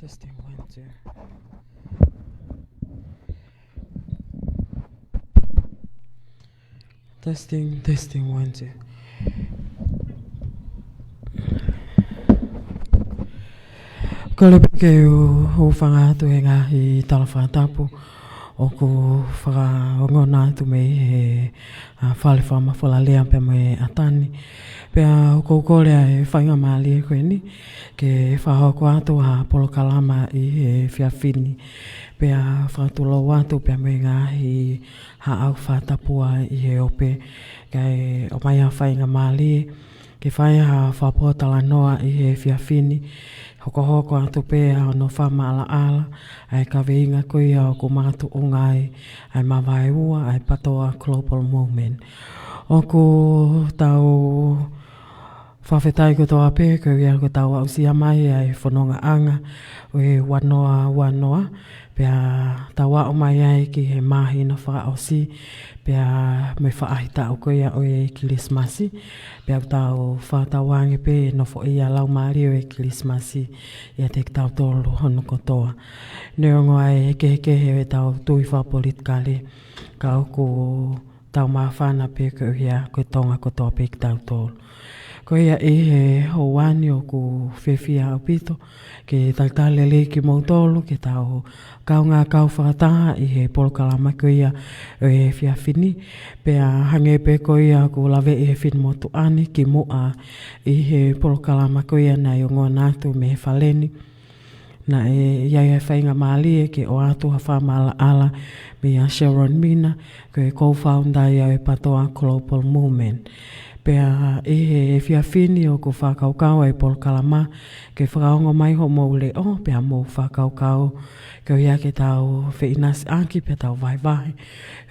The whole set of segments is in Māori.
Testing 1, 2. Testing 1, 2. Ko le pake o whanga atu he ngahi tala whatapu o ko whakangona atu me he whale whamawhala lea pe me atani. Pea o ko kolea e whainga maali e koe ni ke whahoko atu ha polokalama i he whiawhini. Pea whatulo atu pea me ngahi ha au whatapua i he ope kai o mai a whainga maali ke whai ha whapotala noa i he whiawhini. Hoko atu pēa no whama ala ala, ai ka veinga kuia o ko mātu o ngai, ai mavahe ua, ai PTOA Global Movement. O ko tau whawhetai ko toa pē, ko ia ko tau au sia mai ai whanonga anga o e wanoa. Pea tawa o mai ai ki he mahi na whakaosi. Pea me whaahita o koia o e kilismasi. Pea tau whatawangi pē no fo ia lau maari o e kilismasi. Ia te tau tolu hono kotoa. Neongo ai Kaekehe e tau tui whapolitikale. Ka ko tau mawhana pē ko ia ko tonga kotoa pē ki tau tolu. Ko ia e he houani o ku whewhia au pito. Ke tau lelei ki mautolu, ke tau kaunga kau whakataha i he polokalama ko ia e whiawhini. Pea hange pe ko ia ku lawe i he whini motu ani ki mua i he polokalama ko ia na iongoa nātu me he whaleni. Na e iai e feinga maali ke o atu hawha maala ala me a Sharon Minna ko e co-founder ia e PTOA Global Movement. Pea e he whiawhini o ku whakaukau e polokalama ke whakaongo mai ho moule o pea mo whakaukau ke ia ke tau wheinasi aki pea tau vai.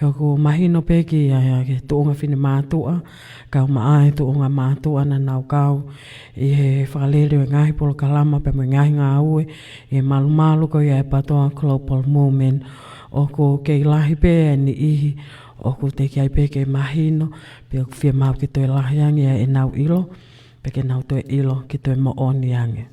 Heo ku mahino peki ia ke tuunga whini mātua kau maa e tuunga mātua na nau kau i he whakalele o ngahi polokalama pea mo ngahi ngā ue e malu ko ia e PTOA Global Movement o ku kei lahi pea ni ihi o ku te ki ai peke mahino pe ku fia mau ki toi lahiangi e enau ilo pe ke nau toi ilo ki toi mo oni ange.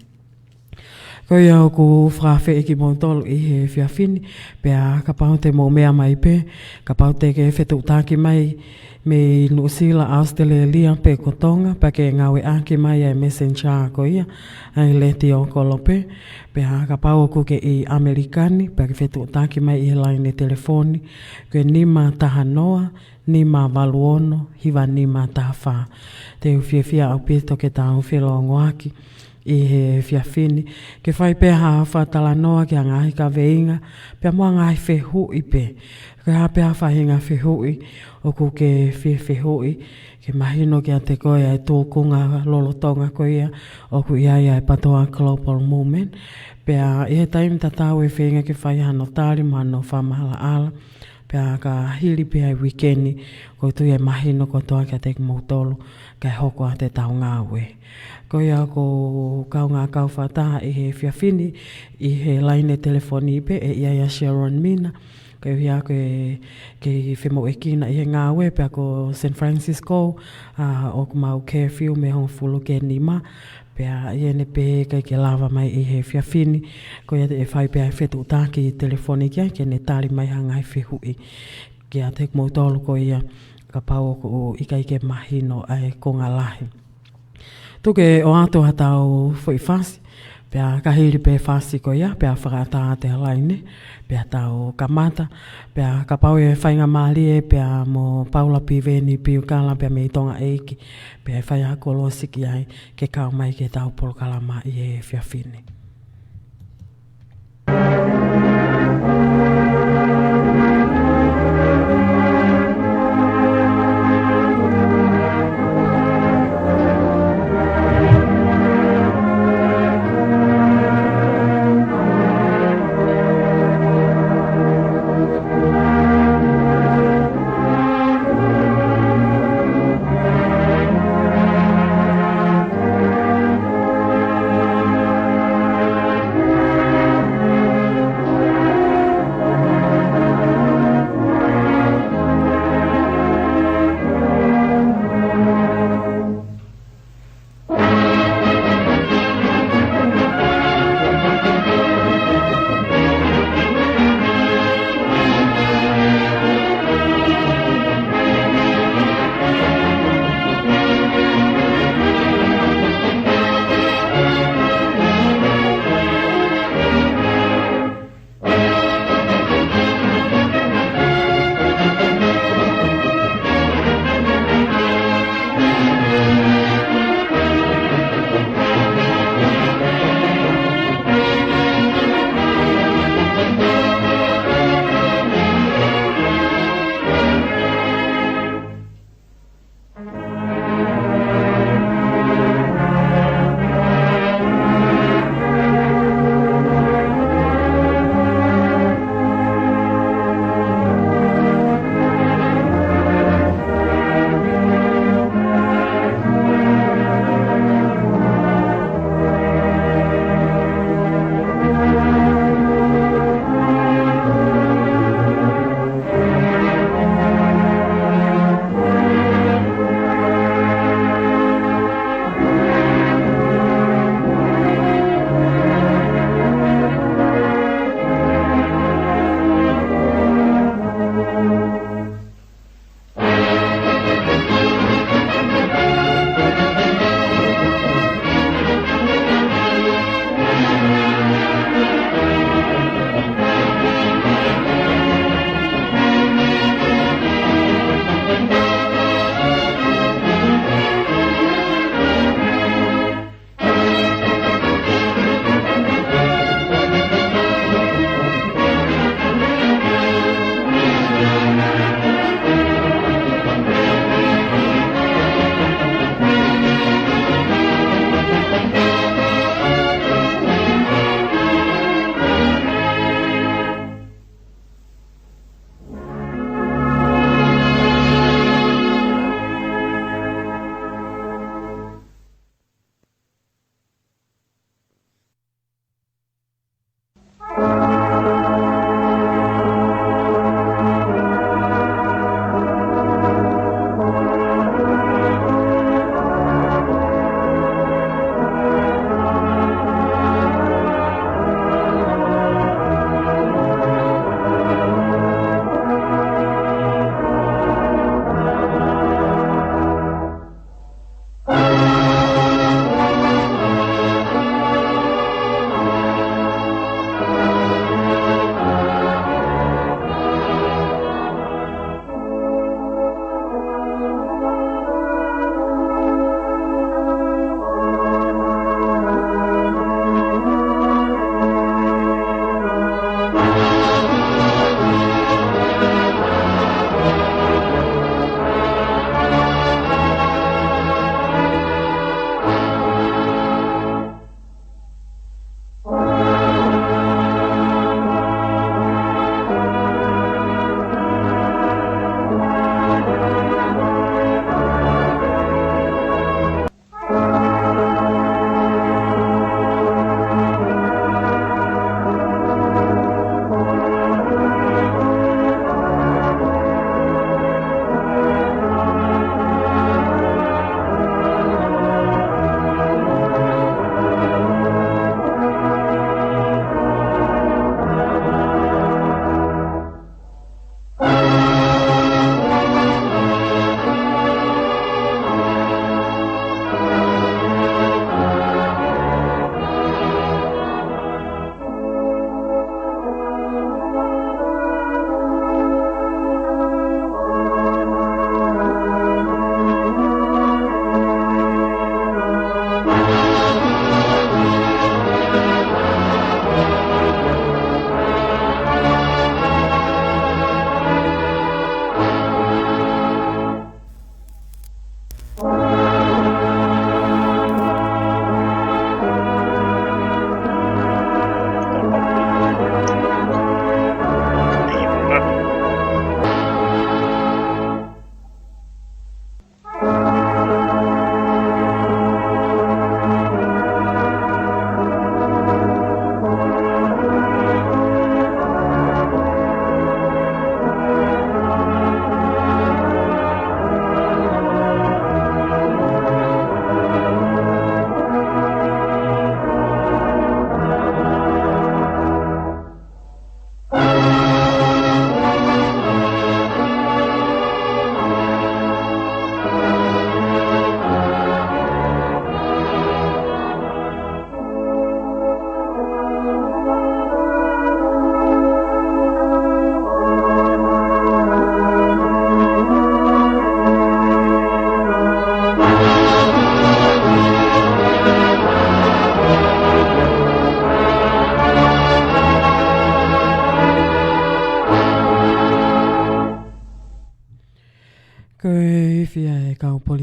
Ko ia o ku whawhi ki mo tolu i he whiawhini pe a ka pau te mo mea mai pe ka pau te ke whetu tāki mai me Nusila Australia pe kotonga pe ke ngawe aki mai e messenger ko ia ai leti o kolope pe a ka pau ku ke i Amerikani pe ke whetu tāki mai i line telefoni ke nima taha noa nima valuono hiva nima taha wha te uwhiawhia au pito ke tau whilongo aki i he whiawhini ke whai pe ha whatala noa ki a ngahi ka feinga pe mua ngahi whehui pe ke ha pe ha whahinga whehui o ku ke whehui ke mahino ki a te koe ai tōkunga lolotonga ko ia o ku ia e PTOA Global Movement pe a i he taimi tatau e whenga ke whai hano tāri mano whamahala ala pe a ka hili pe ai wikeni ko tu e mahino ko toa ki a te mautolu kai hoko a te tau ngāwe. Ko ia ko kau ngā kau whataha i he whiawhini i he line telefoni pe e ia Sharon Minna ko ia ke whemo e kina i he ngāwe pe ko San Francisco o ku mau curfew me hong fulu ke nima pe a iene pe ke lava mai i he whiawhini ko ia te e whai pe ai whetu tāki telefoni kia ke ne tāri mai hangai whehui ki a te mautolu ko ia ka pau o ika ke mahino ai ko ngā lahi. Tuke o ato hatau fwoi whasi, pea kahiri pe whasi ko ia, pea whakata te halaine, pea tau kamata, pea ka pau e whainga maali e, pea mo paula pi veni pi ukala, pea me i tonga eiki, pea e whaia kolosi ki ai, ke kau mai ke tau polokalama i e whiawhine.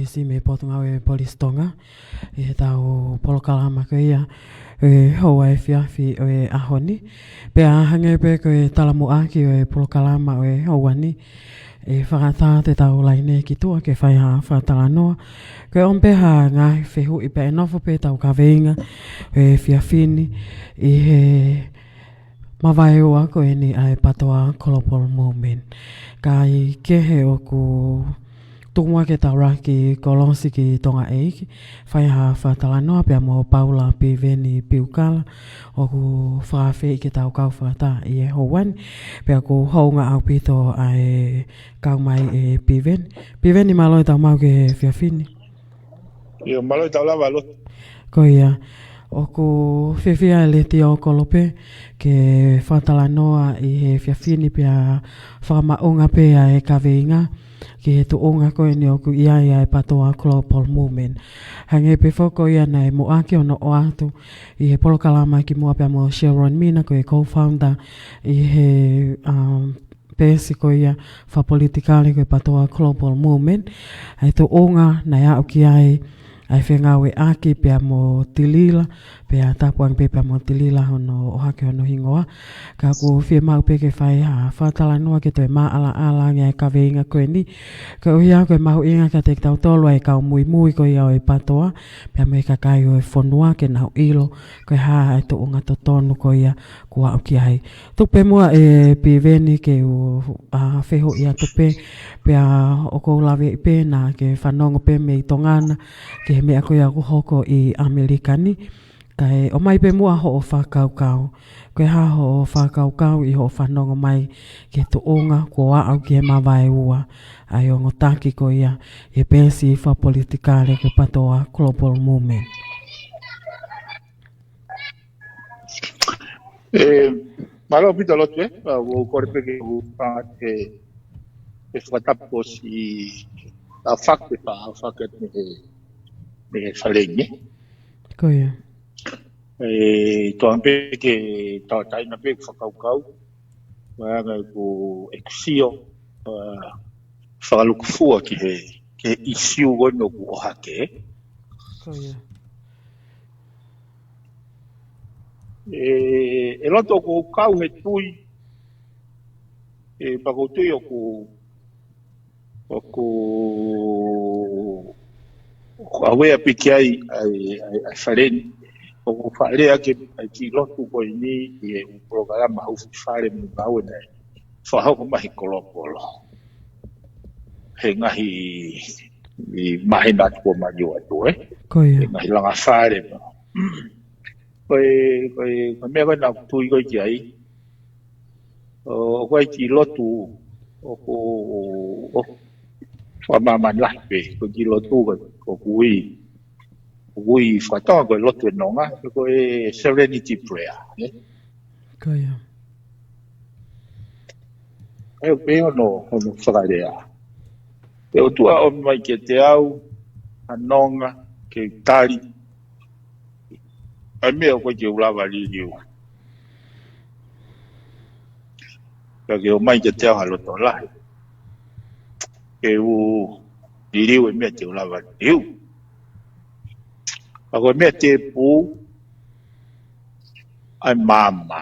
polisi me potunga e polistonga e tau polokalama ko ia hoa e fiafi o e ahoni pe hange pe ko e talamu aki o e polokalama o e hoa ni e whakata te tau laine ki tua ke whai ha whakatala noa ko e ompe ha ngai whehu i pe e nofo pe tau ka feinga e fiafini i he mavahe ua ko e ni ai patoa kolopolo moment Kaekehe o ku tunga ke tau raki kolonsi ki tonga eiki whai ha whakatala noa pe mo paula pi veni piukala o ku whawhi ke tau kau whakata i e hoan pe ku hounga au pito ai kau mai e pi veni maloi tau mau ke whiawhini Ia maloi tau lava lo. Ko ia o ku whiwhia le ti o kolope ke whakatala noa i he whiawhini pe a whakamaunga pe a e kaweinga ki he tuunga koe ni o ku ia e patoa global movement. Hange pe whoko ia nei mo ake ono o atu i he polokalama ki mua pe mo Sharon Minna ko e co-founder i he pesi ko ia whapolitikale ko e patoa global movement. Ai tuunga nei au ki ai feinga we aki pe mo tilila pe tapuang pe mo tilila hono o hake hono hingoa ka ku fie mau pe ke whai ha whatala noa ke toi maa ala ngai ka veinga koe ni ka uia koe mahu inga ka te tau tolu ai kau mui ko ia o e patoa pe me ka kai o e whonua ke nau ilo koe ha ai to unga to tonu ko ia kua au ki ai tupe mua e pi veni ke u wheho ia tupe pe o kou lawe i pe na ke fanongo pe me i tongana ke me ako ia ku hoko i Amerikani kai o mai pe mua ho o whakaukau koe ha ho o whakaukau i ho whanongo mai ke tuunga kua au ki he mavahe ua ai o ngotaki ko ia e pesi wha politikare ke patoa global movement Malo pito lotu o korpe ke u e whakatapo si a whakte whaket me whalengi. ko ia Toan pe ke tau taina pe whakaukau wanga ku eksio whakalukufua ki he isiu gono ku o hake. ko ia E loto ko kau he tui e pakotui o ku awea piki ai whareni o ku wharea ke ki lotu ko ini i e programa hau whare mu kau e nei whahau mahi kolopolo he ngahi i mahi natu o mani o atu ko ia he ngahi langa whare koe mea koe nā tui koe ki ai o koe ki lotu o whamaman lape koe ki lotu ko kui whakatawa koe lotu e nonga koe serenity prayer ko ia e o pe ono whakarea e o tua o mai ke te au anonga ke tari ai mea koe ke ulawa liriu ke o mai ke te au haloto lahi ke u liriu e mea te ulawa liriu a koe mea te pū ai mama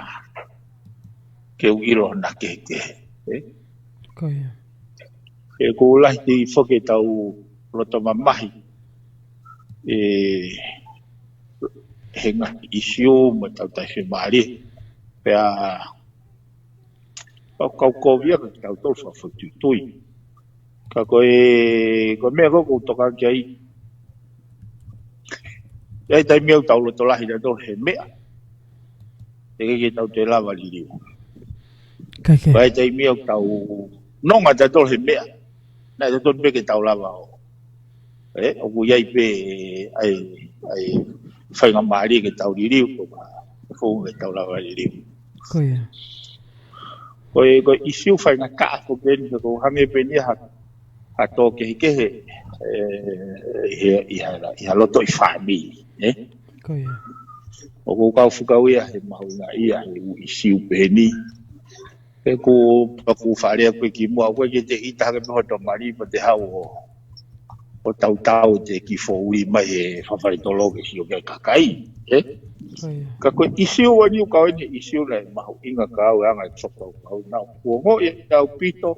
ke u ilo na Kaekehe ko ia e ko ulahi te whoke tau roto mamahi he ngaki isio ma tau tahi maari pe a kau kovi ka tau tau whawhututui ka koe mea koko toka ki ai taimi au tau roto lahi na tau he mea e ke tau te lava liriu Kaekehe ai taimi au tau nonga ta tau he mea na tau pe ke tau lava o o ku iai pe ai whainga maari ke tau liriu ko whunga ke tau lava liriu ko ia koe isiu whainga kaa ko peni ko hange peni ha tō Kaekehe i haloto i whami ko ia o ko kau whukau ia he mahunga ia he isiu peni e ko wharea koe ki mua koe ke te ita hake meho tō mari pa te hau o tau te ki fōui mai e whawharitologe si o kia kakai. Ka koe isiu ani o kau ene isiu nei mahu inga kau anga e tsoka o kau nao. Ua ngo i au pito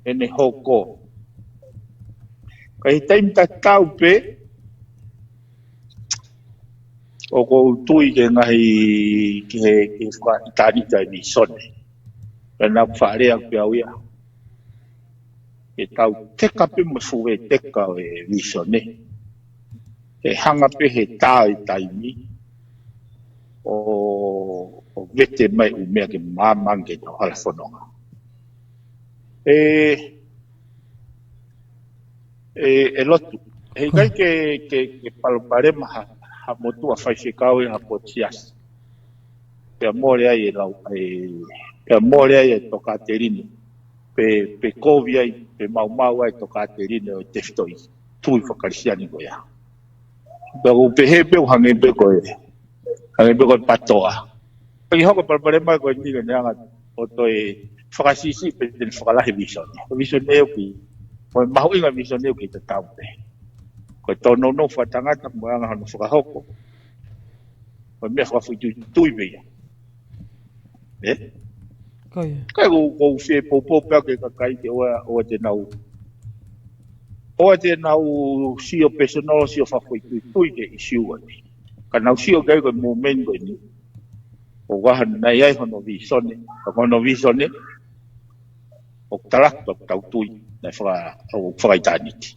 ene hoko. Ka i taimi ta tau pe o ko tui ke ngahi ke wha itanita i sone. Ka nā whaarea pe au ia. E tau teka pe mafuwe teka e visone. E hanga pe he tā i taimi. O vete mai u mea ke māmange tau hala whanonga. E lotu. Hei kai ke paloparema ha motua whaifekau e ha potias. Pea more ai e lau, pea more ai e toka te rine. Pe kovi ai, pe mau ai toka te rine o teftoi. Tui whakarisiani ko ia. Pea pe hepe u hange pe ko e. Hange pe ko e PTOA. Pea i hoko paloparema ko e niga neanga o toi whakasisi pe tene whakalahe visone. Visone o ki, mo mahu inga visone o ki te tau pe. Ko tono no whatangata mo anga hano whakahoko. Ko mea whawhitu tui mea. Kai ko whie popo pea ke kakai te oa te nau. Oa te nau sio personal sio whawhitu tui ke isiu ani. Ka nau sio kai ko moment ko ni. O wahan nai ai hono visone. Ka hono visone. O talakta tau tui. Nai whakaitaniti.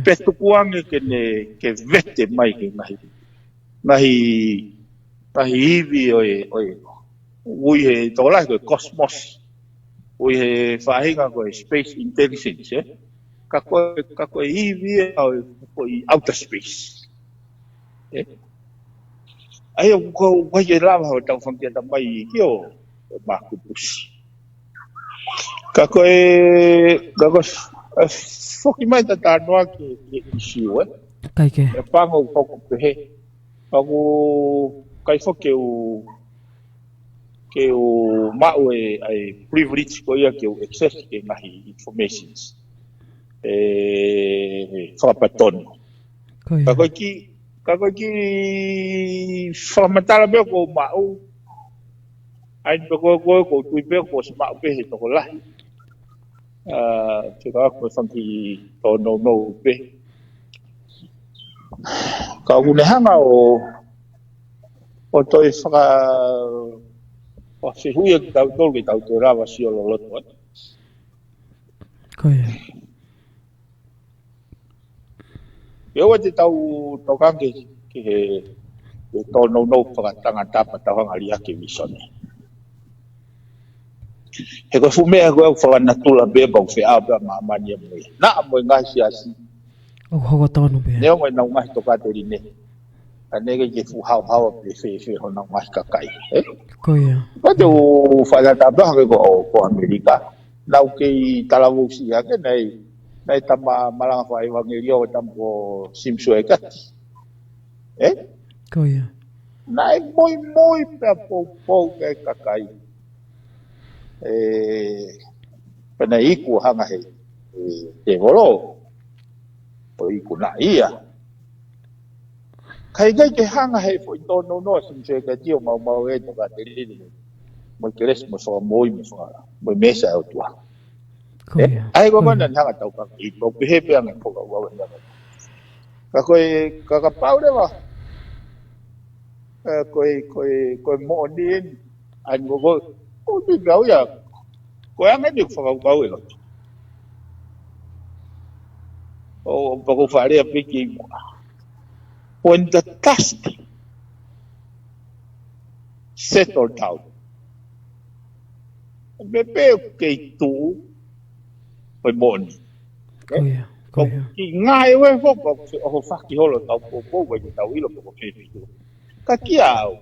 Petu kuange ke vete mai ke ngahi iwi oe ui he tōlai koe cosmos ui he whahinga koe space intelligence ka koe iwi koe outer space ai o ko wai e lava ho tau whankia ta mai i kio maku pusi ka koe whoki mai ta tānoa ke isiu Kaekehe. e panga u koko pehe ako kai whoke ke o mau e privilege ko ia ke o access ke ngahi informations whakapatono ka koe ki fakamatala mea ko mau ai pe ko tui pe ko se mau pehe toko lahi te ka koe whanki tono no pe ka unehanga o toi o se huia ki tau tolu ki tau te rawa si o lo lotu atu. E oa te tau kange ki he tono no whakatanga tapa tau hangari ake visone. He koe fumea koe au whakanatula beba u whea bea maamani a moe. Naa moe ngai si asi. O hoko tonu bea. Neo moe nau ngahi toka te rine. Ka nege ke fu hau pe fe hona ngahi kakai. Pate o whakatapa hake ko Amerika. Nau kei talavusi hake nei tama malanga whai wangeria o tampo simsu e kati. Nai moi pea pou ke kakai. Pena iku hanga hei te volo o iku na ia kai ke hanga hei fo tono no simsu e kati o mau e toka te lili mo keres mo so moi mo mesa o tua ai ko mana hanga tau ka i po pehe pe anga po wa ka ka paure wa ko mo ni an go o ti gau ya ko anga ni ko gau e o poco fare a piki when the dust settled down bebe ke tu foi bon ki ngai we fo o fa ki holo tau po we tau ilo po ke ka kiao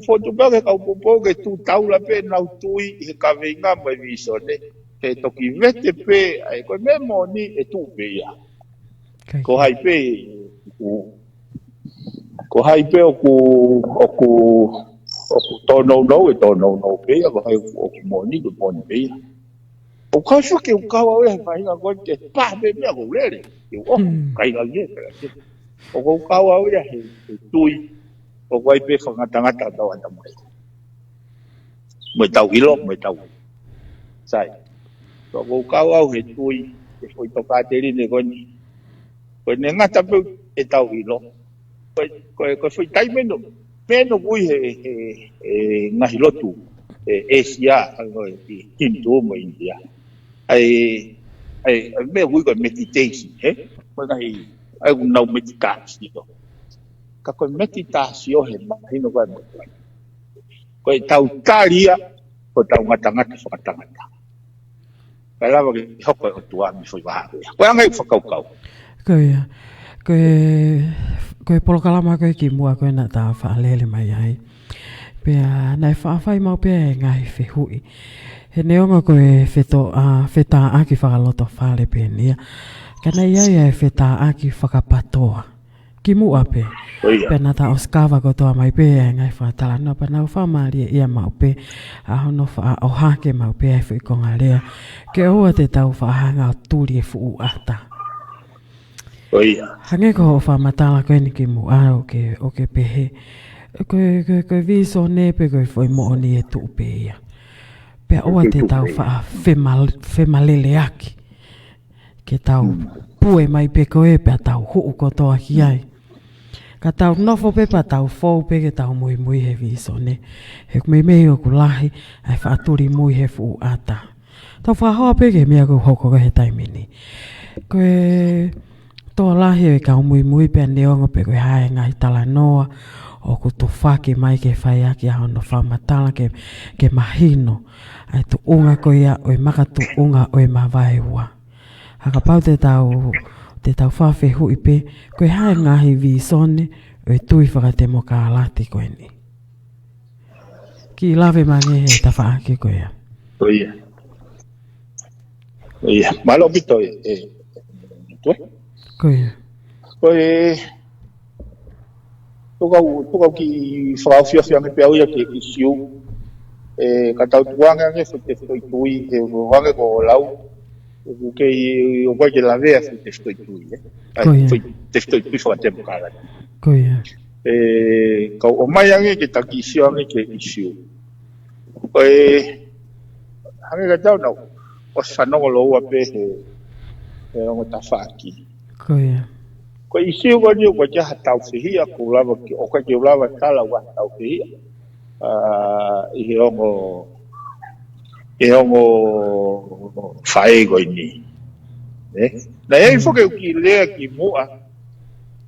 fo tu ba ka po ke tu tau la pe na tui e ka venga mai visone te toki vete pe ai ko memo ni e tu pe ya ko hai pe o ku tono no e tono no pe ya ko hai o ku moni ko moni pe O kaso ke ukawa o mai nga ko ke pa be me ko lele. O kai la ye. O ukawa o he tui. O vai pe whakatangata tau ata mai. Mo tau ilo, mo tau. Sai. O ukawa o he tui. E foi toka te rine koni. Ko ne ngata pe e tau ilo. Ko foi taimi no. Peno kui he ngahi lotu. Asia, Hindu mo India. Ai me vui ko meditation, he? Ai unau meditation. Ka ko meditation he mahino ko mo. Ko tau taria ko tau ngata-ngata whakatangata. Kala wa ki hoko o tua mi foi wa. Ko angai whakaukau. Koe polokalama koe ki mua koe na tā whaalele mai ai. Pea nai whaawhai mau pea e ngahi whihui. He neonga koe whetā aki whakaloto whale pē nia. Kana iai e whetā aki whakapatoa. Ki mua pē. Pea na tā oskawa kotoa mai pē e ngai whaatala. No pa nau whamari e ia mau pē. Ahono wha o hake mau pē e whikonga lea. Ke oa te tau whaahanga o tūri e fuu ata. Hange ko o whamatala koe ni ki mua o ke pehe. Koe viso nepe koe foi mooni e tuu pē ia. Pea oa te tau wha whemalele aki. Ke tau pue mai pe koe pea tau huu kotoa ki ai. Ka tau nofo pe pa tau fou pe ke tau mui he viso ne. He kumei o kulahi ai whaaturi mui he fuu ata. Tau whahoa pe ke mea ko hoko ko he taimini. Koe toa lahi e kau mui pe neongo pe koe hae ngai tala noa. O ku tu whake mai ke whai aki a hono whamatala ke mahino. Ai tu unga ko ia o maka tu unga o mavahe ua. Haka pau te tau whawhe hui pe, koe hae ngahi vi sone o tui whakatemo ka alati koe ni. Ki lawe mange he ta whaake koe ia. Oia, malo bito tue. Koe Tukau ki whakawhiawhia me pia uia ke isiu. Katau tuanga nge te whai tui, he wange ko lau. Kei o ke lawea te whai tui. Te whai tui whakatemo ka alati. Kau o mai ange ke taki isiu ange ke isiu. Hange katau nau. O fanongo loa pe he ongo ta whaaki. Ko isiu wani o kia hatau whihia ko lava ki o kia lava tala wa hatau whihia. I he ongo whaego ini. Na ei whoke uki lea ki mua.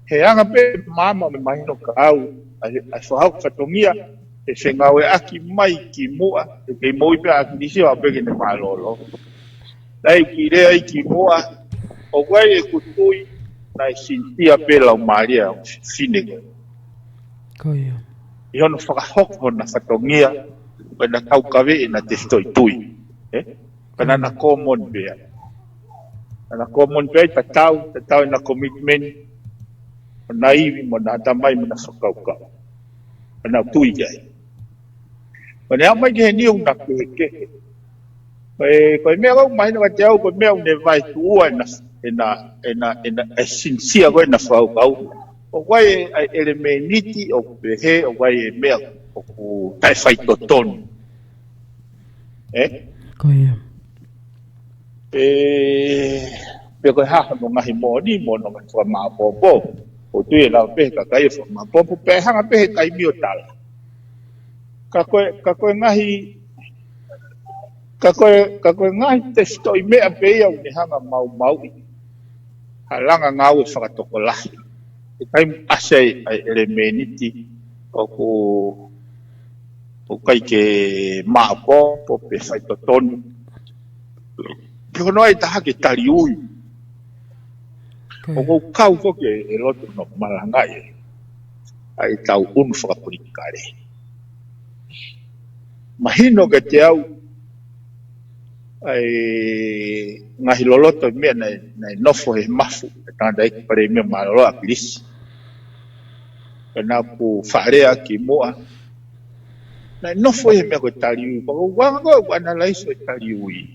He anga pe mama me mahino ka au. Ai whahau whatongia. He whengawe aki mai ki mua. He kei moi pe aki nisi wa peke ne malolo. Na uki lea i ki mua. O wai e kutui. Na sintia pela o Maria o Finega. I hono whakahoko na whatongia, na kaukawe e na te stoi tui. Pana na common bea. Na common bea, tatau e na commitment, na iwi mo na atamai mo na whakaukau. Pana tui gai. Pana amai ke he niu na Kaekehe. Koe mea wau mahina wa te au, koe mea une vai tuua e sinsia koe na whaukau. O wai e me niti o pehe, o wai e mea o ku tai whai totonu. Pe koe haha no ngahi mōni, mōno ngai wha maa pōpō. O tui e lau pehe ka kai e wha maa pōpō, pe hanga pehe taimi o tala. Ka koe ngahi te stoi mea peia une hanga mau i. Halanga ngau e whakatoko lahi. E taim ase ai ere meniti o kai ke maapo po pe whai totonu. Ke hono ai taha ke tari ui. O kou kau koke e lotu no malangai. Ai tau unu whakapurikare. Mahino ke te au ai ngahi loloto mea nei nofo he mafu. E tanda eki pare mea maloloa pilisi. Pena ku wharea ki mua. Nei nofo he mea koe tari ui. Pako wanga koe wana laiso e tari ui.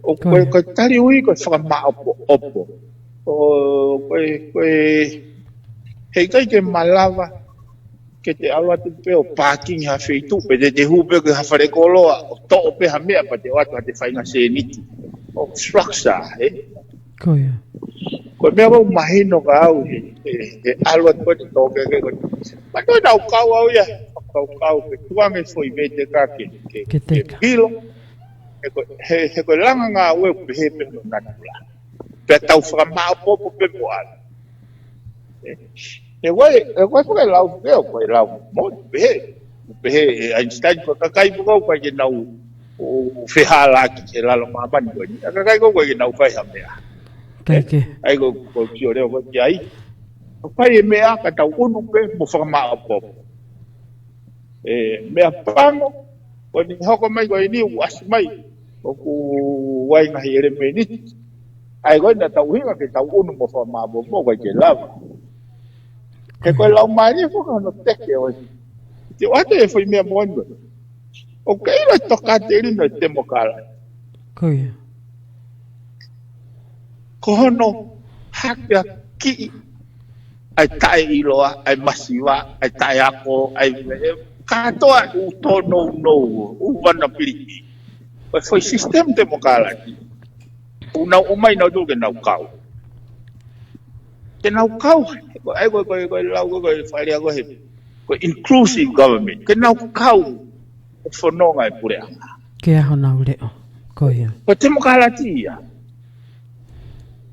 O koe tari ui koe whakama opo. O koe hei kai ke malawa ke te awa tu pe o parking ha feitu pe te hupe ke ha whare koloa o to pe ha mea pa te watu ha te whainga se niti o structure koe mea wau mahino ka au he alwa koe te toke ke koe ma toi nau kau au ia kau ke tuange foi me te ka ke pilo he koe langa ngā ue pehe pe no natula pe tau whakamao popo pe mo ala e wai lau peo koe lau mo pehe Einstein ko kakai mo koe ke nau o whiha laki he lalo mamani koe ni kakai koe ke nau whai ha mea ai ko kio reo koe ki ai whai e mea ka tau unu pe mo whakamao popo mea pango koe ni hoko mai koe ni uasi mai o ku wai ngahi ere me niti ai koe na tau hinga ke tau unu mo whakamao popo koe ke lava ke koe lau maari e whaka no teke oi te wate e whai mea moanua o keira toka te rino e te mokala ko hono hake ki ai tae iloa ai masiwa ai tae ako ai katoa u tono u wana piriki o foi sistem te mokala ki u nau umai nau tu ke nau kau ke nau kau ai koe lau koe whaerea koe koe inclusive government ke nau kau o whanonga e pureanga ke aho nau leo koe te mokala ti ia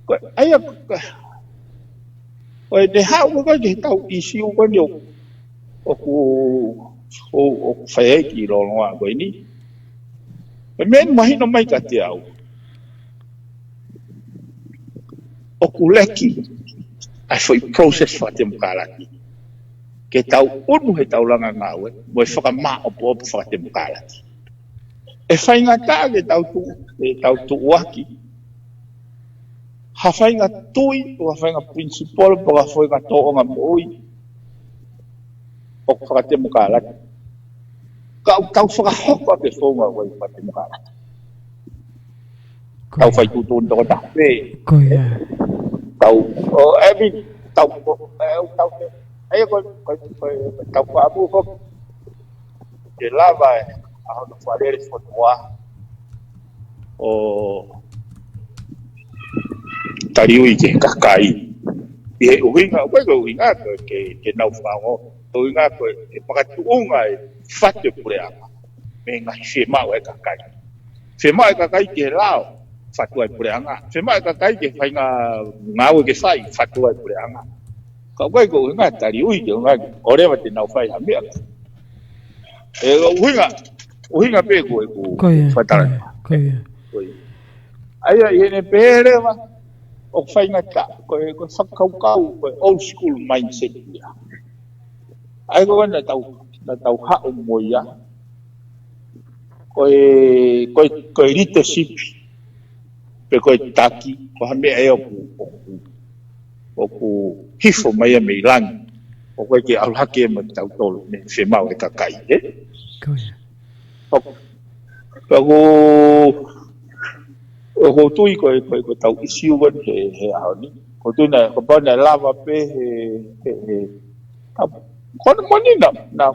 koe aia koe ne hau koe ke tau isi u koe ni o ku whaeiki i rongoa koe ni koe men mahino mai ka te au o ku leki ai foi process fa te mokala ki ke tau unu he tau langa ngawe mo e whakama opo wha te mokala ki e whainga tā ke tau tu waki ha whainga tui o ha whainga principal po ha whainga toonga moi o wha te mokala ki tau whakahoko ke whaunga wai wha te mokala ki tau whai kutun toko tape tau ebi tau ai koe tau whaamu hoki ke lava e aho no whaere whanua o tariui ke kakai i he uhinga koe uhinga ke nau whango uhinga koe e pakatuunga e whate pureanga me ngahi whemau e kakai whemau e kakai ke lao whatua e pureanga whemau e kakai ke whainga ngau e ke whai whatua e pureanga ka koe uhinga tariui ke unga orewa te nau whai hamea e uhinga pe koe ku whatara aia i hene pērewa o whainga ta koe whakaukau koe old school mindset ia ai koe na tau hao moia koe leadership pe koe taki ko hamea e o ku hifo mai a mei langi o koe ke aluhake e mai tau tolo me whemau e kakai o ko tui koe tau isiu wan he aho ni ko tui na ko pau na lava pe he kono moni na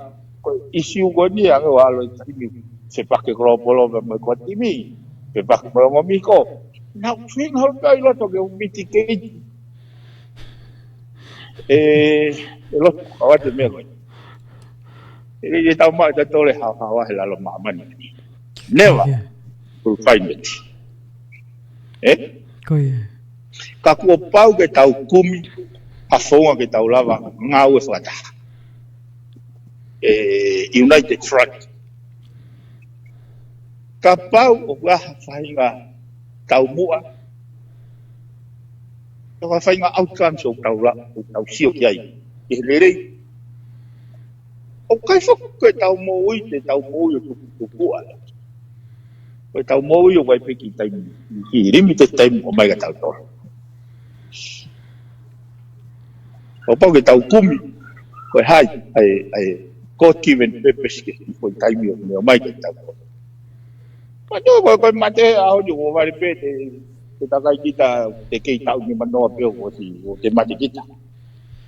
koe isiu wan ni anga walo taimi se pake kolopolo me ko timi se pake kolopolo miko na whinga hau kai loto ke mitigate loto awate mea koe e tau maa ta tole hawa he lalo mamani never will find it ka kua pau ke tau kumi a whaunga ke tau lava ngau e whakata United Front ka pau o waha whainga tau mua ka whainga outcomes o tau sio ki ai e lelei o kai whaku ke tau mōi te tau mōi o tuku ala koe tau mōi o wai peki taimi ki limited time o mai ka tau toro o pau ke tau kumi koe hai ai God given purpose ke koe taimi o mai ka tau toro Pato ko mate au di mo vale pe te takai kita te ketau ni mano pe o te mate kita.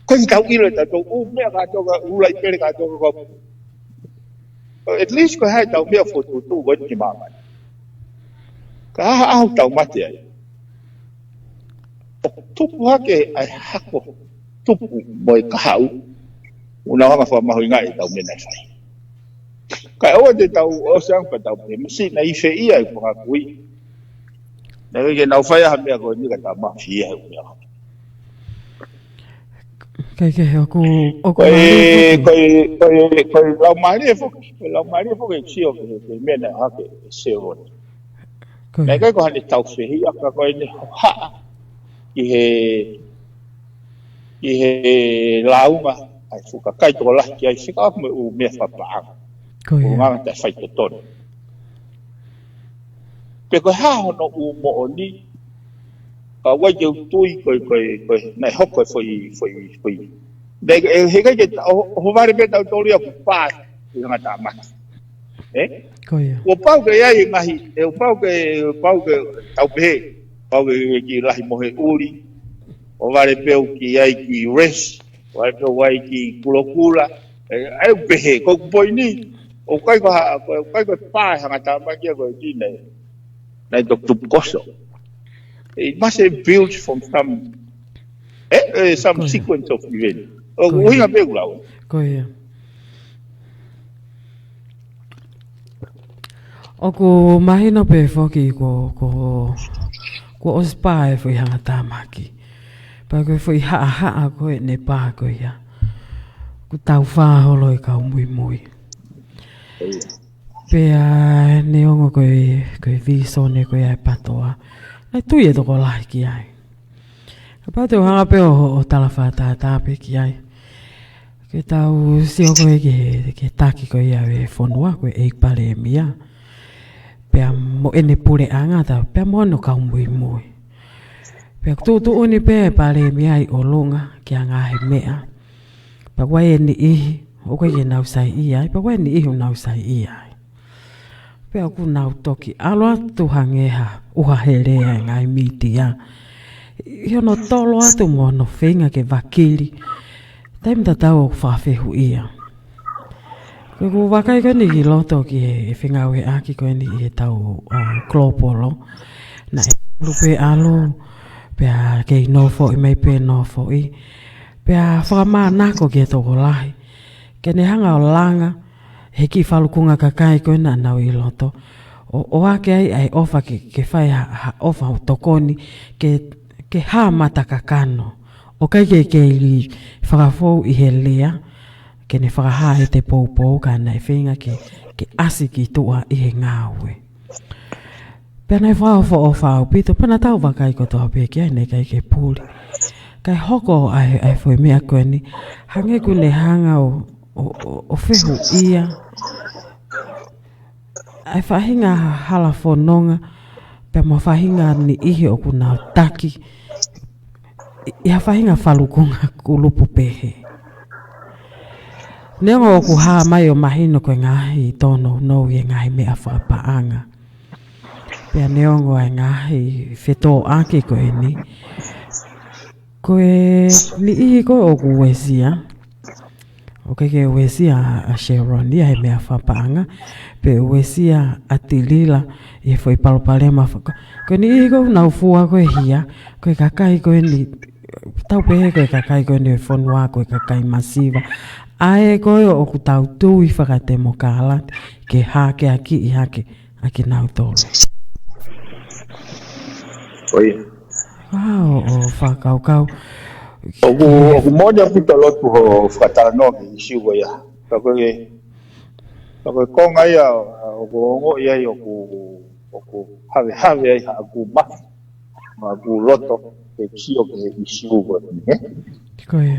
Ko tau ile ta to me ka to ka ulai pe ka to ko at least ko hai tau me fo tu ko ni mama. Ka au tau mate ai. Tupu hake ai hako tupu moi ka hau. Una nga fa ma hoinga e tau me nai fai. Ka o te tau o sang pa tau me si na I fe ia ko ha kui. Na ke na fai ha me ko ni ka ta ma fi ia me. Kaekehe oku Ko lau mari fo ke sio ke me na ha ke se o. Na ka ko ha ni tau fe ia ka ko ni ha I he launga ai fuka kai to la ki ai fika me u me fa pa. Ko nga ta fai to ton. Pe ko ha no u mo ni ka wa je tui ko na ho ko foi. De he ka je ho va re ta to ria pa nga ta ma. Ko ia. O pau ke ai ngahi e pau ke tau pe. Pau ke ki lahi mo he uri. O vale peu ki ai ki res, vale peu ai ki kulokula, ai behe ko poini, o kai ko pa hanga ta ma ki ko ki nei doktor koso. It must have built from some sequence of events. O uhinga pe ulau. Ko ia. Oku mahino pe foki ko ospa e foi hanga tamaki. Pa ko foi ha ko ne pa ko ia. Ku tau fa holo ka mui. Pe ne ongo ko viso ne ko ia PTOA. Ai tu e to ko lai ki ai. Pa te hanga pe o talafa ta pe ki ai. Ketau si o ko ke taki ko ia e fonua ko e pale mia. Pe mo ene pure anga ta pe mo no ka mui. Pe tu oni pe pale mi ai olonga ki anga he mea. Pa wai ni I o ko ye nau sai I ai pa wai ni I nau sai I ai. Pe aku nau toki alo tu hangeha uha hele ngai mitia. Yo no tolo atu mo no feinga ke vakili. Taimi tau fa fehu ia. Ko wakai ko ni Lotu ki feinga we aki ko ni e tau klopolo. Na lupe alo pea ke no fo I mai pe no fo I pea whakamana ko ke toko lahi ke ne hanga o langa he ki whalukunga kakai ko na nau I Lotu o ake ai ofa ke whai ofa o tokoni ke ha mata kakano o kai ke li whakafou I he lea ke ne whakaha e te poupou ka na feinga ke asi ki tua I he ngāwe. Pena whao fo o whao pito, pena tau wakai ko toa pe kia nei kai ke pūri. Kai hoko ai foi mea koe ni, hange ku ne hanga o whehu ia. Ai whahinga hala whanonga, pe mo whahinga ni ihi o ku nao taki. Ia whahinga whalukunga ku lupu pehe. Neonga o ku haa mai o mahino koe ngahi tono nou e ngahi mea whapaanga. Pea neongo ai ngahi whetō ake koe ni. Koe ni ihi koe o ku wesia. O ke wesia a Sharon ia he mea whapaanga. Pe wesia a tilila i foi palopalema. Koe ni ihi koe nau fua koe hia. Koe kakai koe ni. Tau pehe koe kakai koe ni whanua koe kakai masiva. Ae koe o ku tau tui whakate mo kāla. Ke hake aki I hake aki nau tolu. Oi. O whakaukau. O moja pita Lotu ho whakatala no ki siuwa ia. Kako konga ia o ongo ia I o ku have ai ha ku mafi. Ma ku Lotu ke sio ke I siuwa. Koe.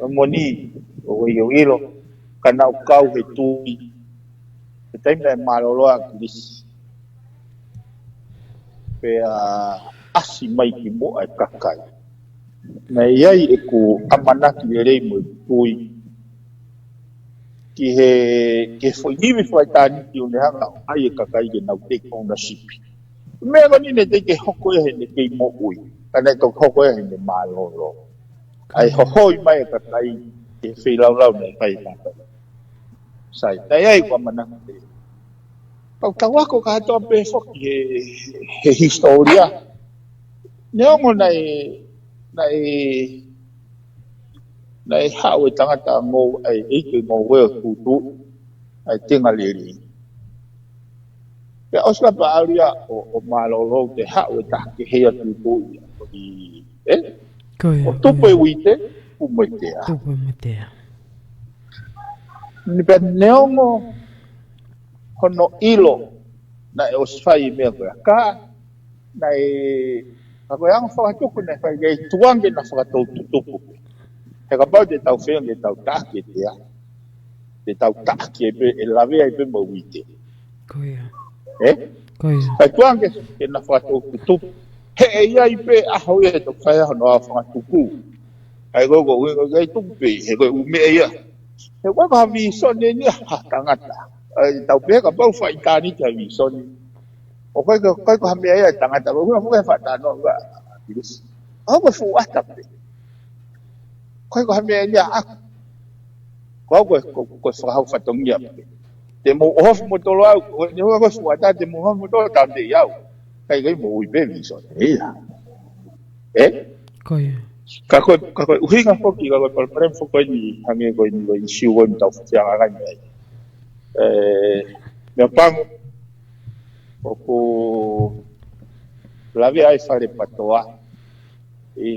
Moni o ilo kana kau he tui. Taimi na maloloa kilis. Pe asi mai ki mo ai kakai. Na iai e ku amanaki lelei mo tui. ke foi hivi foi tani ki une hanga ai e kakai ke nau take ownership. Mea ngoni ne te ke hoko e ne ke mo ui. Kana to hoko e ne malolo. Ai hohoi mai e kakai ke whilau nei kai tata. Sai, tai ai kwa mana te. Pau tawako ka hatoa pe foki he historia. Neongo nei hao e tangata ngō ai eke ngō weo tutu ai tinga liri. Pe osla pa aria o malolo te hao e take hea tutu i o tupu e wite umoitea. Tupu umoitea. Ni pe neongo hono ilo na e osfai mea koe ka na e koe anga whakatuku na whai gai tuange na whakatou tutupu. He ka pau te tau whenga te tau tāke tea. Te tau tāke e lawea e pe mo wite. Koia. Koia. Kai tuange ke na whakatou tutupu. He e iai pe aho e to whai aho noa whakatuku. Ai gogo uinga gai tupe he koe ume ia. He koe maha visone ni ha tangata. Tau pe ka pau whai tāni te visone. O koe ko hamea ia tangata. Koe fuke whatano wa. Hoko fuata pe. Koe ko hamea ia aku. Koe whakahau whatongia pe. Te mo ohofu mo tolo au. Koe ni hua koe fuata te mo ohofu mo tolo tau te iau. Kai gai mo ui pe visone. Koe. Ka koe uhinga foki ka koe palparem fokoe ni hange koe ni koe isiu koe ni tau whianga ngai mai. Mea pango o ko lawe ai whare patoa e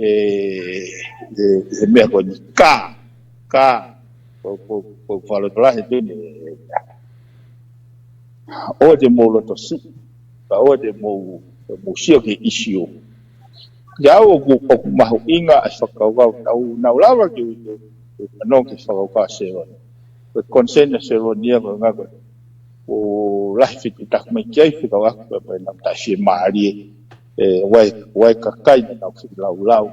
mea koe ni ka ko whalotola he tene o te mō loto si ka o te mō sio ke isio Jau o mahu inga as whakauau tau nau lawa ki uite anong ki whakauka sewa. Koe konsena sewa nia koe ngā koe. O lahi whitu tak mai kiai whikau aku koe pai nam tai whie maari wai kakai na nau whitu lau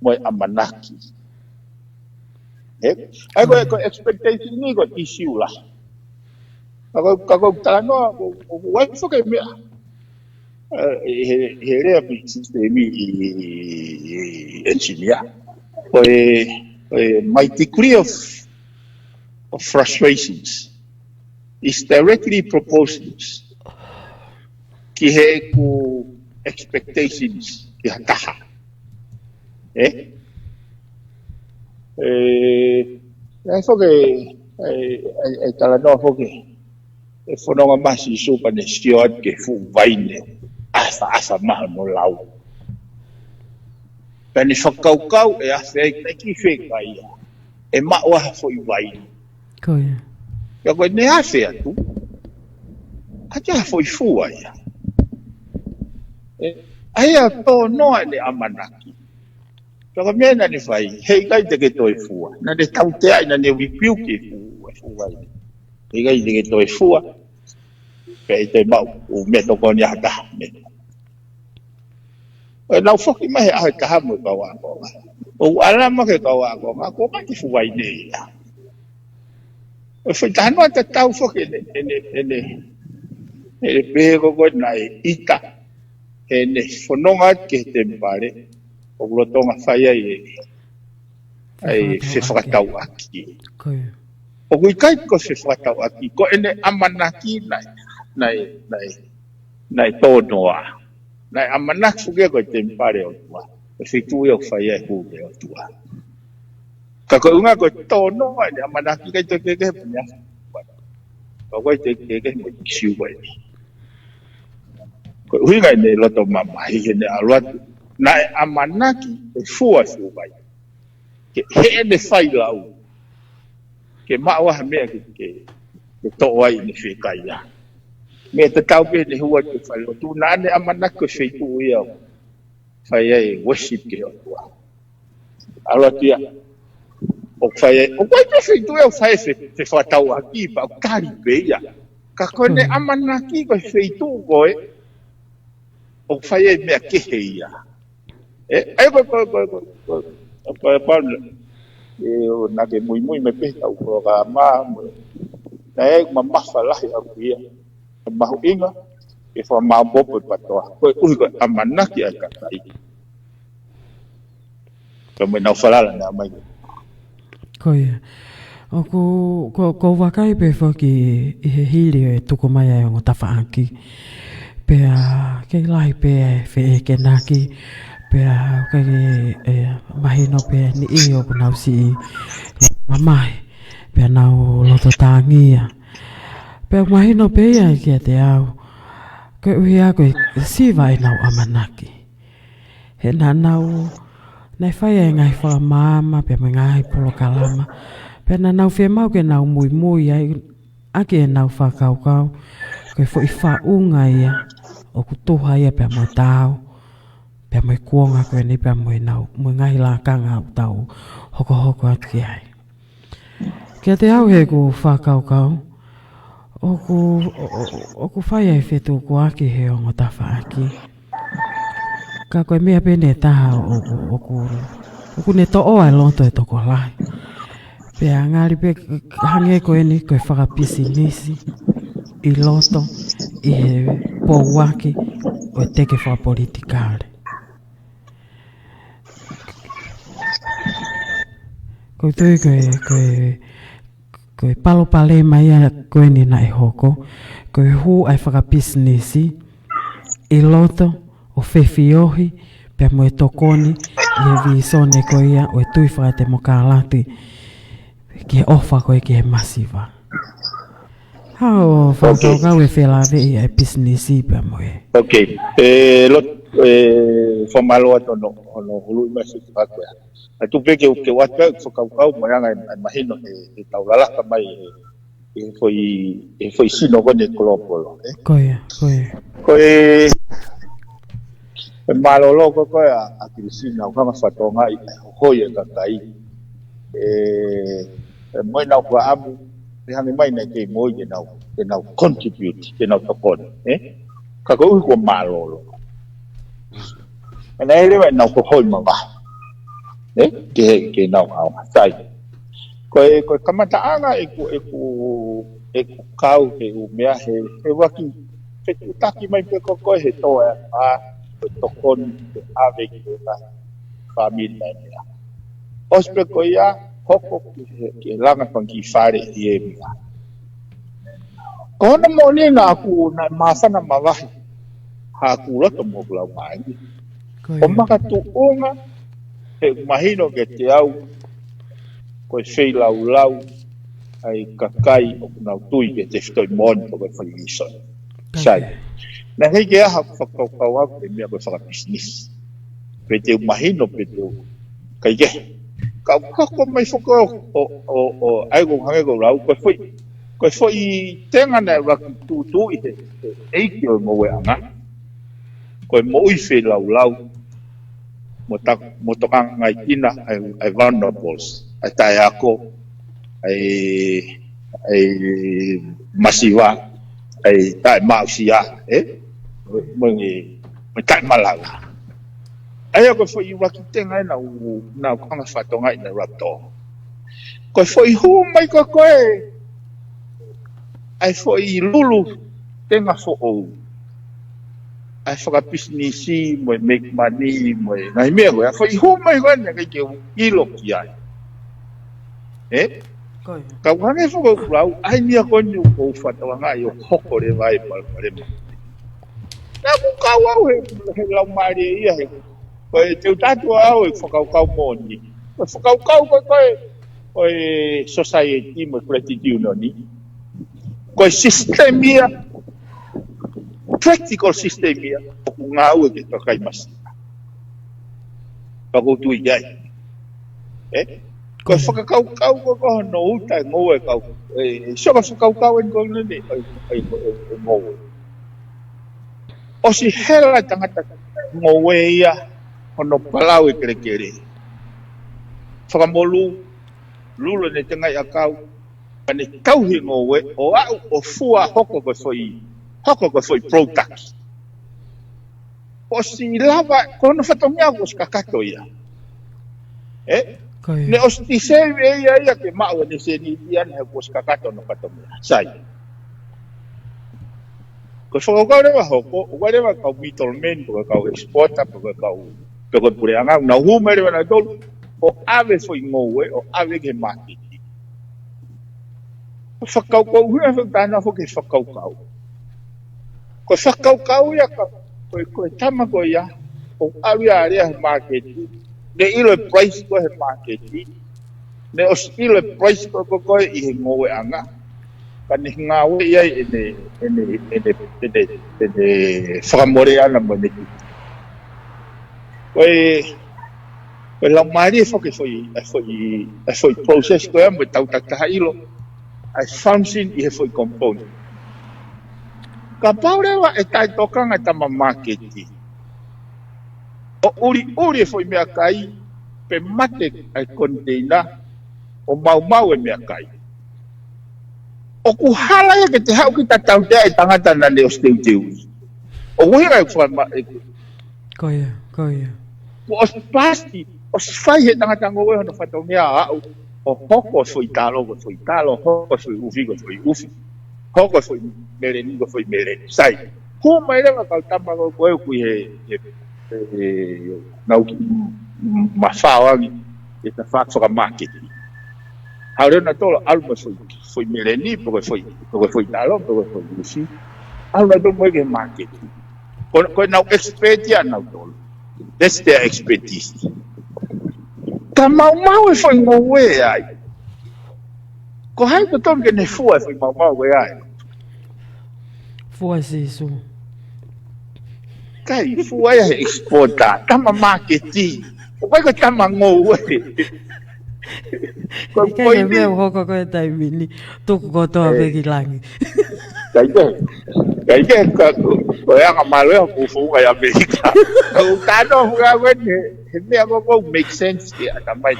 moe amanaki. Ai koe expectation ni koe isiu lah. Kako talanoa o wai whakai mea. He rea pi sistemi engineer. My degree of frustrations is directly proportional ki he ku expectations ki hataha. Ai foke talanoa foke e whanonga masi supa ne steward ke fu vaine. Asa maha no lau. Pene whakaukau e awhi ai taki whenga ia. E mauaha fo i waini. Koia. Ia koe ne awhi atu. Ati aha fo i fua ia. Aia tō noa ne amanaki. Taka mena ni whai. Hei gai te ke toi fua. Na ne tau te ai na ne wipiu ke fua. Hei gai te ke toi fua. Pei te mau. U me toko ni hata. Nau whoki mahe ahe kaha mo ka wākonga. O alama ke ka wākonga, ko maki fuwai nei ia. O whaitahanoa te tau whoki ene pehe koko nai ita. Ene whanonga ke te mpare. O kulotonga whai ai whewhakatau aki. O kui kai ko whewhakatau aki. Ko ene amanaki nai tōnoa. Nai amanak fuge ko te mpare o tua. E whitu e o whai e huke o tua. Ka koe unga koe tōno ai ne amanaki kai te kekehe pania. Ka koe te kekehe mo isiu koe ni. Koe uhinga ne loto mamahi he ne aluatu. Nai amanaki e fua fiu kai. Ke he ne whai lau. Ke maawaha mea ke tō ai ne whikai ia. Me te tau pe ne hua te whai lotu. Nā ne amanako whitu ia whai ai worship ke o tua. Aluatu ia. O whai ai. O kai te whitu ia whai te whatau aki pa o kari pe ia. Ka kone amanaki ko whitu koe. O whai ai mea kehe ia. Ai koe. o na ke mui me peta o programa na e mamafa lahi a kuia mahuinga e fa mabopo patoa ko ko amanaki a katai como na falala na mai Koia. O ko wakai pe whaki I he hili e tuku mai ai o ngā tawhaaki. Pea kei lahi pe whi e ke naki. Pea kei mahino pe ni I o kunau si I mamahe. Pea nau loto tāngia. Pea mahino pe ia I kia te au. Koe uhi a koe siwa I nau amanaki. He nau nei whai e ngai whakamama pea me ngai polokalama. Pea nau whea mau ke nau mui ai ake e nau whakaukau. Koe fo I whaunga ia o kutoha ia pea moe tau. Pea moe kuonga koe ni pea moe nau. Moe ngai la kanga au tau hoko atu ki ai. Kia te au he ku whakaukau. O ku whai ai whetu ku ake he o ngota whaaki. Ka koe mea pene taha o ku ne to oa lonto e toko lai. Pea ngāri pe hange koe ni koe whakapisi nisi I loto I he pouaki o e teke whapolitikare. Koe tui koe palopale mai a koe ni na e hoko. Koe hu ai whakapisi nisi I loto o whewhiohi pea mo e tokoni I he visone koe ia o e tui whakate mo kālati ki he ofa koe ki he masiva. Hao whakaukau e whelave I e business I pea mo e. okay formalo atono ono hulu masi pakwe atu peke ke wata whakaukau mayanga mahino e taulala mai e foi sino kone kolopolo Koe malolo ko a kirisina kama fatonga I hoye kakai moi na kwa abu hani mai na ke moi ke na contribute ke na tokon ka ko ko malolo ana ele vai na ko hoi mava ke na au sai ko kamata anga e ku kau ke u mea he waki fe taki mai pe ko he toa tokon ave ke na familia ospe ko ia hoko ke langa pangi fare I mia kono moni na ku na masana mavahe ha ku roto mo kula mai o makatu unga he mahino ke te au ko sei lau ai kakai o na tui ke te stoi mon ko fa iso sai na he ke ha whakaukawa pe mea ko whaka business pe te mahino pe te Kaekehe ka kako mai whako o aigo hangego rau ko foi tenga na raki tu I he eiki o mo anga ko mo I fe lau mo tokanga ngai ina ai vulnerables ai tai ako ai masiwa ai tai mausia mo tai malala ai ko foi raki tenga na kanga fatonga ina rapto ko foi hu mai ko ai foi lulu tenga fo o ai whaka business mo make money mo ngai mea ko ai foi hu mai ko na ke ilo ki ai ka wange fo rau ai ni ko ni ko fatonga yo hoko le vai pare na ku kawa he lau mari ia he ko te tatu au e whakaukau moni ko whakaukau ko society mo credit union ni ko systemia practical systemia ko ngau e to kai mas pa ko tu ia ko whakaukau ko no uta ngoe kau so ka whakaukau en ko ni ai mo o si hela tangata ngoe ia ono palau e kere whakamolu lulo ne tengai akau pane tauhi ngoe o au o fua hoko ko foi product o si lava kono whatongia ko skakato ia Ne os ti sewe ia ke mau ne se ni ian he pos kakato no katomi. Sai. Ko whakakau rewa hoko, ua rewa kau mitolmen, ko kau exporta, ko kau pureanga, na huma rewa na tolu, o ave foi ngowe, o ave ke makiti. Ko whakau kau hua whakana ho ke whakau kau. Ko whakau kau ia ka, ko tama ko ia, o ave a rea he makiti, ne ilo e price ko he makiti, ne os ilo e price ko koe I he ngowe anga. Kani ngawe ia ene whakamore ana mo neki. Koe lau maari foi process koe mo tau tataha ilo. Ai function I he foi component. Ka paurewa e tai tokanga tama marketi. O uri foi mea kai pe mate ai container o mau e mea kai. O ku hala ia ke te hau ki tatau te ai tangata na leo steu. O uhinga e whama e ku. Koia. Ku os pasti, os whai he tangata ngoe hono whatau mea au. O hoko foi talo, hoko foi ufi, hoko foi mereni, foi mereni. Sai. Ku mai rewa kau tama koe kui he nau ki mawhawangi e ta whaka marketing. Haure na tolo alma foi mereni, porque foi talo, porque foi usi. Alma do mo ke marketing. Ko na expert ya na tolo. That's their expertise. Ka mau foi ngowe ai. Ko hai to tom ke ne foi mau ai. Foi isso. Kai foi ai exporta, tama marketing. O vai ko tama ngowe. Kai me hoko ko taimi ni tuku ko toa veki langi. Kaekehe ko anga malo ko fuga ya Amerika. O tano fuga he mea ko make sense ke atamai.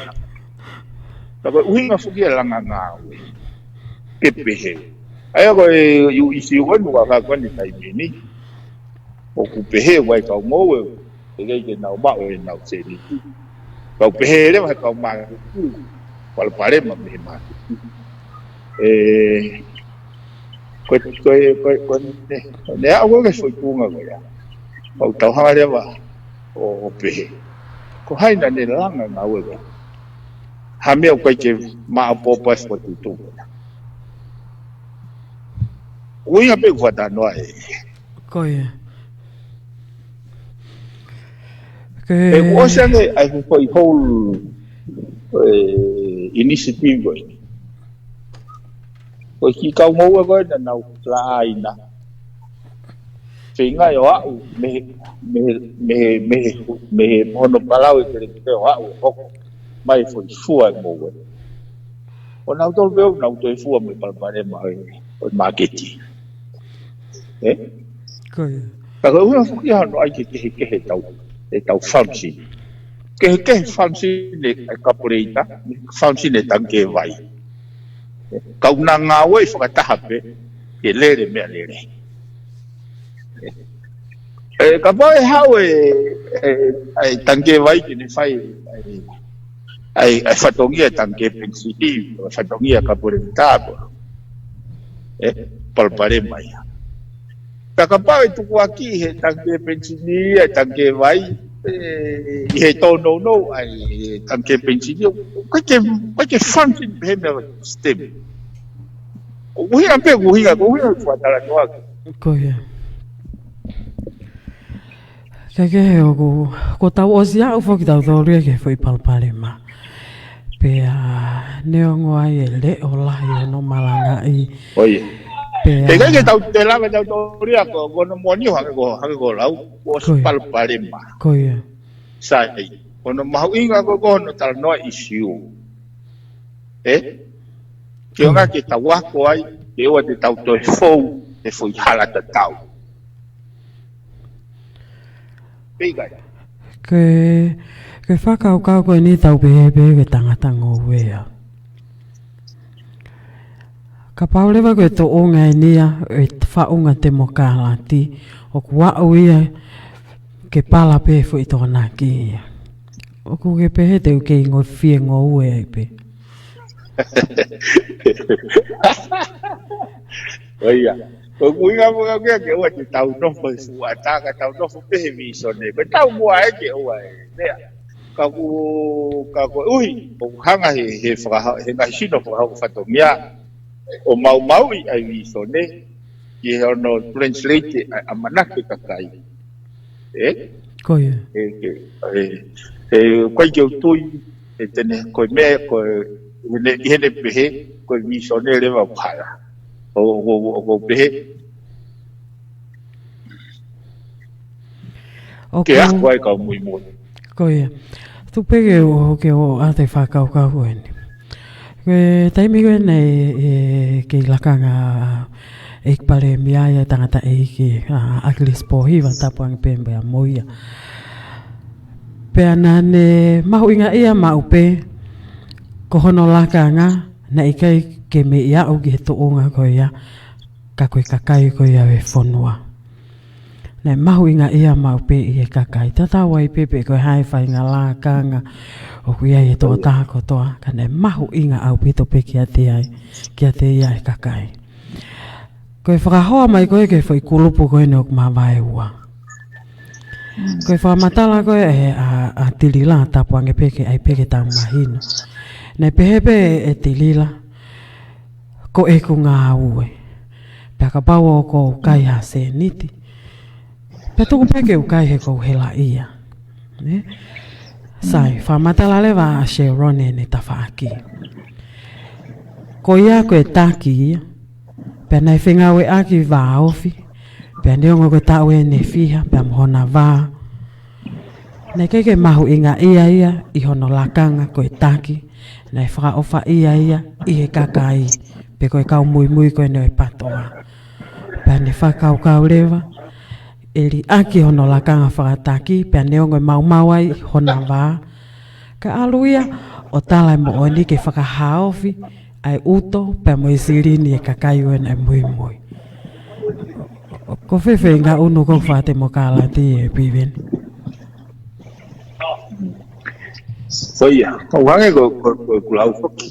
Ko uhinga fugia langa ngawe. Kepehe. Ai ko yu isi wonu ka ko ni taimi ni. O ku pehe wai ka ngowe. Ke na ba o na se ni. Ko pehe le ka ma. Wala pare ma me ma. Ko ne ako ke foi kunga ko ya. Ko tau hanga rewa o pehe. Ko haina ne langa na wewe. Ha me ko ke ma popa ko tu. Uinga pe ko ta no ai. Koia. E o sange ai ko whole initiative ko. Ko ki ka mo ko na na la ina. Feinga yo au me mono palau ke te au ho mai foi sua mo. O na to veo na to fu me palpare mai o marketing. Koia. Ka ko una fu ya no ai ke tau. E tau function. Ke function le kapureita, function le tanke vai. Ka una ngawe whakatahape, ke lere mea lere. Ka poe hau ai tanke vai ke ne whai ai whatongia tanke pensiti, whatongia kapureita, palpare mai. Ka poe tuku aki he tanke pensiti, tanke vai, he tono no ai tanke pensiti, ke function he mea stem. Uhinga pe uhinga fuatala no. Koia. Kaekehe ko tau osia u foki tau tōria ke foi palpale ma. Pea neongo ai e le o lai no malanga I. Oye. Te kai ke tau te lava tau tōria ko no moni hake ko lau o palpale ma. Koia. Sai. Kono mahuinga ko no tal no issue. Ke nga ke tau wako ai, ke oa te tau toi fou, te foi hala ta tau. Peigai. Ke whakau koe ni tau pehe ke tangata ngōwea. Ka paulewa koe to o ngai nia, e whaunga te mokalati, o kua ia ke pala pehe fo I tōna ki ia. Oku ke pehe te uke ingo fiengo ue ai pe. Oia. Ko kuinga mo ke o te tau no fo fu ataka tau no fo pehe vi so ne. Ko tau mo ai ke o ai. Ne. Ka ku ui o hanga he he ngai sino fo ha fa to mia. O mau I ai vi so ne. Ye ono translate a manake kakai. Koia. Koe ke utui, tene, koe mea, koe, hene pehe, koe misone lewa pala. O pehe. Ke ako ai kau mui mui. Koia. Tu pege o ke o ate whakau kau eni. Koe taimi koe nei ke lakanga pale miaia tangata ki Aglis Pohiwa tapuang pembe a moia. Pea nane mahu inga ia maupe kohono lakanga na ikai ke me ia ugi he toonga ko ia ka koe kakai ko ia we whonua. Na mahu inga ia maupe i he kakai. Tatawa I pepe koe hai whainga lakanga o kuia i toa taha kotoa ka ne mahu inga au pito pe kia te ai kia te ia he kakai. Koe whakahoa mai koe ke whai kulupu koe ne o mavahe ua. Koe fakamatala koe a tilila tapuange peke ai peke tau mahino. Nei pehepe tilila ko ku ngā ue. Pea ka pau o ko kai ha se niti. Pea tuku peke u kai he ko hela ia. Sai, fakamatala lewa a Sharon ne tawhaaki. Ko ia koe taki ia. Pea nei whenga we aki wā ofi. Pea neongo koe tau e ne fiha. Pea mohona wā. Nei keke mahu inga ia I hono lakanga koe taki. Nei whakaofa ia I he kakai. Pe koe kau mui koe ne PTOA. Pea ne whakau lewa. Eli aki hono lakanga whakataki. Pea neongo mau ai hona wā. Ka aluia o talai mo oni ke whakahaofi. Ai uto pe mo isirini e kakai uen ai mui. Ko feinga unu ko fate mo kala ti e piven. Oia, o hange ko kulau foki.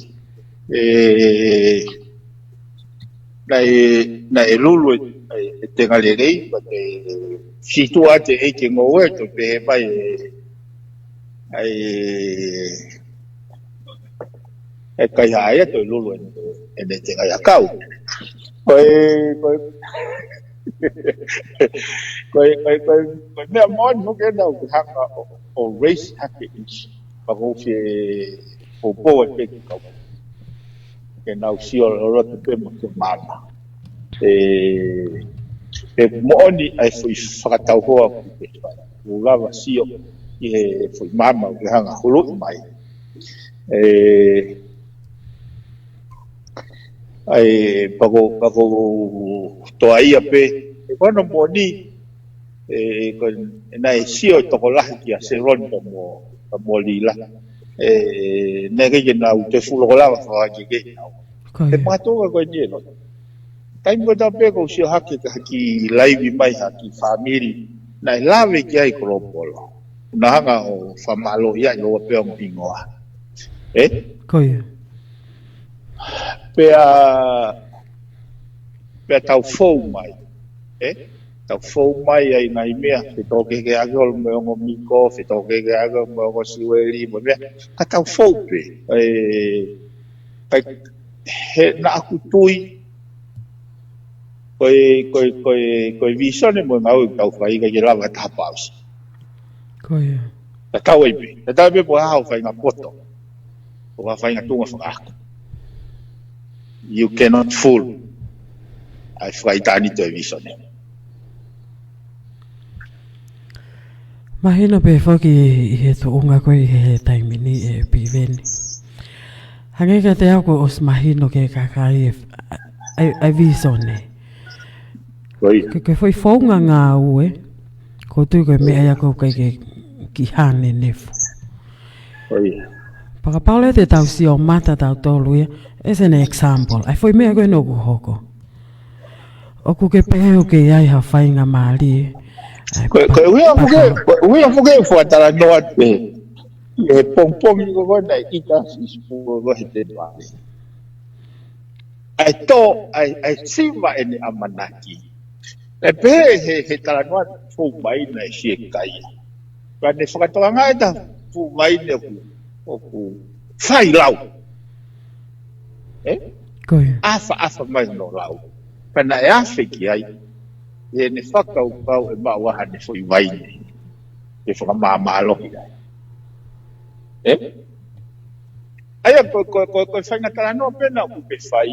Na lulu te lelei, pa te situa te ke ngoe to pe pai kai haia to lulu te kau. Koe mea mon ho ke nau ki hanga o race hacking pa ko o po e pe kau. Ke nau si o roto pe mo ke mama. Mooni ai foi whakatau hoa ku pe whai. O lava si o I he foi mama o ke hanga hulu mai. Ai pako toa ia pe kono moni ko nai sio toko lahi ki a Sharon mo lila nege ke na te fulo lava fa ke e mato ko ni no taimi ko ta pe ko sio haki live mai haki family nai lave ki ai ko polo na hanga o famalo ia yo pe on pingoa Koia. Pea tau fou mai. Tau fou mai ai ngai mea. Te toke ke agol me ongo miko. Te toke ke agol me ongo siweli. Ka tau fou pe. He na aku tui. Koe visone mo ngau tau whai ka ke lava tapausi. Koia. Ka tau ei pe. Ka tau ei pe po hao whai ngā poto. O whai ngā tunga whakako. You cannot fool. Ai whaitani te visone. Mahina pe whaki I he toonga koe I he taimi ni e piveni. Hange ka te ako os mahino ke kakai ai visone. Ke whai whaunga ngā ue. Ko tui koe mea ia kou kai ke ki hane nefu. Pakapaule te tau si o mata tau toluia. As an example. Ai whai mea koe noku hoko. Oku ke pehe o ke iai ha feinga maali. Koe uia fuke fuatara noa te. e pong i ko na ita si pu ko he te wale ai to ai siva ene amanaki e pe he tala no fu mai na si kai pa ne whakatoa ngai ta fu mai ne ku fai lau afa mai no lau pa na e afe ki ai e ne whakau pau e maua hane fui mai ne e whakamamalo ki ai aia ko whainga tala no pena ku pe whai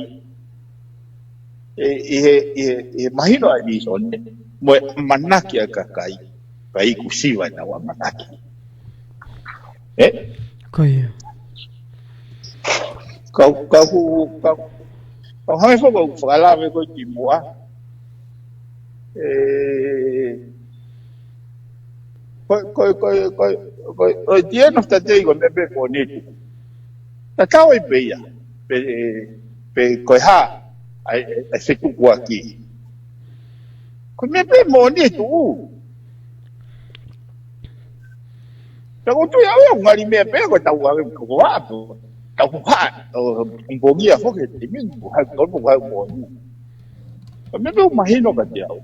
e mahino ai ni son mo manaki a kakai kai ku siwa na wa manaki Koia. Kau hai fo ko fala me ko ki moa ko tie no sta te ko me be ko ni ta tau e be ya pe ko ha ai se ku aki ko me be mo ni tu ta ko tu ya yo ngari me be ko tau wa ko wa tau ha un bongia fo ke te min ko ha ko mo ni ko me be imagino ka te au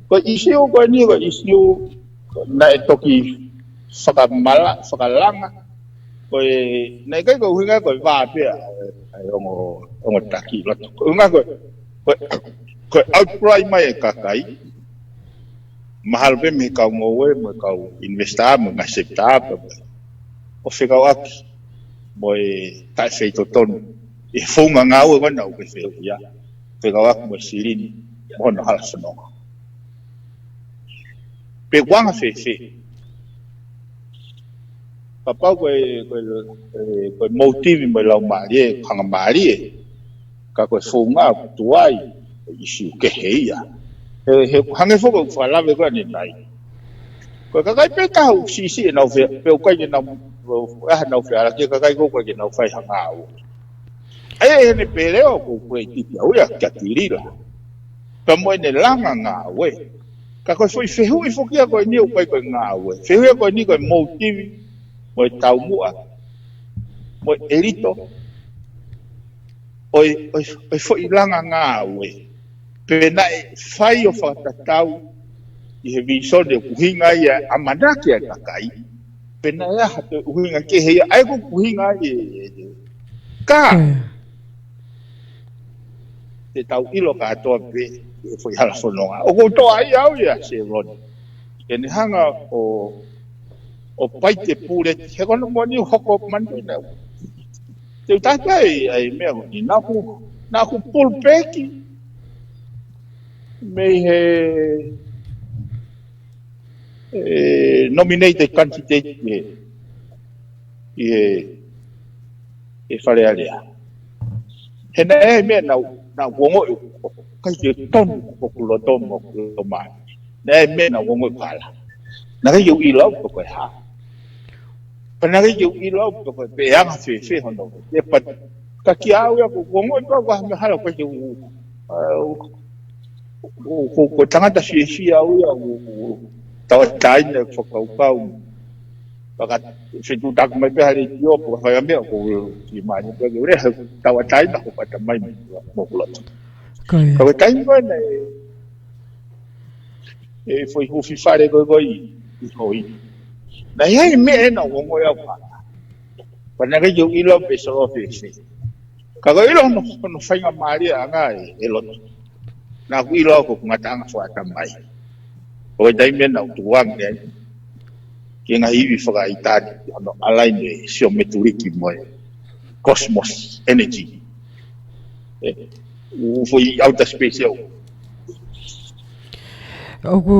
ko isiu ko ni ko isiu na toki whakalanga ko nei kai ko hinga ko va pe ai ongo taki Lotu ko hinga ko outright mai kakai mahal pe me ka ngowe mo ka investar mo acceptar o fica aqui mo tá feito ton e funga ngau ko na o ke feo ya fica aqui mo sirin mo na hala fanongo pe wanga fe papa ko motivi mo la mari hanga mari ka ko funga tuai isu ke heia he hanga fo ko fala ve ko ni nai ko ka kai pe ka si na fe pe ko ni na na fe ala ke ka kai ko ni na fai hanga au ai ne peleo ko ti ya uya ka tirila pa mo ne langa nga we ka ko foi fehu fo kia ko ni ko nga we fehu ko ni ko motivi mo tau mua mo elito oi foi langa nga we pena fai o fatatau i he viso de uhinga ia amanaki a kakai pena ia hatu uhinga ke he ai ko uhinga ka te tau ilo ka toa pe foi hala fononga o ko to ai au ia se ron ke ni hanga o pai te pure he kono mo ni hoko mandu na te tatai ai me ni na ku pulpeki me he nominated candidate e fare alia hena me na wongo kai te ton ko lo ton mo lo mai na me na wongo pala na ga yu i lo ko ha pa na ga yu i lo ko pe ya ma fe hono e pa ka ki au ya ko wongo ko wa me hala ko te ko tangata si au ya tawa tai ne whakau baka fitu tak mai pe hari tio ko ha me ko ki mai ne ko re tawa tai na ko pata mai mo ko ko tai ko ne e foi ho fi fare ko i hoi na ia me na ngo ya pa na ke yo i lo pe so fe ka ko i lo no feinga maria nga e lo na ku i lo ko ngatanga fo atamai o dai me na tuang ne que nga hivi whaka itani ano alai ne sio meturiki moe cosmos energy o foi outer space eu oku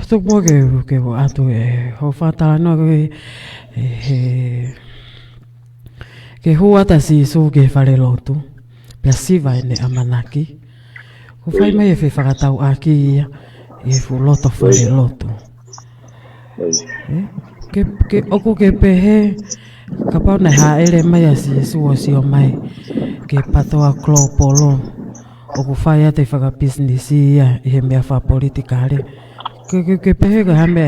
tuku ke atu ho fatala no ke hua ta si su ke fare Lotu pe siva ene amanaki ko fai mai fe whakatau aki e fu loto fare Lotu ke oku ke pehe ka pau na ha ele mai asi suo si o mai ke patoa klopolo oku fai ate whaka business ia he mea wha politikare ke pehe ka hame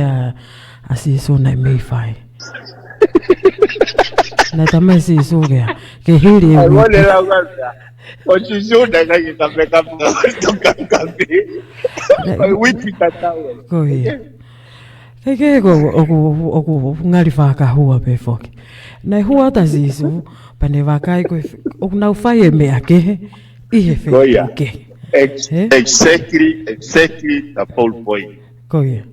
si su nai mei fai. Nai tamai si su kea, ke hiri e Ai wipi. wale la ngata. O si su na kai kape kape. Ai wipi katau. Ko ia. Kaekehe oku ngari whakahua pe whoki. Nei hua ta si su, pa ne wakai koe, oku nau whai e mea kehe, ihe whi kehe. Exactly the whole point. Ko ia.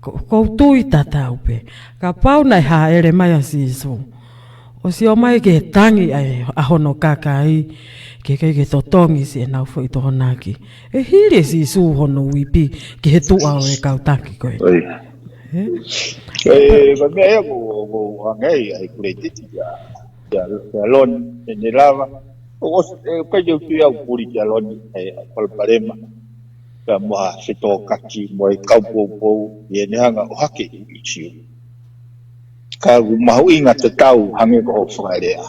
Ko tui tatau pe. Ka pau nei ha ere mai a si su. O si o mai ke tangi ai ahono kakai, ke totongi si enau fo i toho naki. E hiri si su hono wipi, ke he tu au e kautaki koe. Ba me ya go angai ai kuletiti ya lon ne lava. O ka yo tu ya puri ya lon ai palparema. Ka mo se to kaki mo e kaupo ye ne hanga o hake i chiu. Ka mau inga te tau hange ko whakaerea.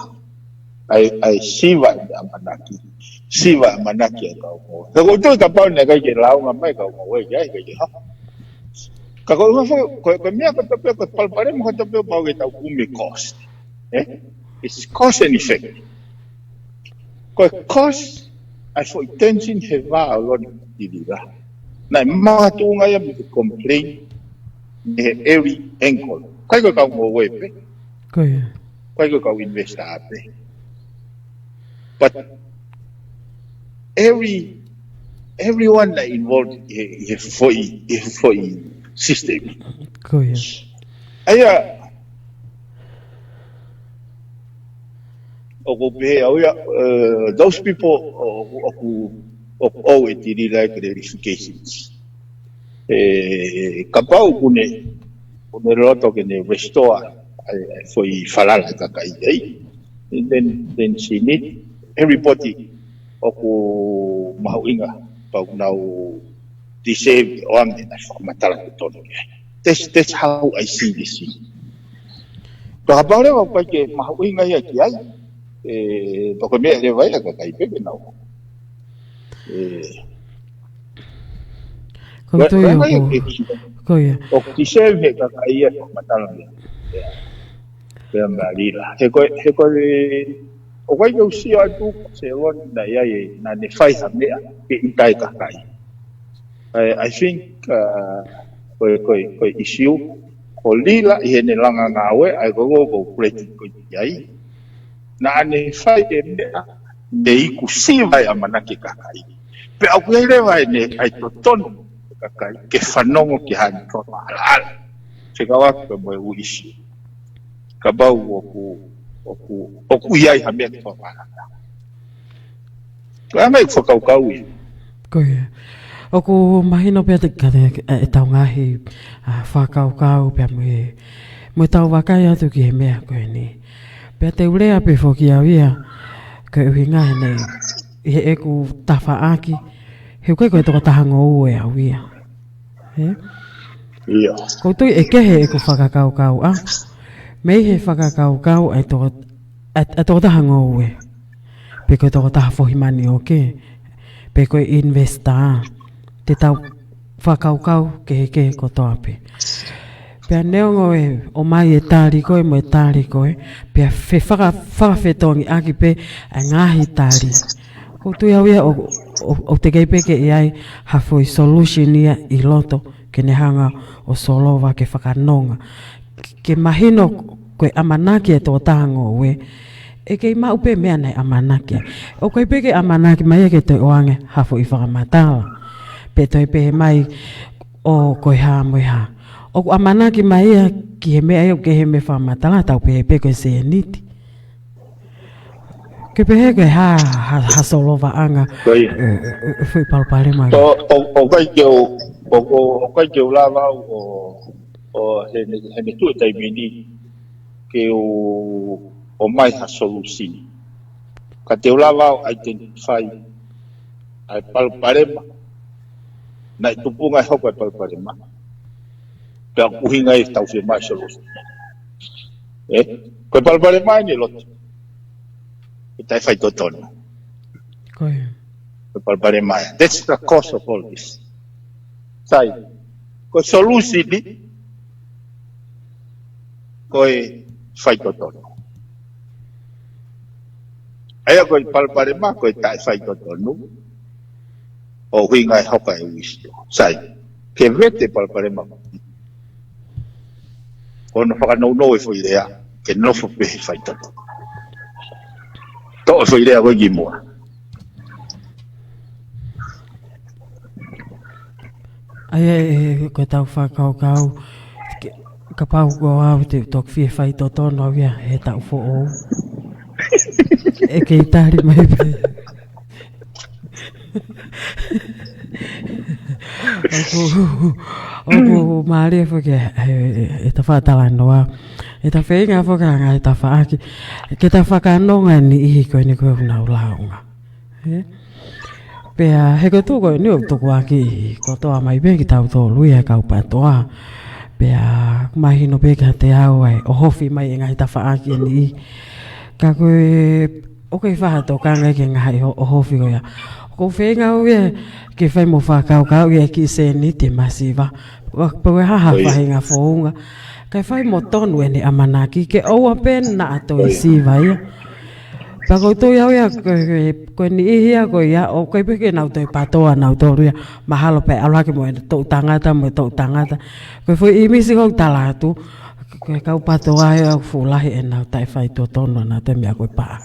Ai siwa manaki e kau mo. Ka ko tu ka pau ne kai ke launga mai kau mo e ya ke ha. Ka ko mea ko tape ko palpare mo ko tape pau ke tau kumi cost. It's cause and effect. Ko cost ai for attention he va o lo di dira. Na ma tu nga ya mi complain ne every angle. Kai ko kau mo wepe. Kai ko kau investa ape. But everyone that involved for system. Aya those people who owe it like clarifications. Kapau kune loto que ne restore foi falar kakai. Then she need everybody oku mahuinga pau nau disave on the fakamatala tono. That's how I see this. To habare o pa ke mahuinga ya ki ai to ko me le vai ka kai pe nau. Ko ia. O disave ka kai ya fakamatala. Pembalila. He ko o kai yo si atu se ron na ia na ne fai ha me ke itai ka kai. I think ko issue ko lila i ne langa ngawe ai go plate ko ai na ne fai e mea ne iku si vai a manaki kakai pe au ele vai ne ai to ton kakai ke fanongo ki han to ala se kawa ko mo u issue ka ba oku iai ha mea to ala ka mai fo kau ko ia. Oku mahino pia te kare e tau ngahi whakau pia mui tau wakai atu ki he mea koe ni. Pia te urea pe whoki au ia koe uhinga he nei i he eku tawha aki he koe koe toko tahango ue au ia. Kou tui e kehe eku whakakau a mei he whakakau ai toko tahango ue pe koe toko taha whohimani o ke pe koe investa te tau whakaukau ke kotoa pe. Pea neongo e o mai e tāri koe mo e tāri koe, pea whakawhetongi aki pe a ngahi tāri. Ko tui au ia o te keipeke i ai hafoi solution ia i loto ke ne hanga o solova ke whakanonga. Ke mahino koe amanaki e tō tāngo ue, e kei maupe mea nei amanaki. O keipeke amanaki mai e ke te oange hafoi fakamatala. Pe toi pe mai o koe ha mo ha. O amanaki mai ki he mea ke he me whamatala tau pe koe se niti. Ke pe he koe ha solova anga fui palpare mai. O kai ke o lava o he tu taimi ni ke o mai ha solusi. Ka te o lava identify ai palparema na tupunga hoko ai palparema pe uhinga e tau se mai solusi ko palparema ni lotu e tai fai totono ko palparema that's the cause of all this sai ko solusi ni koe whaitotono. Aia koe palparema koe tae whaitotono. O uhinga e hoka e uisto. Sai, ke vete palparema. Kono whakanau e whoirea, ke nofo pehe whaitotono. Tō e whoirea koe ki mua. Aia e koe tau whakaukau, ka pau ko au te tok fie whaitotono au ia he tau fo o. E ke itari mai pe. Oku maari e whake e ta whaatala noa. E ta feinga whakanga e ta whaaki. Ke ta whakanonga ni ihi koe ni koe unau launga. Pea he koe tūko ni o tuku aki ko toa mai pe ki tau tō lui e kau patoa. Pea mahino pe ka te au ai o hofi mai e ngai ta whaaki ni ihi. Ka koe o kei whahato kanga ke ngai o hofi koe. Ko feinga o e ke whai mo whakaukau e ki se ni te masiva. Pau e haha whahinga whounga. Kai whai mo tonu e ni amanaki ke oua pen na ato i siva ia. Pako tō iau ia koe ni ihia koe ia o koe peke nau toi patoa nau tōru ia. Mahalo pe alaki mo e tō tangata mo e tō tangata. Koe fwoi imisi kou talatu. Koe kau patoa ia fulahi e nau tai whai tō tono na te mea koe paa.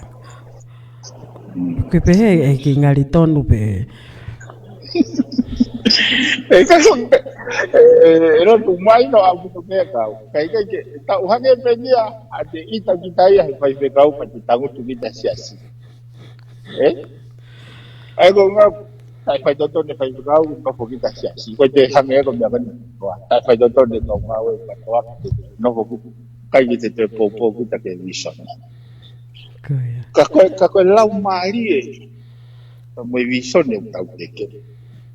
Koe pehe e ki ngari tonu pe. E kaso e rotu mai no au kuto mea kau. Kai ke ta uhange penia a te ita kitai ai pai pe kau pa te tangutu kita siasi. Ai ko ngā tai whai toto ne whai kau no po kita siasi. Koe te hange ko mea kani. Tai whai toto ne tau ngau e patoa no po kai ki te popo kita ke vision. Ka koe lau maari e. Mo e vision e tau teke.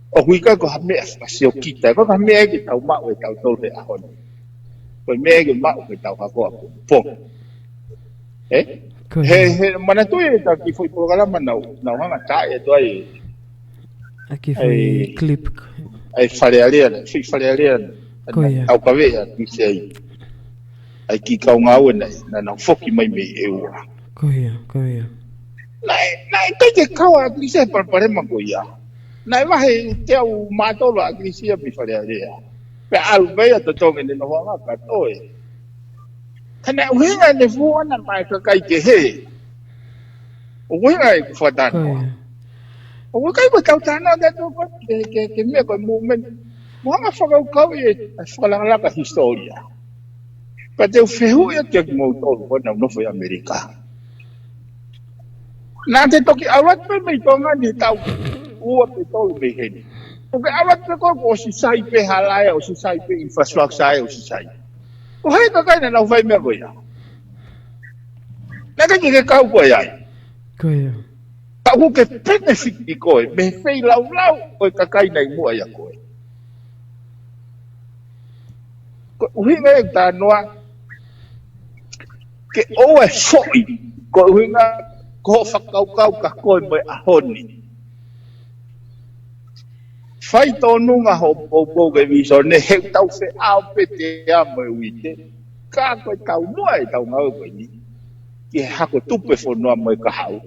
O huika ko hamea whasio kita. Ko hamea ki tau mau e tau tole ahoni. Ko mea ki mau e tau hakoa pō. He manatui e tau ki fui polokalama nau hanga tae e toa e. Aki fui clip. Ai wharearea, fui wharearea. Au kawea ki se ai. Ai ki kau ngau e nei. Na nau whoki mai me e ua. Koia. Nai kai te kaua ki se parparema ko ia. Nai wahe te au mātolo a krisia mi wharearea. Pe alu vea to tonge ne noho anga katoe. Kana uhinga ne fuana mai ka Kaekehe. Uhinga e kuwhatanoa. Uhinga e kutautanoa te toko ke mea koe movement. Muhanga whakaukau e whakalangalaka historia. Pa te uwhehu e te mautolo kona unofo i Amerika. Nā te toki awat pe mei tonga ni tau ua pe tolu mei heni. Toki awat pe koko o si sai pe halaia, o si sai pe infrastructure, o si sai. O hei ka kaina nau whai mea koia. Nā kai ke kau koe ai. Koia. Ka hu ke benefit i koe, me whei lau koe ka kaina i mua ia koe. Uhinga e tā noa, ke oe foi, ko uhinga ko whakaukau ka koe moe ahoni. Whai tōnunga ho pōpōke viso, ne heu tau whe ao PTOA moe uite. Ka koe tau noa e tau ngau koe ni. Ki he hako tupe whanua moe ka hau.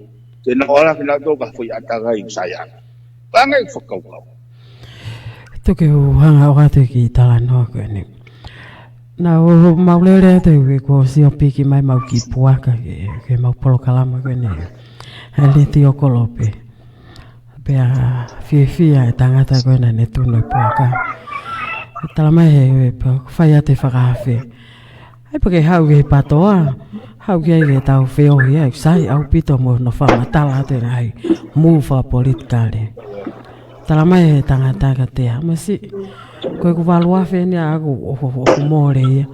Te na ora ki nā tō ka whi atanga i usayana. Panga i whakaukau. Tuke hanga o atu ki tala noa koe ni. Nā o maulere atu e ko si o piki mai mau ki puaka ke mau polokalama koe ni. Hali ti o kolope. Pea fia e tangata koe na ne tuno i puaka. Tala mai he whai ate whakawhi. Ai pa ke hau ke patoa. Hau ke ai ke tau whiohi ai. Sai au pito mo no whamatala ate ai. Mufa politikale. Tala mai he tangata ka te hamasi. Koe ku walua whene aku o kumore ia.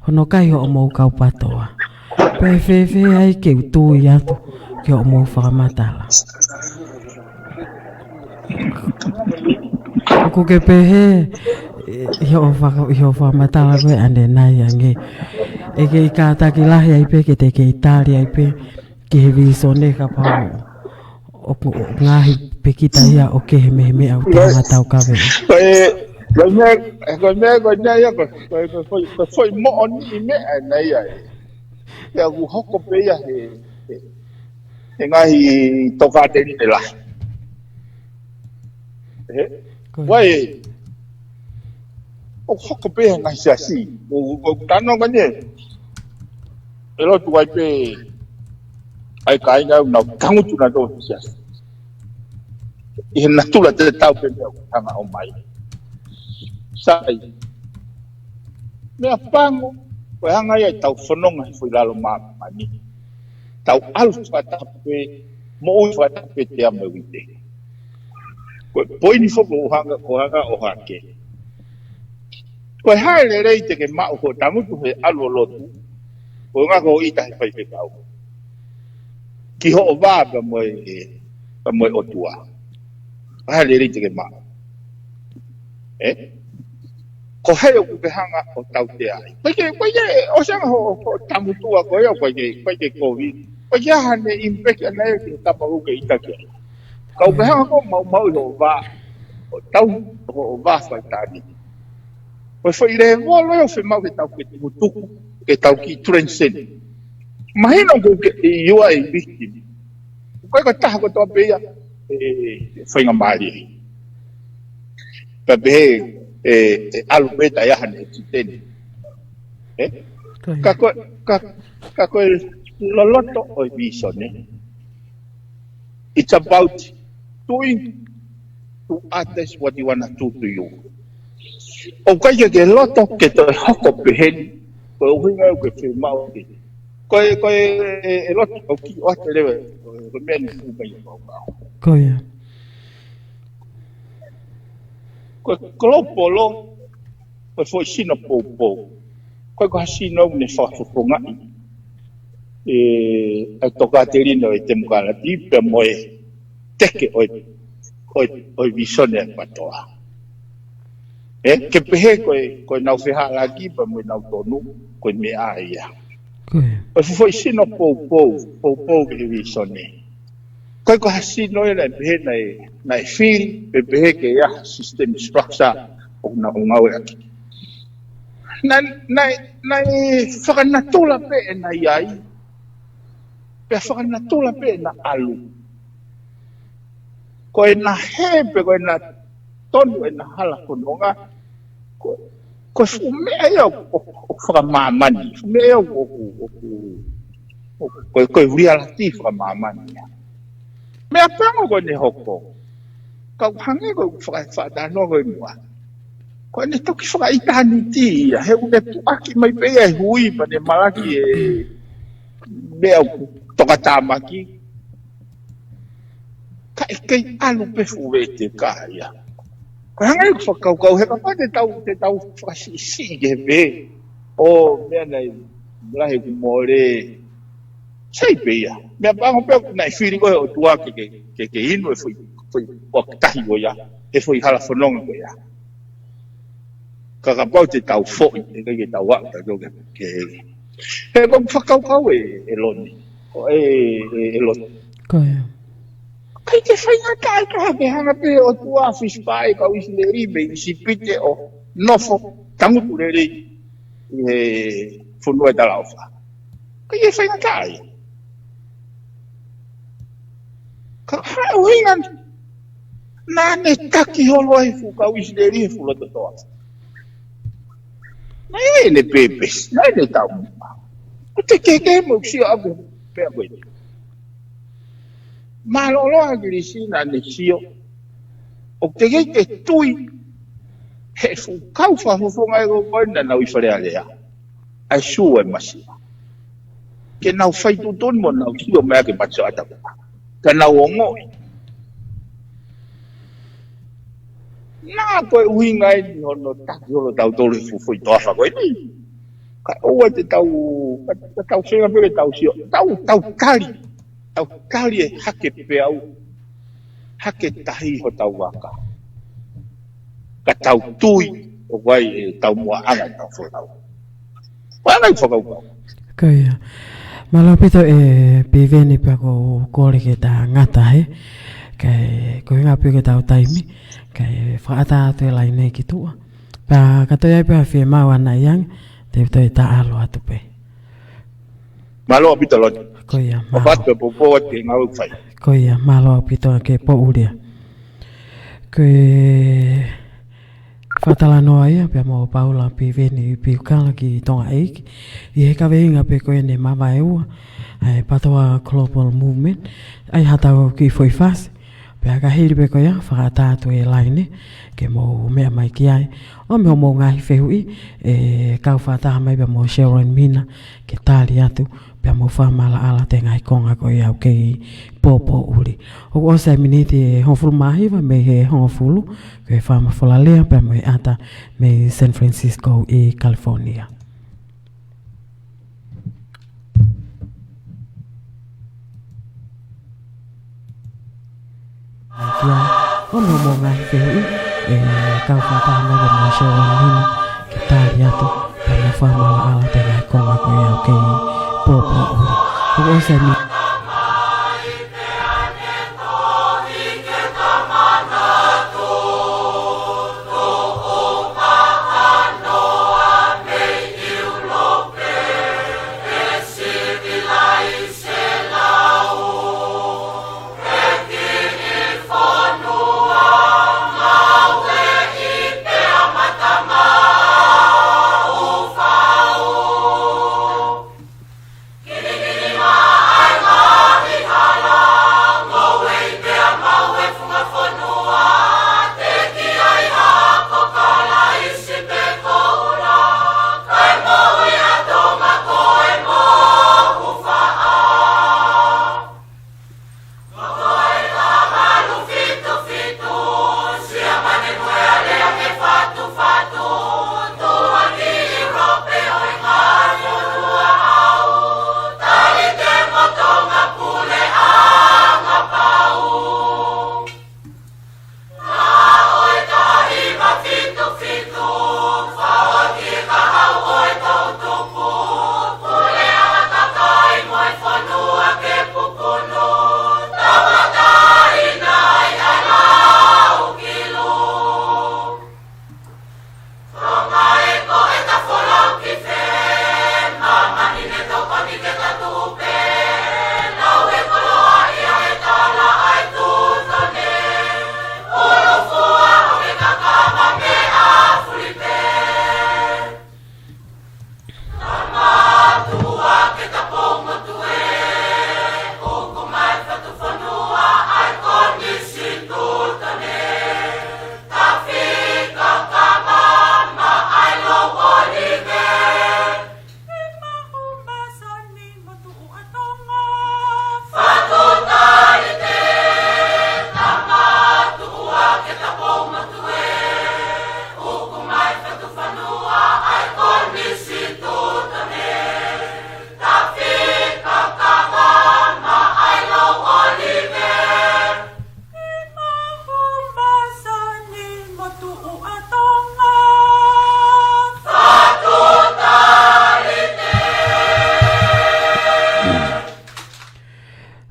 Hono kai ho o mou kau patoa. Pea whewhe ai ke utui atu. Ke o mou fakamatala. Ko ke pehe yo whakamatala koe ane nai ange. E ke i kataki lahi ai pe ke te ke itari ai pe. Ke he viso ne ka pao. O ngahi pe kita ia o ke he mehe mea o te matau kawe. Ko foi mo ni me nei ai. Te u hoko pe ia he ngai toka te ni la. Wai o hoko pe ngai sia si. O tano ngane. E lotu wai pe ai kai nga na tangu tu na do sia. I na tula te tau pe me tanga o mai. Sai. Me pango. Ko hanga ia tau fanongo foi lalo mani. Tau alu whatape, mo ui whatape te amawite. Koe poini whoko o hanga o hake. Koe hae le rei te ke mao ko tamutu he alu o lotu, koe ngā ko ita he whai whekau. Ki ho o vā pa moe o tua. Hae le rei te ke mao. Ko hei o kuke hanga o tau te ai. Koe o sanga ho tamutua koe o koe ke kovi. Koe ke hane impeki anai ki tapa uke itake. Kau ke hanga ko mau ho vā. O tau ho vā whaitani. Koe whai re wolo o whi mau ke tau ke tuku. Ke tau ki transcend. Mahino ko ke iua e victim. Koe ka taha ko toa pia feinga maari. Pepe alu beta ya hane titeni. Ka koe loloto o visone. It's about doing to others what you want to do to you. O kai ke loto ke to hoko pehen. Ko uhinga ko firmao ki. Koe e loto o ki o te lewe. Ko men fu mai ko. Koe. Ko klopolo ko foi sino popo. Ko sino ne fa fonga. A toka te rino e te mukala tipe moe teke oi visone patoa. Ke pehe koe nau wheha lagi pa moe nau tonu koe me aia. Koe foi sino popo ke visone. Koe hasino e lai pehe nai feel pe pehe ke ia system structure o na ngau e aki. Nai whakanatula pe e na iai. Pe whakanatula pe na alu. Koe na hepe, koe na tonu e na hala kononga. Koe fumea ia o whakamamani. Fumea ia koe reality whakamamani. Mea pango koe ne hoko. Kau hange koe whakatano koe mua. Koe ne toki whakaitani ti ia. He une puaki mai pe ia hui pa ne malaki e mea toka tāmaki. Kaekehe alu pe fuwe te kāia. Koe hangai ku whakaukau he kapa te tau whakasisi ke me. O mea nei mlahe ku more. Sei pe ia. Mea pango pe nai whiri koe o tua ke inu e fui wakatahi ko ia. E fui hala whanonga ko ia. Kakapau te tau fōi. E kai ke tau waka ke he kong whakaukau e loni. E loni. Koe. Kai te whainga kai ke hanga pe o tua whispai kau isi lelei me isi pite o nofo tangutu lelei e whunua e talauwha. Kai te whainga kai. Ka hae uhinga nā ne taki holo ai fu kau isi lelei e whulota toa. Nai ne pepes, nai ne tau. Ko te keke mo ksio abu pea koe. Malolo agirisi na ne sio. O te kei te tui. He fu kau whahufunga e koe na nau i whare alea. Ai sua e masia. Ke nau whaitu toni mo nau sio mea ke matso ataku. Ka nau o ngoi. Nā koe uhinga e ni hono taki holo tau tolu fufui toafa koe ni. Ka oa te tau whenga pere tau sio. Tau kari. Tau kari e hake pe au. Hake tahi ho tau waka. Ka tau tui o wai e tau mua anga tau whenau. Wana i whakaukau. Koe. Malapito e piveni pa ko kore ke ta ngata he. Kai ko ngā pio ke tau taimi. Kai whaata te lai nei ki tua. Pea katoia i pea whia mau ana iang, te toi ta alo atu pe. Malo pita Lotu. Koia, O patu popo te ngau whai. Koia, malo pita ke po uria. Koe whatala noa ia, pea mo paula pi veni pi ukala ki tonga eiki. I he kaweinga pe koe ne mavahe ua. Ai patoa global movement. Ai hatau ki foi fasi. Pea ka hiri pe koe ia, whakatatu e laine. Ke mo mea mai ki ai. O mea mo ngahi whehui. Kau whataha mai pea mo Sharon Minna. Ke tali atu. Pea mo whamala ala te ngai konga koe au kei popo uri. O osai miniti e hongfulu mahiwa me he hongfulu. Koe whamawhala lea pea mo e ata me San Francisco i California. Kia o mo ngahi whehui. Kau whataha mai pea mo Sharon Minna. Ke tali atu. Pea mo whamala ala te ngai konga koe au kei popo uri. O osai miniti.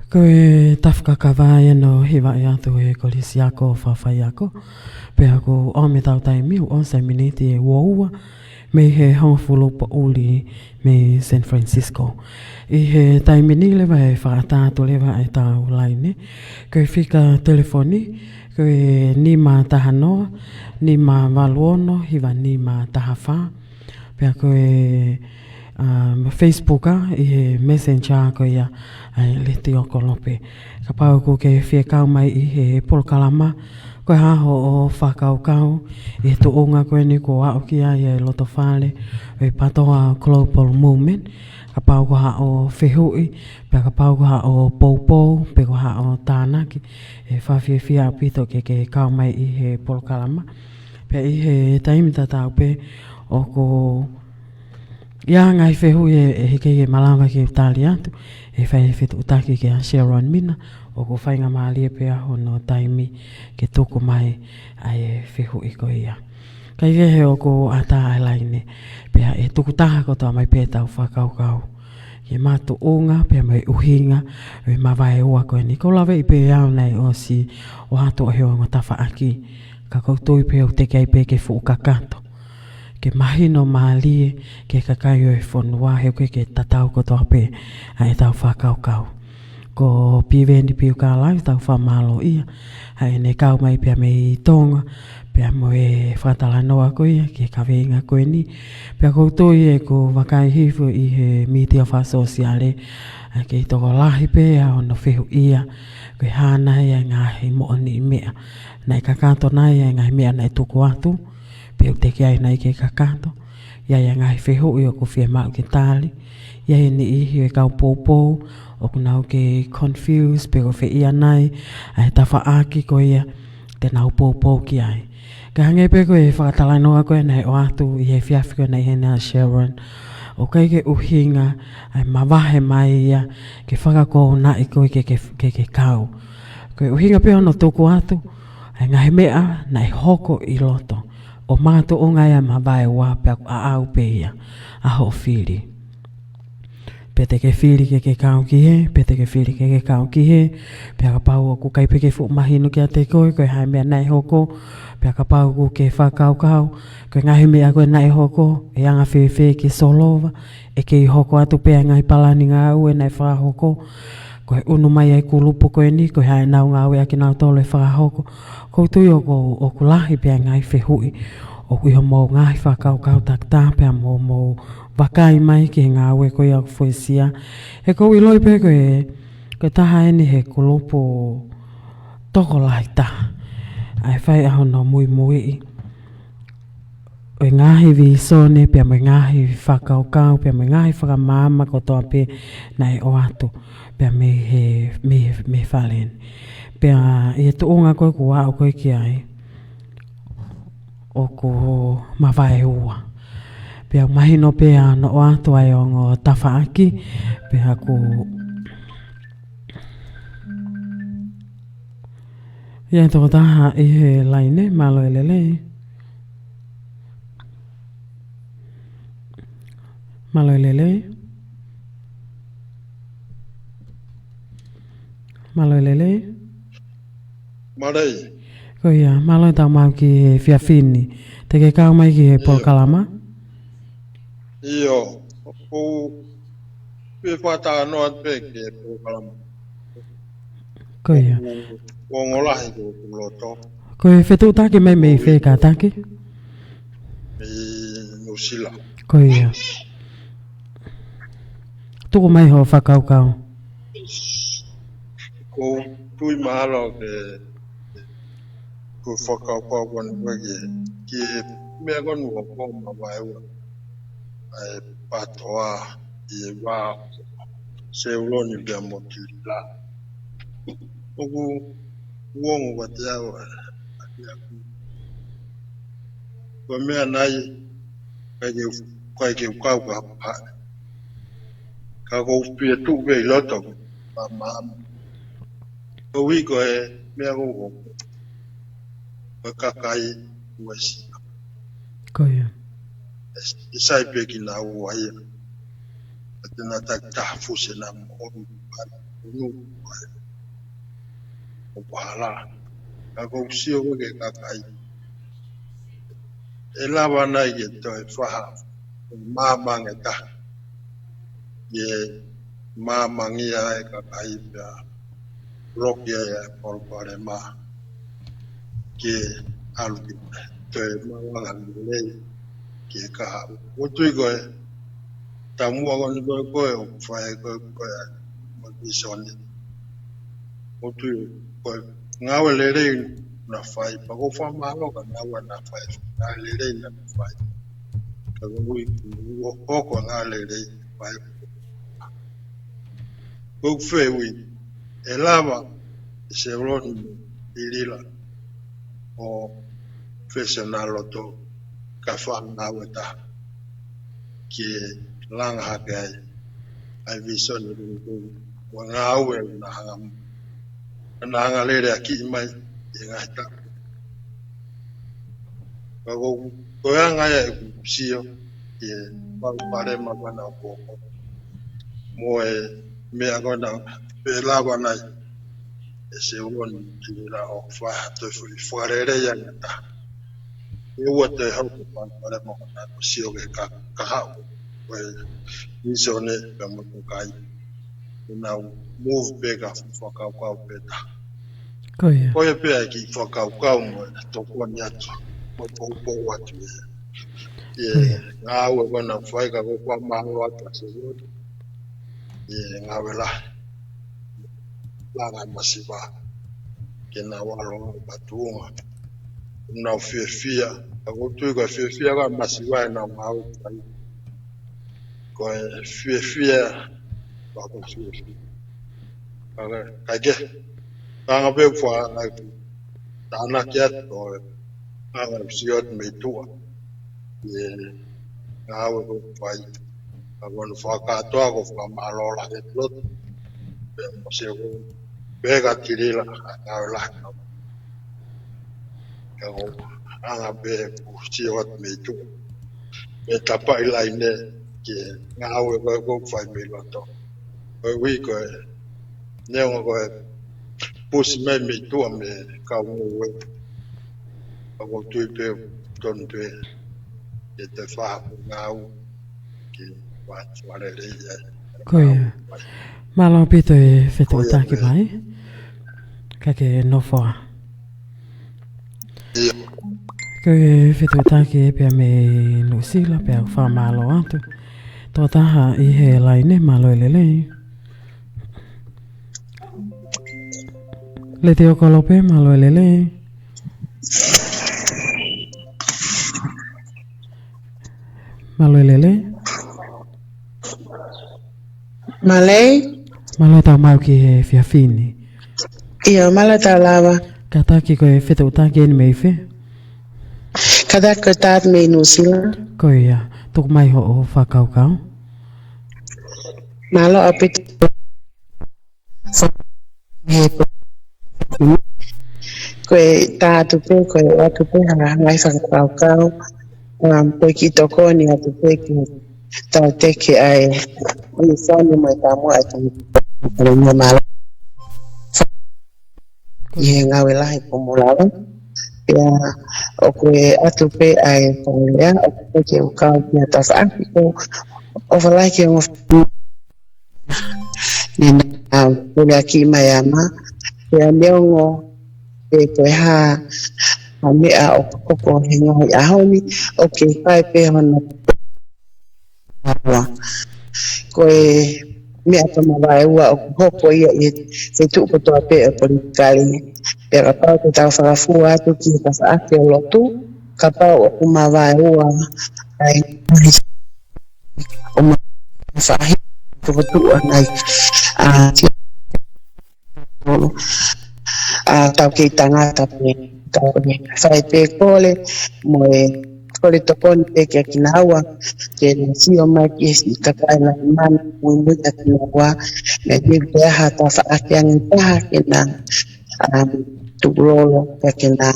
Koe tafkakawai no hiwa i atu e kolisi ako whawhai ako. Pea ko o me tau taimi o sai miniti e waua me he hongfulu pa uli me San Francisco. I he taimi ni lewa e whaatatu lewa e tau laine. Koe whika telefoni, koe ni ma taha noa, ni ma waluono, hiwa ni ma taha wha. Pea koe Facebooka i he messenger ko ia ai leti o kolope. Ka pau ko ke whiekau mai i he polokalama. Koe haho o whakaukau i he tuunga koe ni ko au ki ai e loto whale e patoa global movement. Ka pau ko ha o whihui, pe ka pau ko ha o poupou, pe ko ha o tānaki. E whawhiawhia pito ke kau mai i he polokalama. Pe i he taimi tatau pe o ko ia ngai whehui e heke e malawa ki utali atu. E whai whetu utaki ke a Sharon Minna. O ko feinga maalia pe aho no taimi ke tuku mai ai e whehui ko ia. Kai vehe o ko ata ai laine. Pea e tuku taha ko toa mai pētau whakaukau. Ke mātu unga, pea mai uhinga, e mavahe ua koe ni. Ko lawe i pe au nei o si o hato o heo ngā tawha aki. ka koutou pe o te kai pe ke fu kakato. Ke mahino malie ke kakai o e whanua he koe ke tatau ko toa pe ai tau whakaukau. Ko pivendi piu ka lai tau whamalo ia. Hai ne kau mai pia me i tonga. Pia mo e whatala noa ko ia ke ka feinga koe ni. Pia koutou e ko wakai hifu i he media wha sosiale. Ke i toko lahi pe a ono whihu ia. Koe hana ia ngahi mo ni mea. Nai kakato nai ia ngahi mea nai tuku atu. Pia te kia nai ke kakato. Ia ia ngahi whihu i o ko whia mau ke tali. Ia ni ihi e kau poupou. O kunau ke confused pe ko whia nai. Ai ta whaaki ko ia. Te nau poupou ki ai. Ka hange pe ko e whakatalai noa koe nai o atu. I he whiawhi koe nai hena Sharon. O kai ke uhinga. Ai mavahe mai ia. Ke whakako nai koe ke kau. Koe uhinga pe ono tuku atu. Ai ngahi mea nai hoko i loto. O mātu o ngai a mavahe wā pe a au pe ia. Aho whiri. Pete ke whiri ke kau ki he. Pete ke whiri ke kau ki he. Pea ka pau o ku kai pe ke fu mahinu ki a te koe. Koe hai mea nai hoko. Pea ka pau ku ke whakau kau. Koe ngahi mea koe nai hoko. E anga whewhe ke solova. E ke i hoko atu pea ngai palani ngā au e nai whahoko. Koe unu mai ai kulupu koe ni. Koe hai nau ngā au e aki nau tolo e whahoko. Koutui o ku lahi pea ngai whehui. O kui ho mō ngai whakau kau takta pea mō wakai mai ki ngā au e koe au whuesia. E kou i loi pe koe taha eni he kulupu toko lahi taha. Ai whai aho no mui mui i. O ngahi vi sone pia mo ngahi whakau kau pia mo ngahi whakamama ko toa pe nai o atu pia me whalen. Pia i e tuunga koe kua au koe ki ai. O ko mavahe ua. Pia mahino pia no o atu ai o ngo tawhaaki. Pia ko... Ia e toko taha i he laine, malo e lelei. Malo e lelei. Malo e lelei. Marei. Ko ia, malo e tau mau ki he whiawhini. Te ke kau mai ki he polokalama. Iyo, o pe whata noa pe ke polokalama. Ko ia. O ngolahi ko loto. Ko e whetu taki mai mei whee kataki. I Nusila. Ko ia. Tuku mai ho whakaukau. Ko tui mahalo ke ko whakaukau kone wake ki mea konu o ko mavahe ua. Ai PTOA i wā se uroni pia mo ki la. Oku uongo wa te au ko mea nai kai ke ukau ka pa. Ka ko pia tu vei loto pa maama. Ko wiko e mea koko. Ko kakai uesi. Ko ia. Isai pe ki na ua ia. Tena tak tahfuse na moru pana. Unu o pahala. Ka ko usio ko ke kakai. E lava nai ke toi whaha. Māmanga ta. Ye māmangia e kakai pia. Rokia e polpare mā. Ke alu toi mawanga lelei. Ke kaha. O tui koe. Ta mua koni koe o whae koe. Mo kisoni. O tui koe. Ngawe lelei na whae. Pako whamalo ka ngawe na whae. Nga lelei na whae. Ka ngui koko nga lelei whae. Kou whewi. E lava. Se uroni irila. O whesena loto. Ka whangawe ta. Ke langa hake ai. Ai visoni ringu. Wa ngāwe na hangam. Na hanga lere a ki mai. E ngai ta. Ka kou koe ngai e kupsio. E pare mapana koko. Mo e mea kona. Pe lava nai. ese uon la o fa to fuarere ya ta e o te ho ko para mo na si o ka ha o ni so ne ka mo kai na move bega fakaukau peta Koia. koe pea ki whakaukau mo to koni atu mo po atu ngā ue wana whaika ko kwa maho atu a se road ngā wela langa masiva ke nā walo batuunga nā whiawhia ka kutui ka whiawhia ka masiva e nā ngau koe whiawhia wako whiawhia Kaekehe Kanga pe kwa tana kia to anga siot me tua ngawe ko fai abon faka to ko fa malola ke Lotu pe mo se ko bega tirila ngawe ko anga pe siot me tua pe tapa ilaine ke ngawe ko fai me Lotu ko wi ko ne ko pus me tua me ka mo ko tu pe ton tu e te wha ngau ki wale reia. Koia. Malo pito e whetu taki mai. Kake nofoa. Koe whetu taki e pia me nusila pia wha malo atu. Tō taha I he laine malo e lelei. Le te okolope malo e lelei. Malo e lelei. Malay, Malo tau mau ki he whiawhini. ia malata lava, Kataki koe whetu taki eni mei whe. kataki kotat me nusila, Koia. Tuku mai ho o whakaukau. malo apit koe tātu pe, koe watu pe, ngai whakakau, koe ki toko ni atu pe ki tau teke ai, ni sani mai tamu atu, ni malo, I ngawe lahi pomulawa, ia o koe atu pe ai pōlea, o koe ke ukau ki ata whaaki ko, o whalai ke o ni nā pulea ki mai ama, ia neongo e koe ha mea o koko henga hoi ahoni, o ke whae pe hona koe mea pa mavahe ua o hoko ia I te tuku toa pe o polikali. Pea ka pau te tau whakafua atu ki ka whaake o Lotu, ka pau o ku mavahe ua ai o mavahe tukutua nai tau kei tangata pe tau whae pe kole mo e kole tokoni pe kia kinaua ke sio mai ki esi kakai na mani muimuia kinaua me tiu te aha ta whaake angi taha kina tukurolo kia kina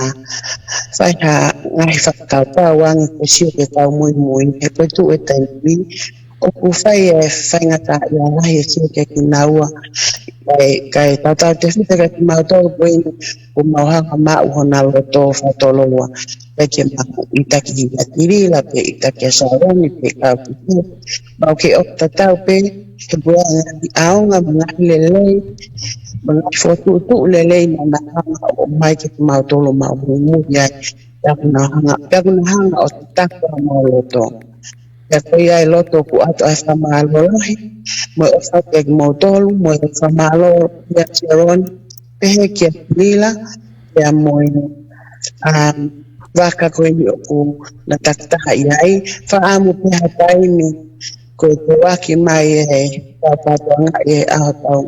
whae ha ngai whakakau pau angi ko sio ke tau mui e koe tu e taimi o ku whae e whainga ta ia nahi e sio kia kinaua kai tata te fita ka mau tō poina o mauhanga mau hona Lotu whatoloa peke mau itaki I tirila pe itaki a Sharon pe Kaekehe mau ke o tatau pe he buanga I aonga mga lelei mga fotu lelei na nahanga o mai ke mau tolo mau humu ya yakuna hanga o tataka mau Lotu ya koe ai Lotu ku atu ai whamaalolahi mo o whake mo tolu mo o whamalo ya Sharon pehe kia lila ya mo waka koe ni o ku na taktaha iai whaamu peha taimi koe te waki mai e tāpatuanga e ahotau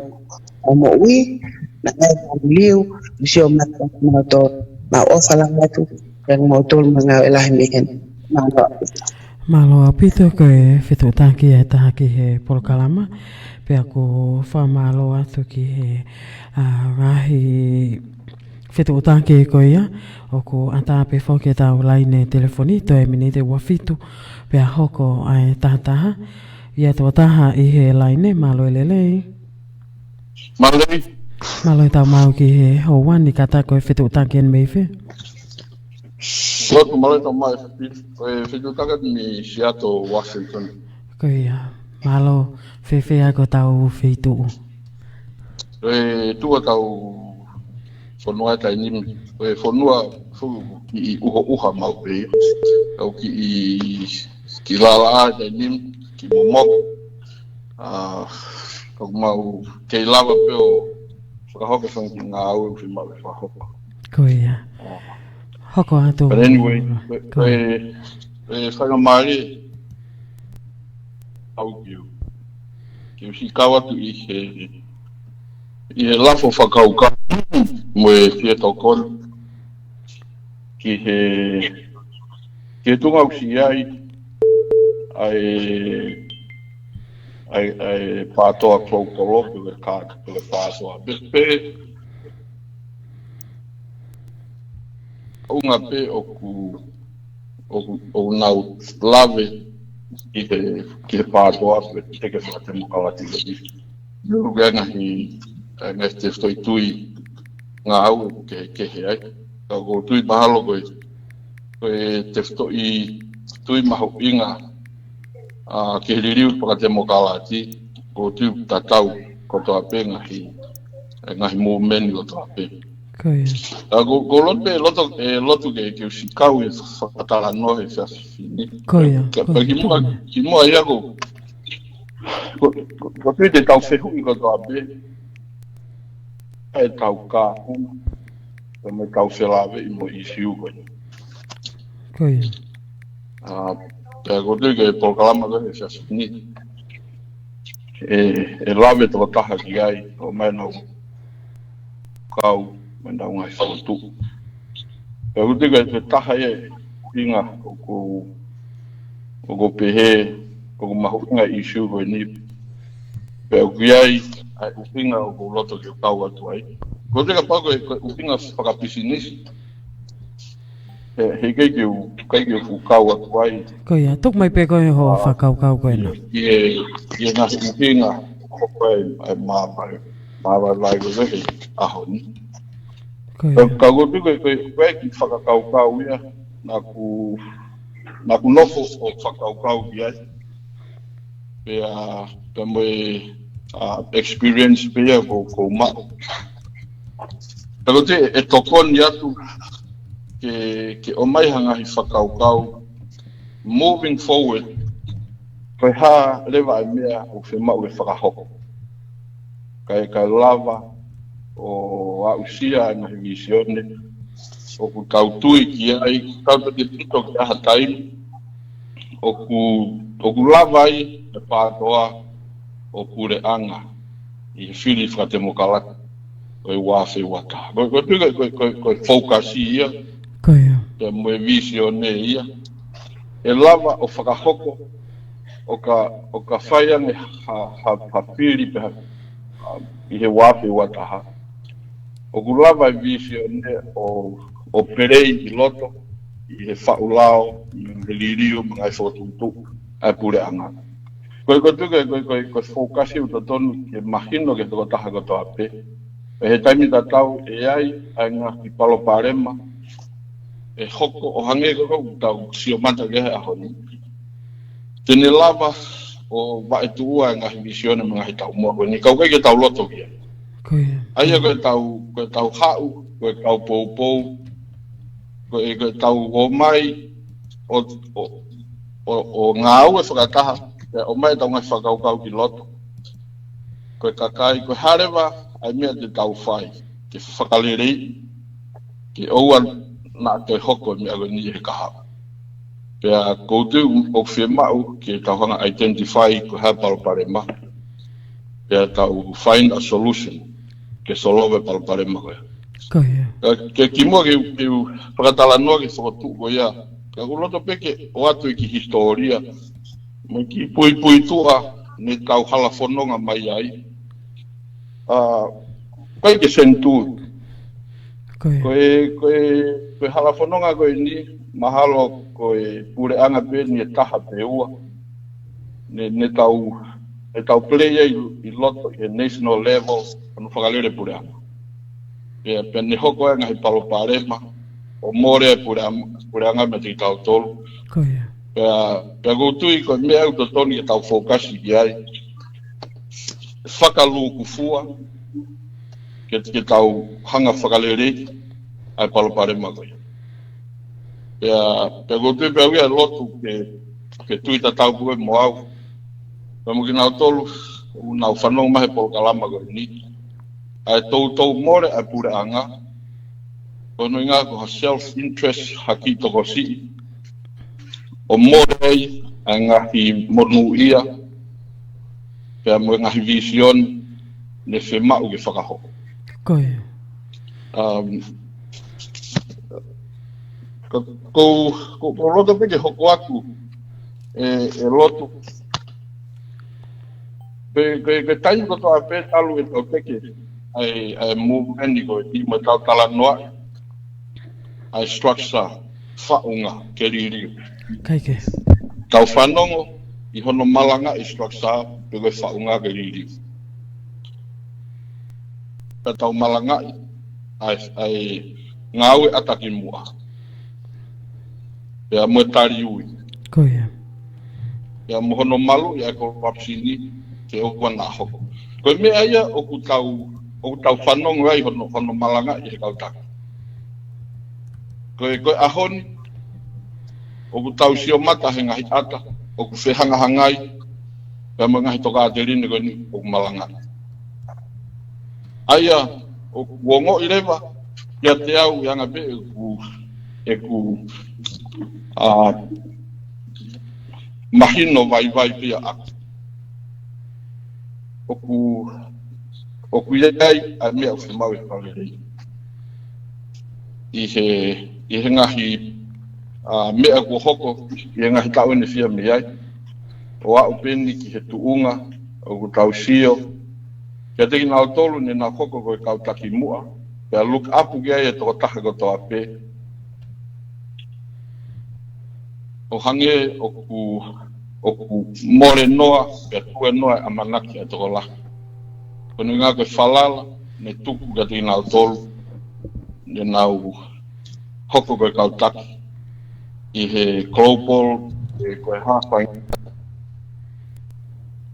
o mo ui na e liu visio mata mo to ma o whalangatu ya mo tolu mga elahi mihen Malo apito koe whetu taki e taha ki he polokalama. Pea ko whamalo atu ki he rahi whetu taki koe ia. O ko atape whoke tau laine telefonito e minite wafitu. Pea hoko ai taha. Ia tō taha I he laine malo e lelei. Malei. Malo tau mau ki he ho wani kata koe whetu tanken mei whe. Lotu malo tau mai whetu taka mi Seattle, Washington. Koe ia, malo whewhe ako tau whetu. Tua tau whanua taimi, whanua ki uha mau pe. Tau ki lala taimi, ki momok. Tau mau kei lava peo whakahoka whanki ngā au e mau e whahoka. Koe ia. Hoko atu. But anyway, whakamari au kiu. Kiu si kawatu i he lafo whakauka mo e fia tau kona. Ki he tunga usi ai pātoa kolo pele kāka pele pātoa. Pe unga pe o nau lave ki he pātoa pe teke whakate mokalati le. Rugenga ngai te stoi tui ngā au ke Kaekehe ai. Ka ko tui mahalo koe te stoi tui maho inga ke ririu whakate mokalati ko tui tatau ko toa pe ngahi mōmeni o toa pe. Koe. Ko lotu ke usikau e whakatala nohe whiawhini. Koe. Ki mua ia ko tui te tau whehui ko toa pe. E tau kā huna. Ko me tau whelawe i mo isiu koe. Koe. Ko tui ke polokalama koe whiawhini. E lawe tō taha ki ai o mai nau kau. Menda ungai whakatu. Ko tui ke taha e uhinga o ko pehe, o ko mahu inga isiu koe ni. Pea ukiai ai uhinga o ko loto ki o kau atu ai. Ko tui ka pako e uhinga whakapisinisi. Hei kei u kau atu ai. Koe ia, tuk mai pe koe ho whakau koe na. Ie ngahi uhinga koe ai māwai lai koe wehe aho ni. Ka gotu koe ki whakakau ia, nā ku nofo o whakakau ki ai. Pea moe experience pea ko mao. Ka gotu e tokoni atu ke o mai hangahi whakakau. Moving forward, koe ha lewa e mea o whemau e whakahoko. Kai lava, o ausia na visione o ku tautui ki ai tauta te pito ki aha taimi o ku lava ai e pātoa o pure anga i whiri whakate mokalaka koe wāwhi wata koe focus ia te moe visione ia e lava o whakahoko o ka whaiange ha whiri peha i he wāwhi wataha. O kulava vision o perei i loto i he whaulao i liriu mga i whotuntu ai pure anga. Koe whokasi uta tonu ke mahino ke toko taha koto ape. E he taimi tatau e ai ngā ki palo parema e hoko o hange koko tau siomanta kehe ahoni. Tene lava o wae tuua ngā hi visione mga hi tau mua koe ni kau ke tau loto kia. Aia koe tau hau, koe tau pou, koe tau o mai o ngā au e whakataha, o mai tau ngai whakaukau ki loto. Koe kakai, koe harewa, ai mea te tau whai, ke whakalirei, ke oua nā te hoko mea koe ni he kaha. Pea koutu o whemau ke tau hanga identify koe hapalo pare ma. Pea tau find a solution. Ke solowe palparema koe. Ke kimua ke whakatala noa ke whakatu koe ia. Ka kuloto peke o atu i ki historia. Mo ki pui tua ne tau hala whanonga mai ai. Koe ke sentu. Koe hala whanonga koe ni mahalo koe pure anga pe ni e taha pe ua. Ne tau e tau play I loto I national level anu whakalere pureanga. Pe ne hoko e ngahi palo parema o more e pureanga me te tau tolu. Koia. Pe goutui ko mea au to toni e tau fokasi ki ai. Whakalu kufua ke tau hanga whakalere ai palo parema koia. Pe goutui pe awia lotu ke tuita tau kue mo au. Pe mo ki nau tolu nau fanongo mahe polokalama koe ni. Ai tau more ai pureanga. Kono inga ko ha self-interest haki toko si. O more ai ngahi monu ia. Pea mo ngahi vision ne whemau ke whakaho. Koia. Ko loto peke hoko aku e loto. Ke taimi ko toa pe talu e tau peke ai movement ko I mo tau tala noa. Ai structure whaunga ke riri. Kaekehe. Tau fanongo I hono malanga I structure pe koe whaunga ke riri. Pe tau malanga ai ngau e ataki mua. Pea mo tari ui. Koia. Pea mo hono malu I ko wapsini ke o kua na hoko. Koe mea ia o ku tau whanongo ai hono malanga I he kautaki. Koe ahoni, o ku tau sio mata he ngahi ata, o ku whehanga hangai, pea mo ngahi toka aterine koe ni o ku malanga. Aia, o ku wongo I rewa, ia te au I anga pe e ku mahino vai pia aku. O ku iai a mea o whemau e whalerei. I he ngahi mea ko hoko I ngahi tau ene fia me ai. O au peni ki he tuunga, o ku tau sio. Kia teki nao tolu ne nā hoko koe kautaki mua. Pea look apu ki ai e toko taha ko toa pe. O hange o ku more noa, pea tue noa a manaki e toko laki. Kono ngā koe whalala, ne tuku kia teki nao tolu. Ne nau hoko koe kautaki. I he global, e koe hawhai.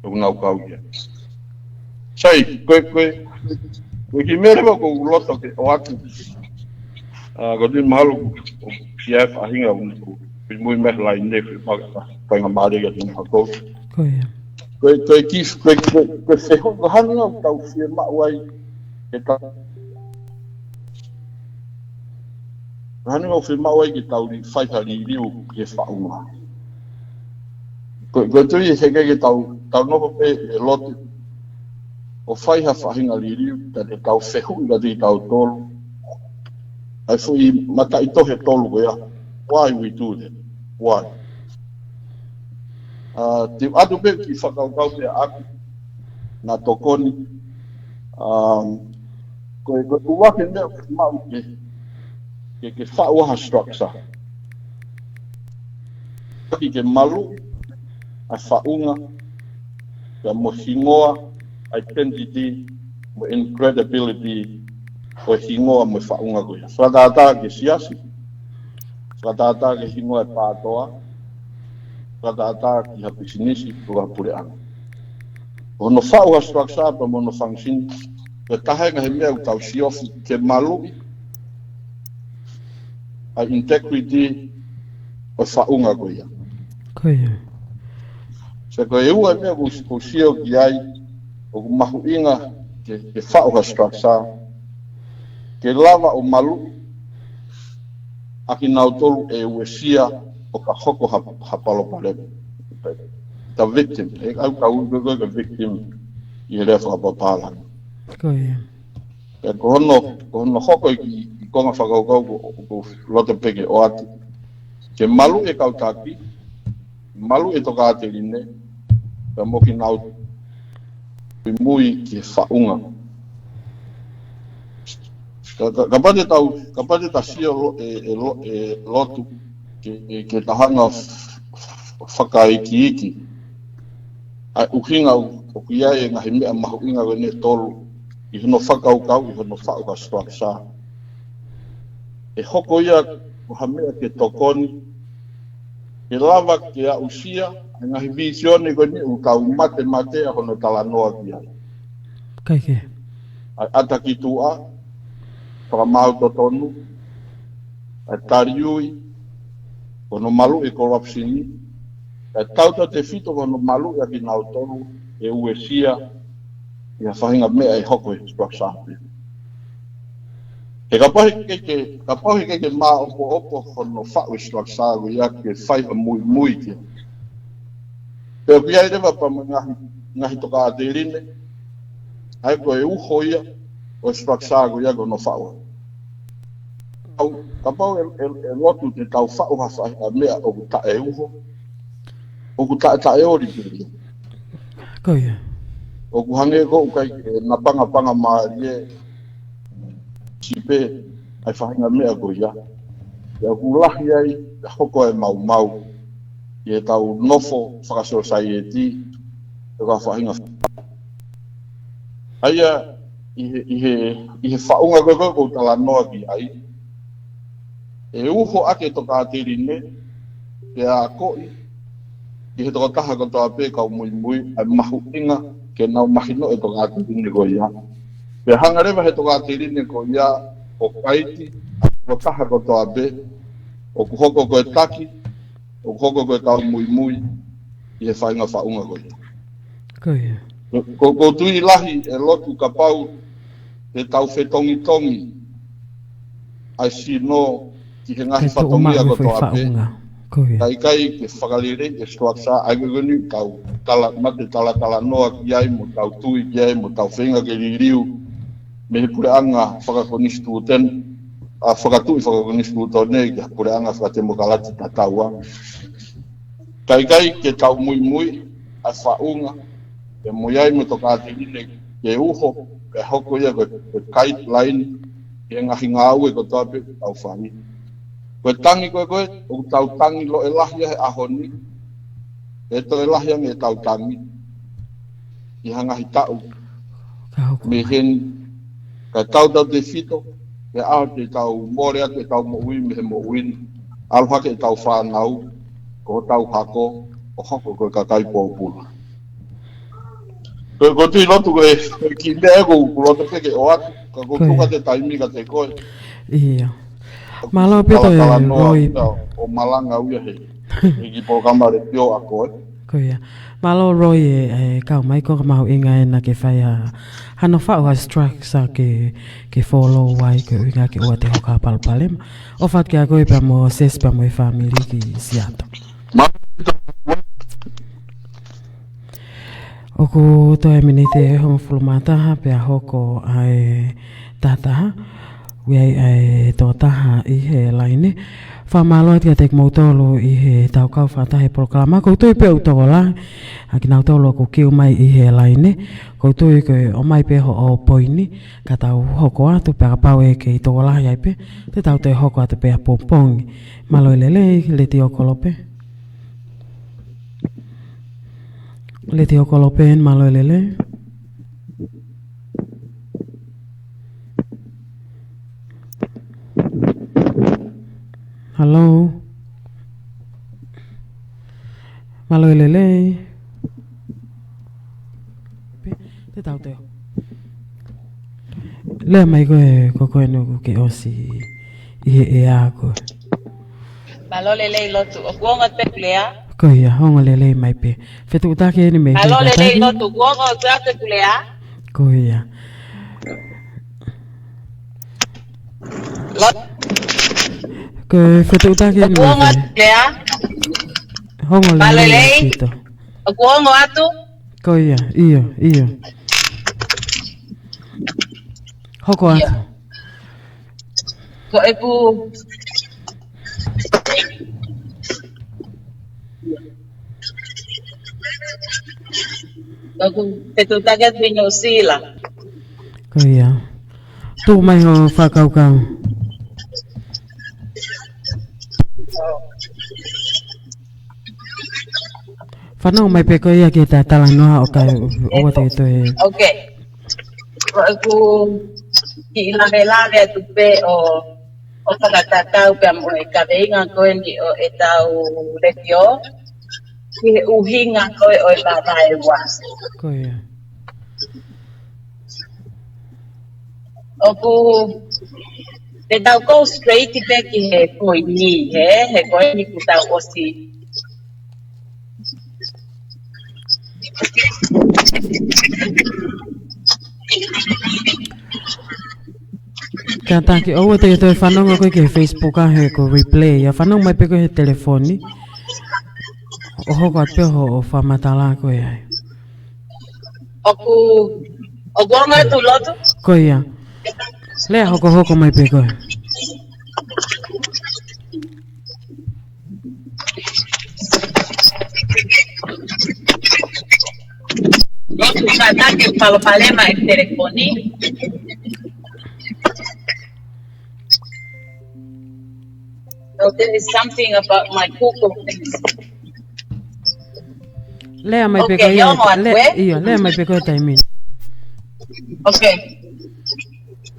O nau kau ia. Sai, koe ki merewa ko loto ke o aku. Ko tui mahalu ko PF ahinga ko mui mehlai nefi whainga maare kia tui hako. Koia. Koe wheho ko hanga o tau whia mauai ke tau. Hanga o whia mauai ke tau li whaihari riu ke whaunga. Koe tui e heke ke tau noho pe e lotu. O whaiha whahinga li riu, ka te tau whehu ka te tau tolu. Ai fui mata I tohe tolu ko ia. Why we do that? Why? Te atu pe ki whakaukau te aku. Nā tokoni. Koe uwake mea mau ke whauaha structure. Ke malu, ai whaunga, ka mo hingoa, identity, mo incredibility, o hingoa mo whaunga koe. Whatata ke siasi, whatata ke hingoa e pātoa, whatata ki hapisinisi, kua pureanga. Ono whauha structure pa mono function, ke tahenga he mea utau siofi ke malu, a integrity, o whaunga koe ia. Koia. Se koe ua mea ko sio ki ai, o mahu inga ke whauha structure, ke lava o malu, a ki nau tolu e uesia o ka hoko hapalo parebe. The victim, au ka uigogo ka victim I rea whakapapala. Koia. E ko hono hoko I konga whakaukau ko loto peke o atu. Ke malu e kautaki, malu e toka aterine, ka moki nau mui ki whaunga. Ka pate ta sio e lotu ke tahanga whakaiki. Ai uhinga o kia e ngahi mea mahu inga wene tolu I hono whakaukau, I hono whauka structure. E hoko ia ko hamea ke tokoni, ke lava ke a usia, e ngahi visione ko ni ukau mate a hono talanoa ki ai. Kaekehe. Ai ata ki tua, whakamau totonu, ai tariui, hono malu e korapsini, ai tauta te fito hono malu e ki nautonu, e uesia, ia whahinga mea e hoko e structure. He kapahi ke maa opo hono whau structure ia ke whaiha mui ke. Peo ki ai rewa pa ngahi toka a te rine, ai ko e uho ia o structure ia kono whau. Kapau e lotu te tau whau hawhai a mea o ku ta e uho, o ku ta e ori piri. Koia. O ku hange ko ukai na panga maarie sipe ai whahinga mea ko ia. Ia ku lahi ai hoko e mau. Ia tau nofo whakasociety e ka whahinga. Aia ihe whaunga koe ko tala noa ki ai. E uho ake toka atirine, e a koi, i he toka taha ko toa pe kau mui, ai mahu inga, ke nau mahino e toka atirine ko ia. Pe hangarewa he toka atirine ko ia, o kaiti, o taha ko toa pe, o kuhoko ko e taki, o kuhoko ko e kau mui, i he whainga whaunga ko ia. Koia. Ko tui lahi e lotu ka pau, e tau whetongi, ai sino, ki he ngahi whatongia ko toa pe, kai ke whakalire e structure ai gani kau mate tala noa ki ai mo tau tui ki ai mo tau feinga ke ririu me he pure anga whakakonistu ten a whakatui whakakonistu tone ki pure anga whakatemo kalati tataua kai ke tau mui a whaunga e mo iai mo toka atirine ke uho e hoko ia ko kite line e ngahi ngau e ko toa pe tau whahi. Koe tangi koe, o tau tangi lo e lahia he ahoni, e to e lahia nge tau tangi, I hangahi tau, me hen, ka tau te fito, ke ao te tau morea, te tau moui, me he moui, alha ke tau whanau, ko tau hako, o hoko koe ka kai pōpula. Koe tui lotu koe, ki mea ko lotu peke o atu, ka tuka te taimi ka te koe. Iya. Malo pito e roi o malanga uia he ki polokalama re pio a koe. Koia. Malo roi e kau mai ko mau inga e na ke whai hano whau a strike sa ke follow wai ke inga ke ua te hoka palpalema. O what ke a koe pa mo ses pa mo e family ki siato. O ku to e minite hongo fulumataha pe a hoko ai tataha. Wei ai tō taha I he laine. Whamaloa tia te mautolo I he tau kau whatahe polokalama. Koutou pe utoko la. Aki nau tolo ko kiu mai I he laine. Koutou ko o mai pe ho o poini. Ka tau hoko atu pe kapau e ke I toko la iai pe. Te tau te hoko atu pe a pompongi. Malo lelei le ti okolope. Le ti okolope en malo lelei. Hello. Malo lelei. Te tau teo. Lea mai koe nuku ke osi I a koe. Malo lelei lotu. O kuonga te kulea? Koia, honga lelei mai pe. Fetu utake ni me. Malo lelei lotu. Kuonga te kulea? Koia. Ke fetu utake ni me. Kuonga kulea? Honga lelei pito. O kuonga atu? Koia, iyo. Hoko atu. Ko epu. Ko fetu utake pinyo sila. Koia. Tu mai ho whakaukau. Fanongo mai pe ko ia ke ta tala noa o kai o te to e. Okay. Aku ki lave tu pe o whakatatau pe mo e ka veinga koe ni o e tau rekio. Ki uhinga koe o e mavahe wa. Ko ia. Oku te tau ko straight pe ki he koe ni he koe ni ku tau osi. Kataki o te to fanongo ko ke Facebook a he ko replay ya fanongo mai pe ko he telefoni o hoko pe ho o whamatala ko ia. O gonga tu lotu? Ko ia. Lea hoko mai pe ko. Lotu kataki polokalama e telefoni. So there is something about my tuku things. Lea mai pe ko ia. Lea mai pe ko taimi. Okay.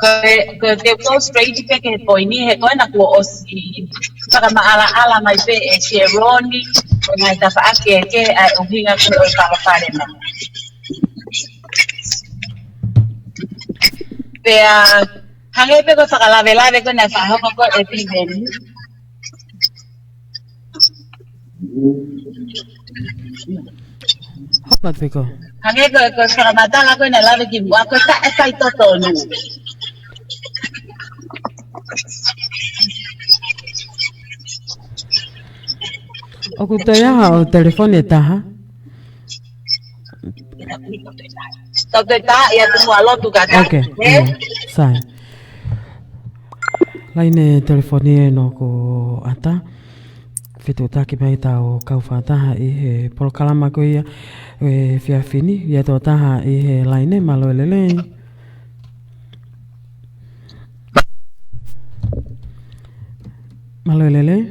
Ke te ko straight pe ke poini he ko na ko osi. Ala mai pe e Sharon ngai ta fa Kaekehe ai uhinga ko o fakamatala. Pe hange pe ko whakalawelawe ko na whahoko ko e piheni. Hopat pe ko. Hange ko whakamatala ko na lawe ki mua ko ka e kai totonu. O ku te aha o telefone taha. Tau te ta ia tu mua lotu kataki. Okay, ia, sai. Laine telefoni no ko ata. Fitu taki mai tau kauwhataha i he polokalama ko ia e whiawhini. Ia tō taha i he laine malo lelei. Malo lelei?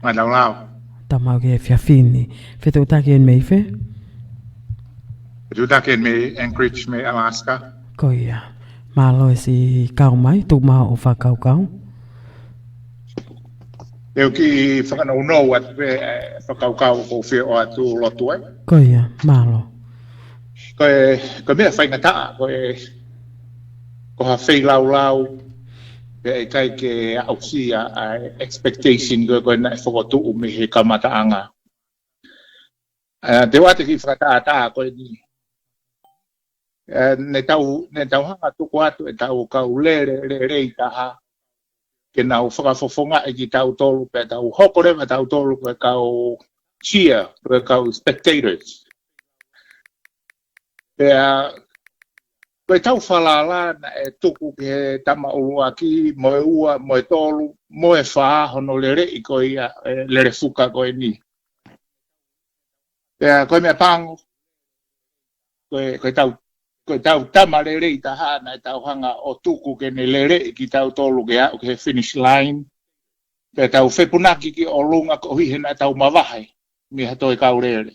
Mana lao. Tamau ke whiawhini. Fitu taki en meife? Fitu taki en me Anchorage me Alaska. Ko ia. Malo e si kau mai, tu maha o whakaukau. Eu ki whakanau at pe whakaukau ko PTOA tu Lotu ai. Ko ia, malo. Ko mea feinga taa, ko ha whei lau, pe e kai ke ausi a expectation ko na whakotu me he kamataanga. Te wate ki whakataa ko ni. Ne tau hanga tuku atu e tau kau lelei taha. Ke nau whakafofonga e ki tau tolu pe tau hokorema tau tolu pe kau cheer, pe kau spectators. Pe tau whalala na e tuku ke tama ulua ki moe ua, moe tolu, moe wha hono lelei ko ia lere fuka ko e ni. Koe mea pango, koe tau tama lelei taha na e tau hanga o tuku ke ne lelei ki tau tolu ke au ke finish line. Pe tau whepunaki ki o lunga ko hihena tau mavahe, mi hatoi kau lele.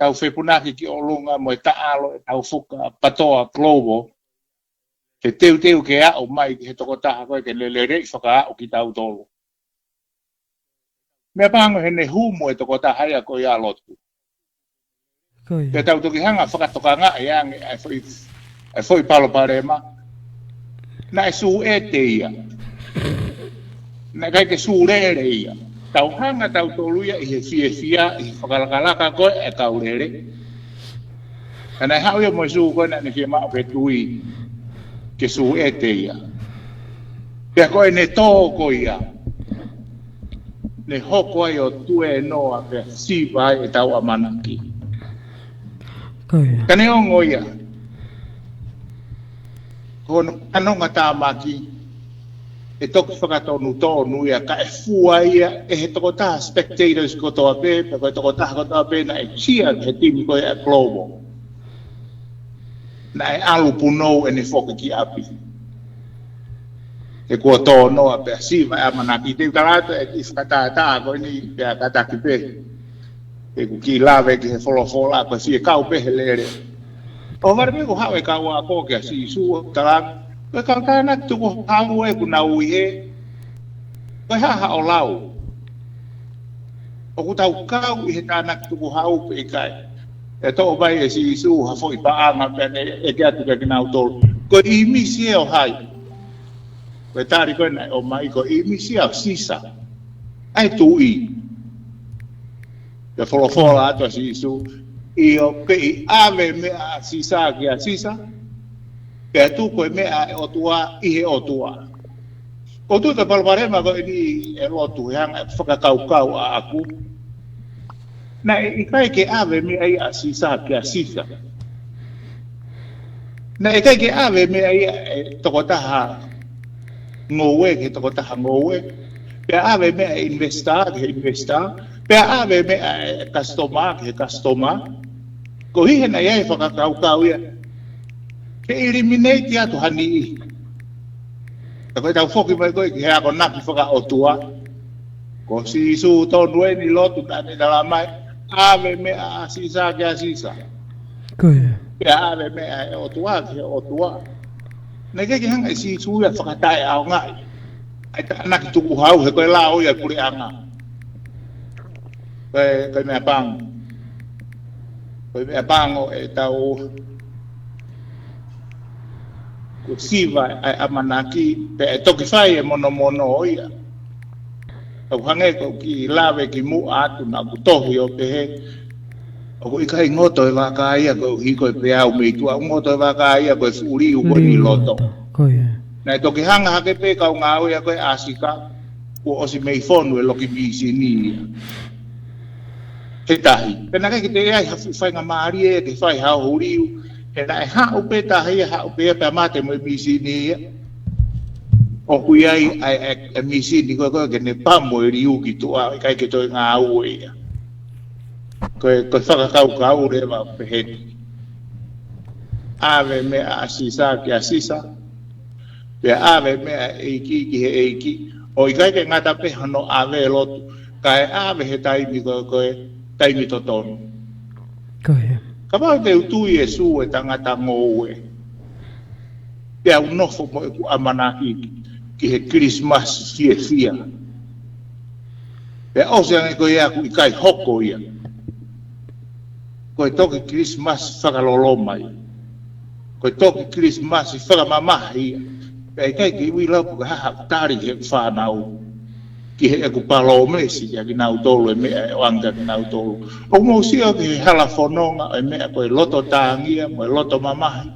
Tau whepunaki ki o lunga mo e taalo e tau fuka patoa global. Te teu ke au mai ki he toko taha koe ke lelei whaka au ki tau tolu. Mea pango hene humo e toko taha ia ko ia Lotu. Pe tau toki hanga whakatoka ngā e ange e foi palo parema. Na e su e te ia. Na kai ke su lere ia. Tau hanga tau toluia i he fia i whakalakalaka koe e kau lere. Ana e hau ia mo su koe na ne fia mao pe tui ke su e te ia. Pea koe ne tō ko ia. Ne hoko ai o tue noa pe sipa ai e tau amanaki. Kane ongo ia. Kono anonga tāmaki e toku whakatonu tōnu ia ka e fua ia e he toko taha spectators ko toa pe, pe koe toko taha ko toa pe na e cheer he timi koe a global. Na e alu punou e ne whoka ki api. E kua tō noa pe a siva e amanaki. Te ukarata e ki whakatātā koe ni pe a kataki pe. e ku ki lave ke folofola ko si kau pe helere o var me ko hawe ka wa ko ke si su talang ko ka kana tu ko hawe ku na uie ko ha o lau o ku tau kau i he kana tu ko hau pe kai e to vai e si su ha foi pa anga pe e ke atu ke na utol ko i mi si o hai ko tari ko na o mai ko i mi si o sisa ai tu i e folofola ato si su i o pe i ave me a sisa ki a sisa ke tu ko me a o tua i he o tua o tu te palparema ko ni e lotu yang whakakau a aku na i kai ke ave me ai a sisa ki a sisa na i kai ke ave me ai tokotaha ngowe ke tokotaha ngowe pe ave me investa ke investa pe ave me customer ke customer ko hi hena ia whakakau ia ke eliminate atu hani i ko tau foki mai ko ke ha ko naki whakaotua ko si su tonu e ni lotu tani dalamai ave me a sisa ke a sisa pe ave me a otua ke otua na ke hanga si su ia whakatai au ngai ai ta naki tuku hau he ko la o ia kuri anga ko me pang ko me pang o e tau ko siva ai amanaki pe toki fai e mono mono ia au hange ko ki lave ki mu atu na ku tohi o pe he o ko ikai ngoto e waka ia ko i ko pe au me tu au ngoto e waka ia ko furi u ko ni loto na toki hanga hake pe ka ngau ia ko asika ko o si mei fonu e loki bisi ni he tahi pena ke te ai hafu fai nga maari e ke fai hau huriu he na e ha o pe tahi ha o pe pe mate mo bisi ni o kui ai e misi ni ko ke ne pamo e riu ki tu a kai ke to nga au e ko whakakau re wa pe he ave me a sisa ki a sisa pe ave me a eiki ki he eiki o i kai ke ngata pe hano ave lotu kai ave he taimi ko taimi to tonu ka mau te utui e su e tangata ngoue pe au nofo mo e ku amanaki ki he Christmas fia pe o se ange ko ia ku i kai hoko ia ko e toki Christmas whakaloloma ia ko e toki Christmas whakamamaha ia pe e kai ki ui lau ka haha tari he whanau ki he ku palo mesi ya ki nau tolu e mea e wanga ki nau tolu o mo si o ki hala fononga e mea ko e loto tangia mo e loto mamahi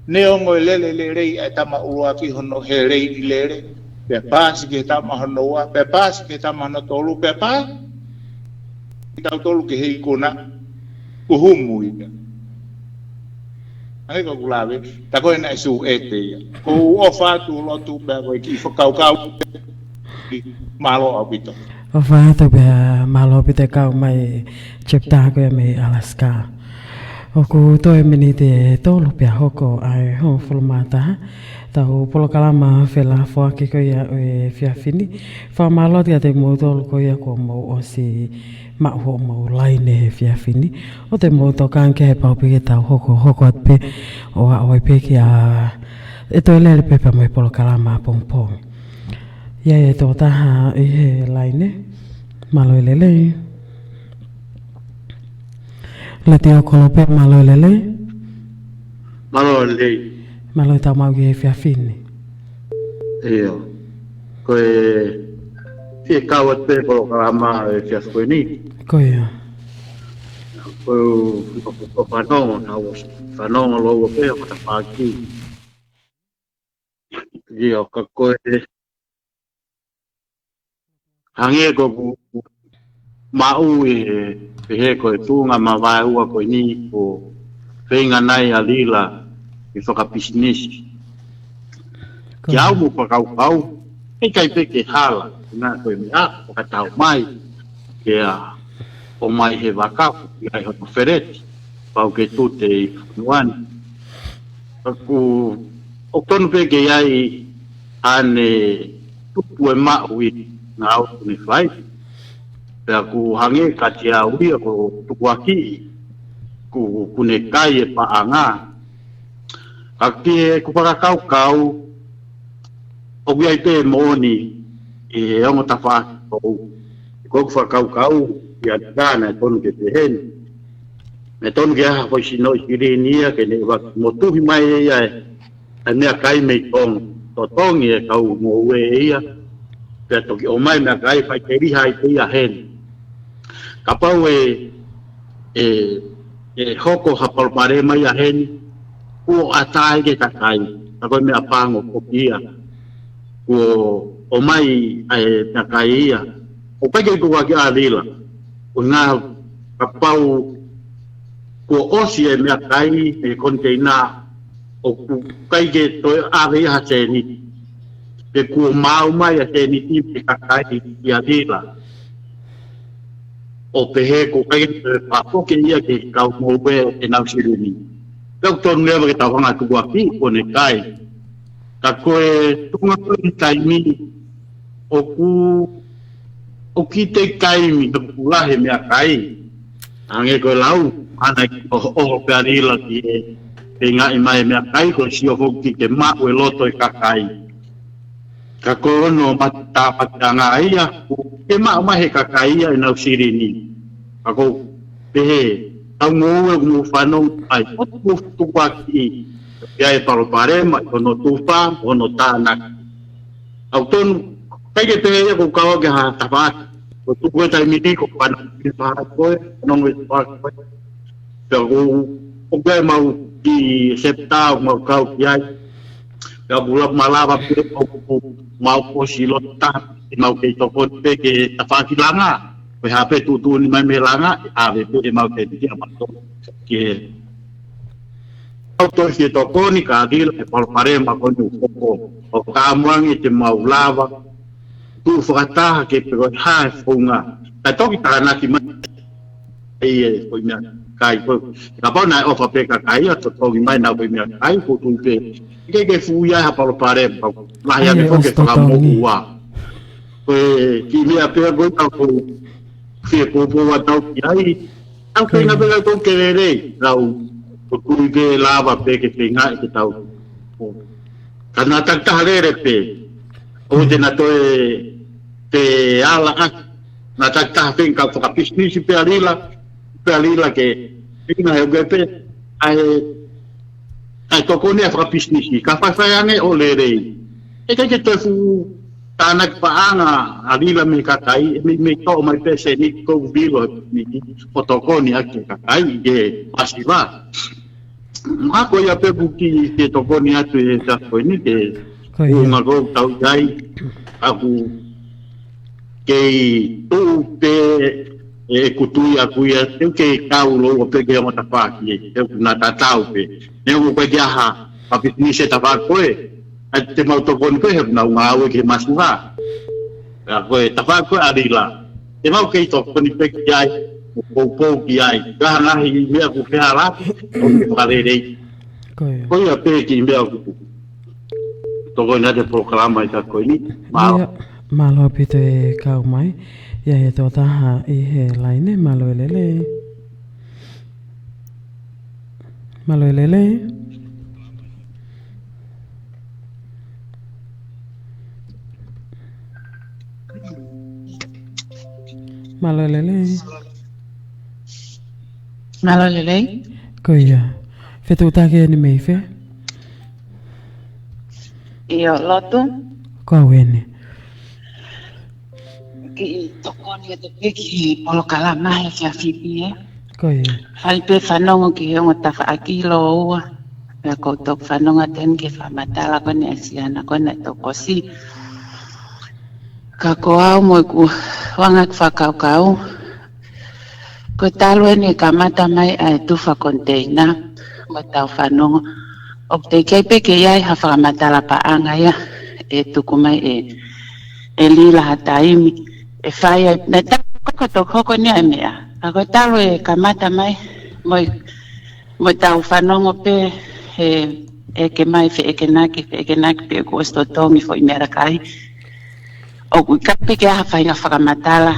ne ongo e lelei e tama ua ki hono he rei ni lere pe pasi ki tama hono ua pe pasi ki tama hono tolu pe pa ki tau tolu ki hei kuna ku humu ina ai ko kulawe ta ko na su ete ia ko o fatu lotu pe ko ki fokau malo abito o fatu pe malo abito kau mai chepta ko me Alaska o ku to e mini te tolu pe hoko ai ho fulmata tau polokalama fela fo ki ko ia e fiafini fa malo te mo tolu ko ia ko mo o si ma ho mo laine fiafini o te mo to kan ke pa pe ta hoko pe o pe ki a e to le pe pa mo polokalama pompong ia e to ta ha e laine malo lelei le te o kolope malo lelei malo ta mau ki fiafini io ko e kawat pe polokalama e fiafini ko ia o fanongo na o fanongo lo pe o ta paki io ko hange ko mau e he ko tunga mavahe ua ko ni ko feinga nai alila i whakapisnis ki au mo whakau e kai peke hala nga koe mea whakatau mai ke a o mai he wakapu i ai hono whereti pau ke tute i whanuani ku o tonu peke iai ane tupu e mau i nga au ni whai Pea ku hange katia uia ko tukuaki ku kune kai e paanga. Aki ku kau o wia te moni e ongo tafa ko kau ia kana tonu ke te hen. Me tonu ke ha ko sino ikiria ke ne wa motu mai ia ane kai me tong e kau mo we ia. Pea toki o mai me kai fai te riha i te ia hen. Kapau hoko hapalpare mai a hen o atai ke kakai ako me apango kopia o mai kakai ia o pake ko wa kia lila o nga kapau ko osi e me kai e container o kai ke to ave ha teni ke ku mau mai a teni ti kakai ia lila o pehe ko kai papo ke ia ke kau mo be enau siruni kau ton leva ke tawanga tu aki ko ne kai ka koe tunga ko taimi o kite kai mi to pulahe me kai ange ko lau ana o perila ki penga mai me kai ko si o ki ke ma o loto e kakai ka ko no mata patanga ia ke ma he kakai ia enau sirini ako pehe au mo fanongo ai o tukuaki ia e palopare ma ono tufa ono tanak au ton pege pehe ko kawa ke ha tapak o tuku taimi ko pan ko no me pa pero o ke mau di septa mau kau ia ya bulak malava mau ko silota mau ke to ko ke tafaki langa we hape tu ni mai melanga ave pe mau ke dia mato ke auto si to ko ni ka dil e por pare ma ko ni ko o ka muang te mau lava tu fata ke pero ha funga ta to ki ta na ki ma e ko mi kai ko ka pa na o fa pe ka kai to mai na ko mi kai ko tu pe ke fu ya ha por pare ma ya ke ko ke ka mo wa ko ki mi a pe go ta ko fie popo wa tau ki ai au ke na pega ko ke lelei rau o tui ke lava pe ke feinga ke tau kana tak tahalere pe o te na toe te ala na tak ta feinga ka business pe alila ke feinga e gepe ai to ko ne fra business ka fa ane o lelei e ke te fu tanak paanga alila me kakai me to mai pese ni ko bilo ni otokoni ake kakai ge pasiva ma ko ya pe buki ke tokoni atu e ta ko ni ke ma go tau dai aku ke tu pe e kutu ya ke kau lo pe ke mo ta pa ki na ta tau pe ne ko pe dia ha pa ni se ta pa ko te mau tokon ko he na ngawe ke masuha ko ta fa ko adila te mau ke tokon pe ki ai po ki ai ka na hi me ku ke ala o ke fale dei ko ya pe ki me ku tokon na te polokalama ta ko ni ma lo pite ka mai ya he to ta ha i he laine ma lo lelei Malo lelei. Koia. Fetu take ni meife. Io Lotu. Ko wene. Ki tokoni te peki polokalama e fiafipi e. Koia. Fai pe fanongo ki hongo ta fa akilo ua. Pe ko tok fanonga ten ki fakamatala ko ne asiana ko ne tokosi. Ka ko au mo ku wanga fakau ko talo ni kamata mai ai tu fa container mo tau fanongo o te ke pe ke ai ha fakamatala pa anga ya e tuku mai e lila taimi e fai na ta ko to ko ni ai mea ko talo e kamata mai mo tau fanongo pe e ke mai fe ke naki pe ko sto tongi foi mera kai o ku kape ke ha fai fakamatala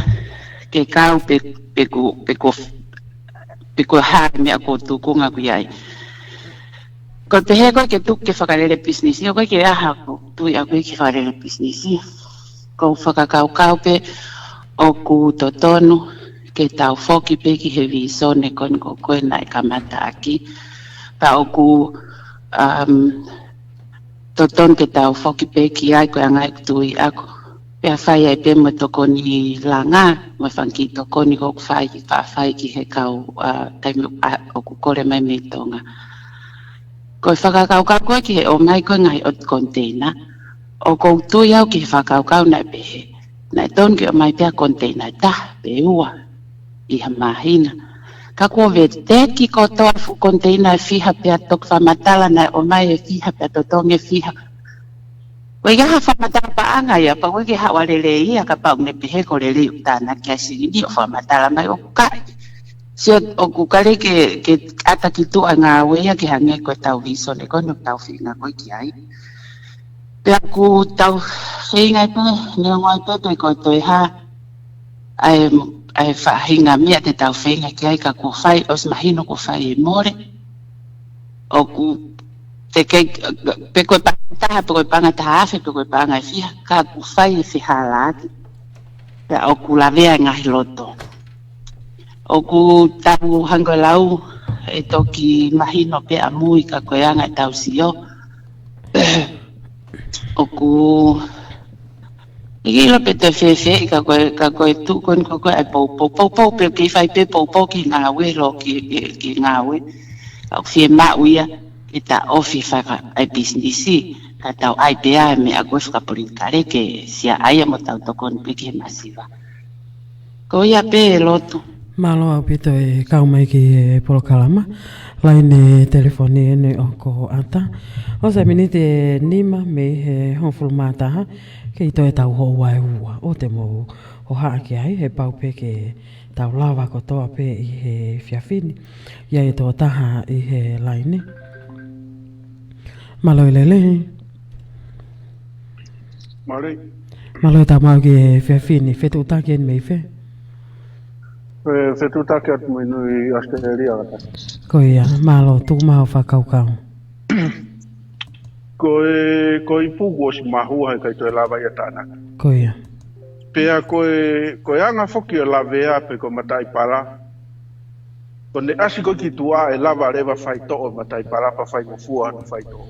ke kau pe ko ha me ko tuku nga ku ai ko te he ko ke tuku ke whakarere business ko ke aha ko tu ia ko ke whakarere business ko whakakau pe o ku totonu ke tau foki pe ki he visone kon ko nai kamataki pa o ku toton ke tau foki pe ki ai ko angai tui ako pe fai ai pe mo tokoni langa mo fanki tokoni ko fai ki he kau taimi o ku kore mai me tonga ko whakakau ko ki he o mai ko ngai o container o ko tui au ki whakakau na pe he na ton ki o mai pe container ta pe ua i ha mahina ka ko ve te ki ko to fu container fiha pe tok fakamatala na o mai e fiha pe totonge fiha we ga ha fakamatala pa anga ya pa we ga ha lelei ka pa ne pe he ko lelei utana ka si ni o fakamatala mai o ka si o ku kare ke ata ki tu anga we ya ke hange ko tau viso ne ko no tau feinga ko ki ai pe ku tau feinga pe ne ngoi pe ko to ha ai fa hinga mia te tau feinga ki ai ka ku fai os mahino ku fai more o ku te ke pe ko pa ta pe ko panga ta afe pe ko panga fi ka ku fai fi halat pe o ku la vea nga Lotu o ku tau hangolau e toki mahino pe amui ka ko anga tau sio o ku Igilo pe te fefe ka ko tu kon ko ai po pe ki fai pe po ki nga we lo ki nga we au fi ma uia ki ta ofi fa ai business ka tau ai pe ai me agos ka por kare ke sia ai mo tau to kon pe ki masiva ko ia pe Lotu malo au pito e kau mai ki polokalama laine telefoni ne o ko ata o se minite nima me he honfulmata ha ke ito e tau ho wai ua o te mo o haa ki ai he pau pe ke tau lawa ko toa pe i he fiafini ia e tō taha i he laine malo i lelei malo i tau mau ki he fiafini whetu utaki en mei fe whetu utaki atu mui nui Australia kata ko ia malo tu mau whakaukau ko i pugu o si mahua he kai toi lawa ia tāna. Ko ia. Pea ko anga foki o lavea pe ko matai para. Ko ne asi ko ki tua e lava rewa fai to'o matai para pa fai ngofua no fai to'o.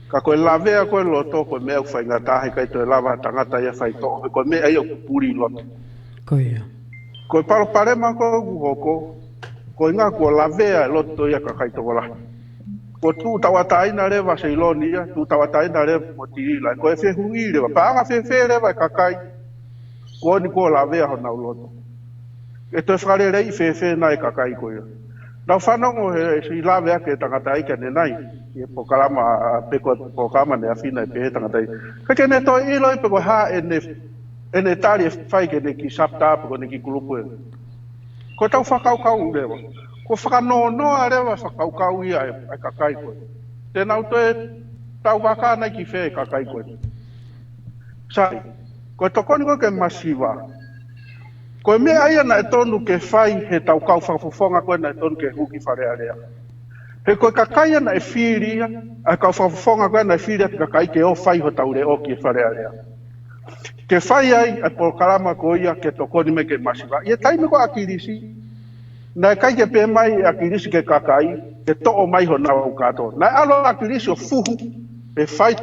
Ka ko lavea ko Lotu ko mea fai ngata he kai toi lava tangata ia fai to'o. Ko mea ia kupuri Lotu. Ko ia. Ko paro parema ko hoko. Ko inga ko lavea Lotu ia ka kai to'o la. Ko tu tawataina rewa se ilonia, tu tawataina rewa mo tirila. Ko e whehui rewa, pa anga whewe rewa kakai. Ko ni ko lavea hona Lotu. E toi whakarerei whewe nai kakai ko ia. Nau fanongo he si lavea ke tangatai ke ne nai. E pokalama, peko pokalama ne awhina e pehe tangatai. Ka ke ne toi iloi peko ha ene tari e whai ke ne ki sapta peko ne ki kulupu e. Ko tau whakaukau rewa. Ko whakanonoa rewa whakaukau ia e kakai koe. Tēnau toe tau wakana ki whee kakai koe. Sai, koe tokoni koe ke masiva. Koe mea ia na e tonu ke whai he tau kau whakafofonga koe na e tonu ke huki wharea rea. He koe kakai ia na e whiria, a kau whakafofonga koe na e whiria te kakai ke o whai ho tau reo ki e wharea rea. Ke whai ai e polokalama koe ia ke tokoni me ke masiva. Ia taimi koe akirisi. Na kai ke pe mai akirisi ke kakai, ke to'o mai ho na au kato. Na alo akirisi o fuhu, e fai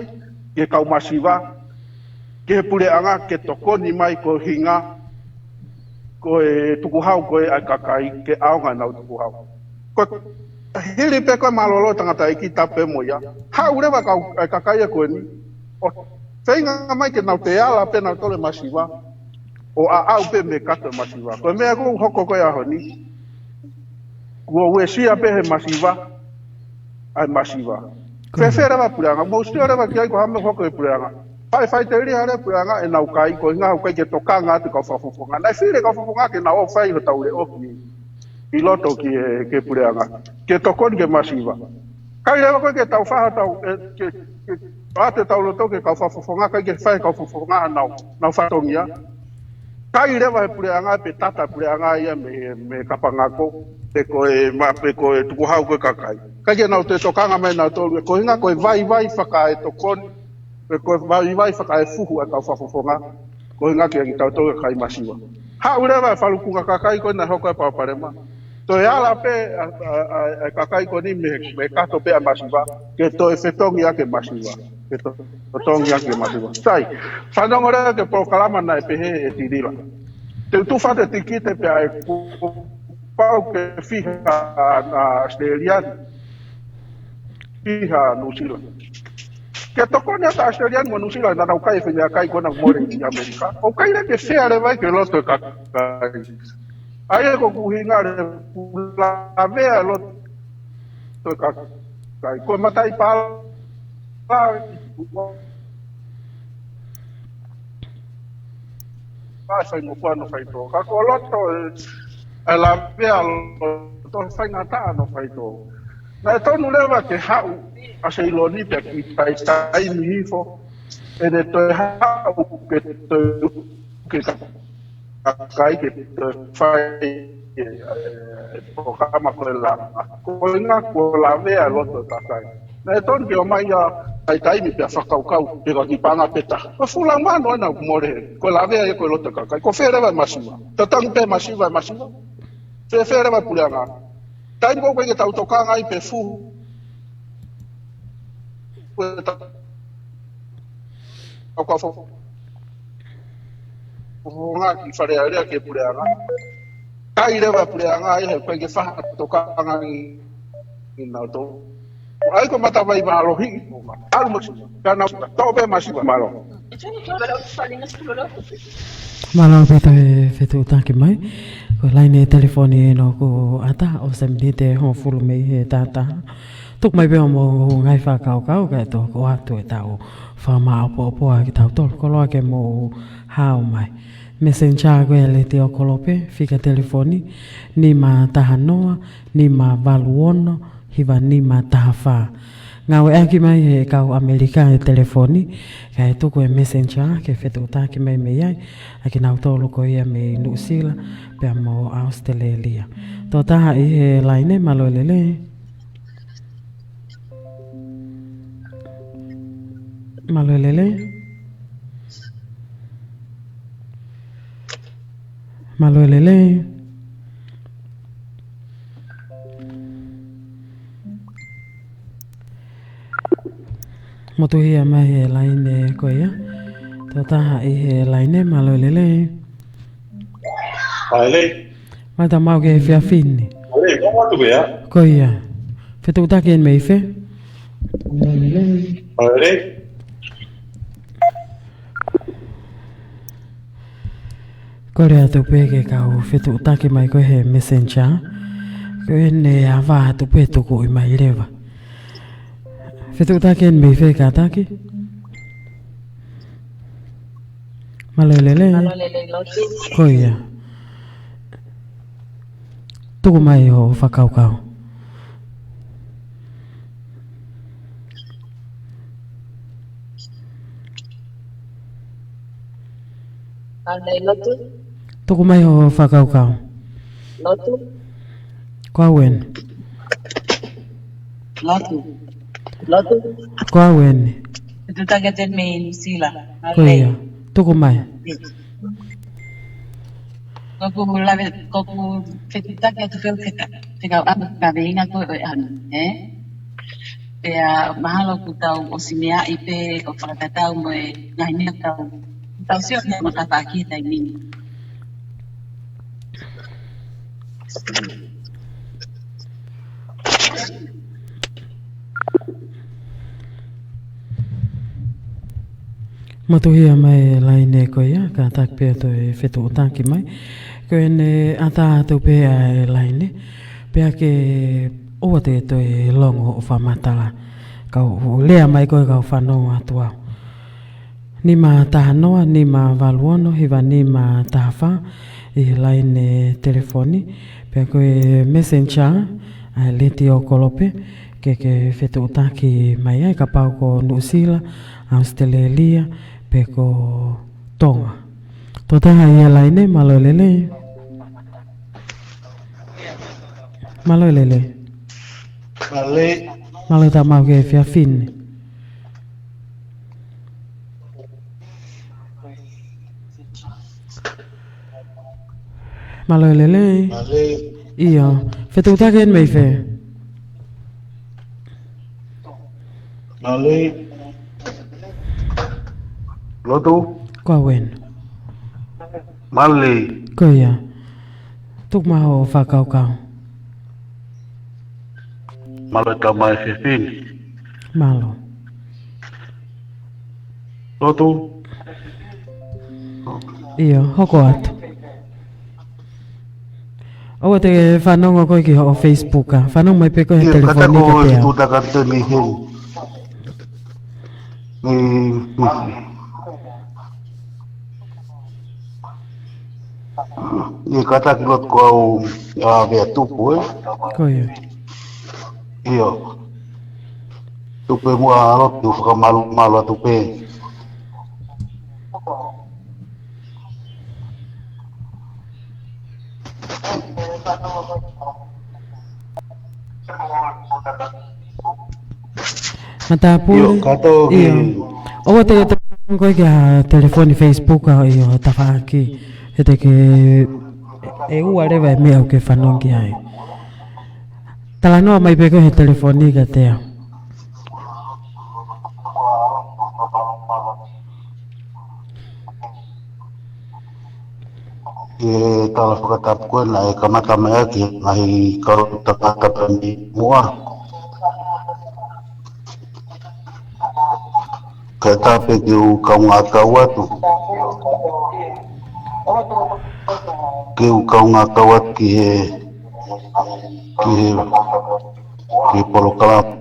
ke kau masiva, ke pure anga ke tokoni mai ko hinga, ko e tuku hau ko e kakai, ke aonga nau tuku hau. Ko hili pe koe malolo tangata e ki tape moia, hau rewa kau kakai e koe ni, o feinga mai ke nau te ala pe nau tole masiva, o a au pe me kato masiva. Ko mea ku hoko koe aho ni, kua ue sia pehe masiva, ai masiva. Whewhe rewa pureanga, mōstia rewa ki ai ko hame hoko e pureanga. Whai te iri hare pureanga e nau kai, ko inga hau kai ke tokanga te kau whafofonga. Nai whire kau whafofonga ke nau o whai ho taure oki i Lotu ki ke pureanga. Ke tokoni ke masiva. Kai rewa koe ke tau whaha tau, ke ate tau Lotu ke kau whafofonga, kai ke whai kau whafofonga nau whatongia. kai rewa pule anga pe tata pule anga ia me kapangako pe ko e tuku hau ko kakai kai na te tokanga mai na to ko hinga ko vai faka e tokon pe ko vai faka e fuhu ata fafofonga ko hinga ke ngi tauto kai masiwa ha rewa falukunga kakai ko na hoko pa parema to ya la pe kakai ko ni me kato pe masiwa ke to e fetongi ake masiwa ke to tongi ake masiwa sai fanongo re ke polokalama na pe e tidila te tu fate tikite pe ai pau ke fiha na Australian fiha New Zealand ke tokonya ta Australian mo New Zealand na kai fenya kai ko na more i America o kai le ke fea le vai ke loto ka ai ko uhinga le la vea loto ka kai ko matai pa sai mo no fai to ka ko loto la vea to feinga ta no fai to na to no leva ke hau a sei lo ni pe ki taimi fo e de to hau ke to ke kai ke to fai fakamatala ko nga ko la vea loto ta kai na to ke o mai ai taimi pe fakaukau pe ko ki panga peta ko fula mano na more ko la vea ko loto ka kai ko fere va masiva to tang pe masiva fere va pulanga tai ko ke tau toka ai pe fu ko fo nga ki fare ale ke pulanga kai rewa pulanga ai ko ke fa toka ngai ina to ai ko mata vai ma lohi al mo kana to be masiva malo Malo peta fetu taki mai ko line telefoni no ko ata o semdite ho fulu me he tata tuk mai be mo ngai fa kau ka to ko atu tau fa ma po ki tau to ko lo ke mo hao mai messenger ko ele te o kolope fika telefoni ni ma tahanoa ni ma valuono hiva ni ma tahafa ngawe aki mai he kau Amerika e telefoni kai tuku e messenger ke fetu taki mai me ai aki nau tolu ko ia me New Zealand pe mo Australia to taha i he line malo lelei motu hia mai he line ko ia to taha i he line malo lelei mata mau ke fia fini ko ia fetu taki en mei fe Korea tu pe ke kau fetu taki mai ko he messenger ko ne ava tu pe tu ko mai leva fetu taki en mei fe ka taki malelele ko ia tu mai ho fakau Lotu. Tuku mai ho fakau Lotu. Kwawen. Lotu. Kwawen. Itu targeted main sila. Koya. Tuku mai. Koku lave koku fetita que tu fel feta. Fica a cabeina ko Pea mahalo ku tau o simea ipe o whakatau mo ngaini tau. Tau sio ne makataki taimi. Matuhia mai laine ko ia ka tak pe to fetu utaki mai. Ko ene ata to pe laine. Pea ke o te to longo o whamatala. Kau lea mai koe kau whanau atua. Ni ma tahanoa, ni ma valuono, hiva ni ma tahawha. I laine telefoni. Pea koe messenger, leti o kolope. Ke whetu utaki mai ai ka pau ko New Zealand, Australia, pe ko tonga. Totaha ia laine malo lelei. Malo lelei. Lelei. Malo ta mau ke fia fin. Malo lelei. Lelei. Ia, fetu taken mei fe. Lelei. Lotu. Kawen. Malei. Koia. Tuk maho whakaukau. Malo tamai fifin. Malo. Lotu. Ia, hoko atu. Owa te fanongo koe ki ho Facebook a. Fanongo mai pe koe he telefoni ka te au. Ia, katako ni hen. Ia kataki lot ko au vea tuku Koia. Ia. Tupe mua lotu whakamalu tupe. Mata pule. Ia. Owa te koe ki ha telefoni Facebook a ia tawhaaki. Hete ke e ua rewa e mea o ke whanongi ai. Tala noa mai pe koe he telefoni ka te au. E tala whakatapu koe na e kamata mai ake ngahi karo tapatapa ni mua. Ka tape ki u kaunga kau atu. Ki u kaunga kau atu ki he polokalama.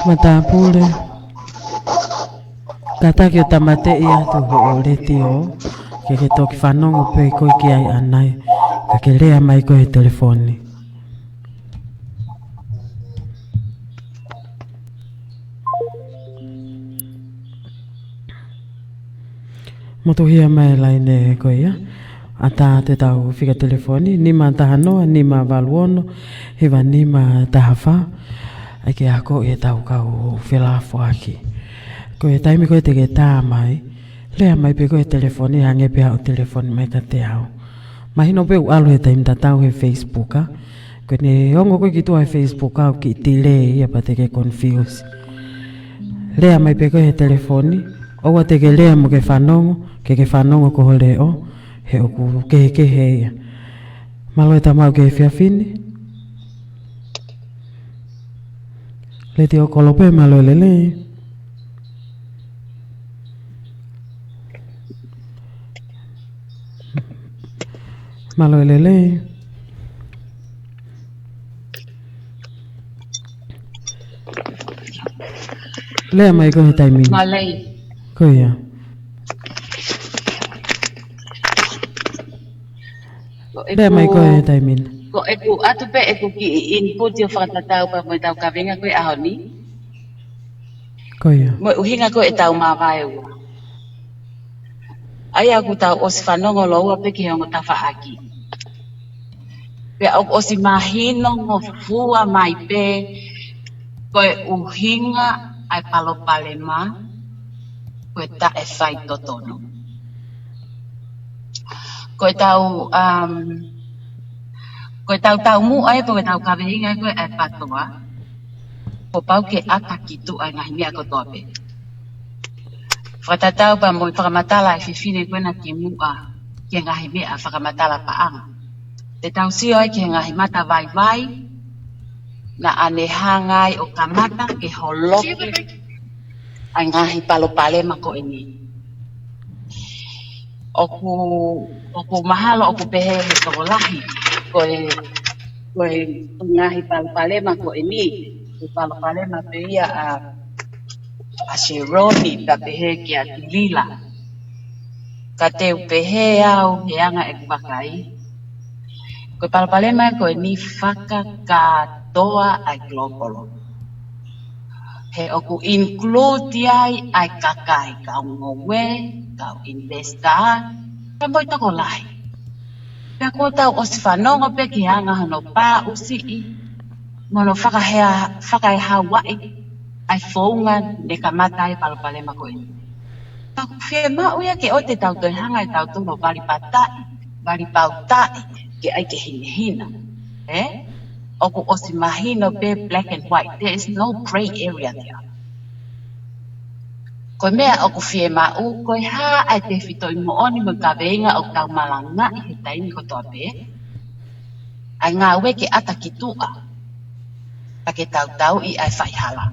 Mata pule. Kataki o tamate i atu ho o reti o. Ke toki whanongo pe koe ki ai anai. Ka ke rea mai koe he telefoni. Moto hia mai laine koe ia. Ata te tau whika telefoni. Nima taha noa, nima waluono. Hewa nima taha wha. Ai ke ako e tau kau whilafo aki. Koe taimi koe te ke tā mai. Lea mai pe koe telefoni. Hange pe au telefoni mai ka te au. Mahino pe u alo he taimi ta tau he Facebook a. Koe ne ongo koe ki tua he Facebook au ki tile ia pa te ke confuse. Lea mai pe koe he telefoni. Owa te ke lea mo ke fanongo. Ke fanongo ko hole o. He oku Kaekehe ia. Malo e tamau ke fia fini. Le te o kolope malo e lelei. Malo e lelei. Lea mai ko he taimi. Malei. Koia. Lea mai ko he taimi. Ko eku atu pe eku ki input yo whakatatau pa mo tau kawenga koe aho ni. Koia. Mo uhinga koe e tau mavahe ua. Ai aku tau osi fanongo lo ua pe ki hongo tafa aki. Pe au osi mahino ngo fua mai pe koe uhinga ai palopalema koe ta e whai totono. Koe tau mu ai koe tau kawenga koe ai patoa. Po pau ke ataki tu ai ngahi mea kotoa pe. Whatatau pa mo fakamatala e whiwhine koe na ki mua ke ngahi mea fakamatala paanga. Te tau sio ai ke ngahi mata vai vai na anehangai o kamata ke holoki ai ngahi palopalema ko ini. Oku mahalo oku pehe he kawalahi koe ngahi palopalema ko ini. Palopalema pe ia a Sharon ta pehe ki a tilila. Ka te pehe au he anga e kupakai. Koe palopalema koe ni faka katoa ai globalo. He oku include ai kakai kau ngowe, kau investa, ka moi toko lai. Pea ko tau o si fanongo pe ki hanga hano pā usi I, mono whakai hawai, ai feinga ne ka matai palopale mako I. Tau whie mau ia ke o te tau toi hanga I tau tono bari pautai, ke ai ke hina. Oku o si mahino pe black and white, there is no gray area there. Ko mea oku whie mau, ko ha ai te whitoi mo oni mo ka veinga o tau malanga I he taimi ko toa pe. Ai ngā ue ke ata ki tua, pa ke tau I ai whaihala.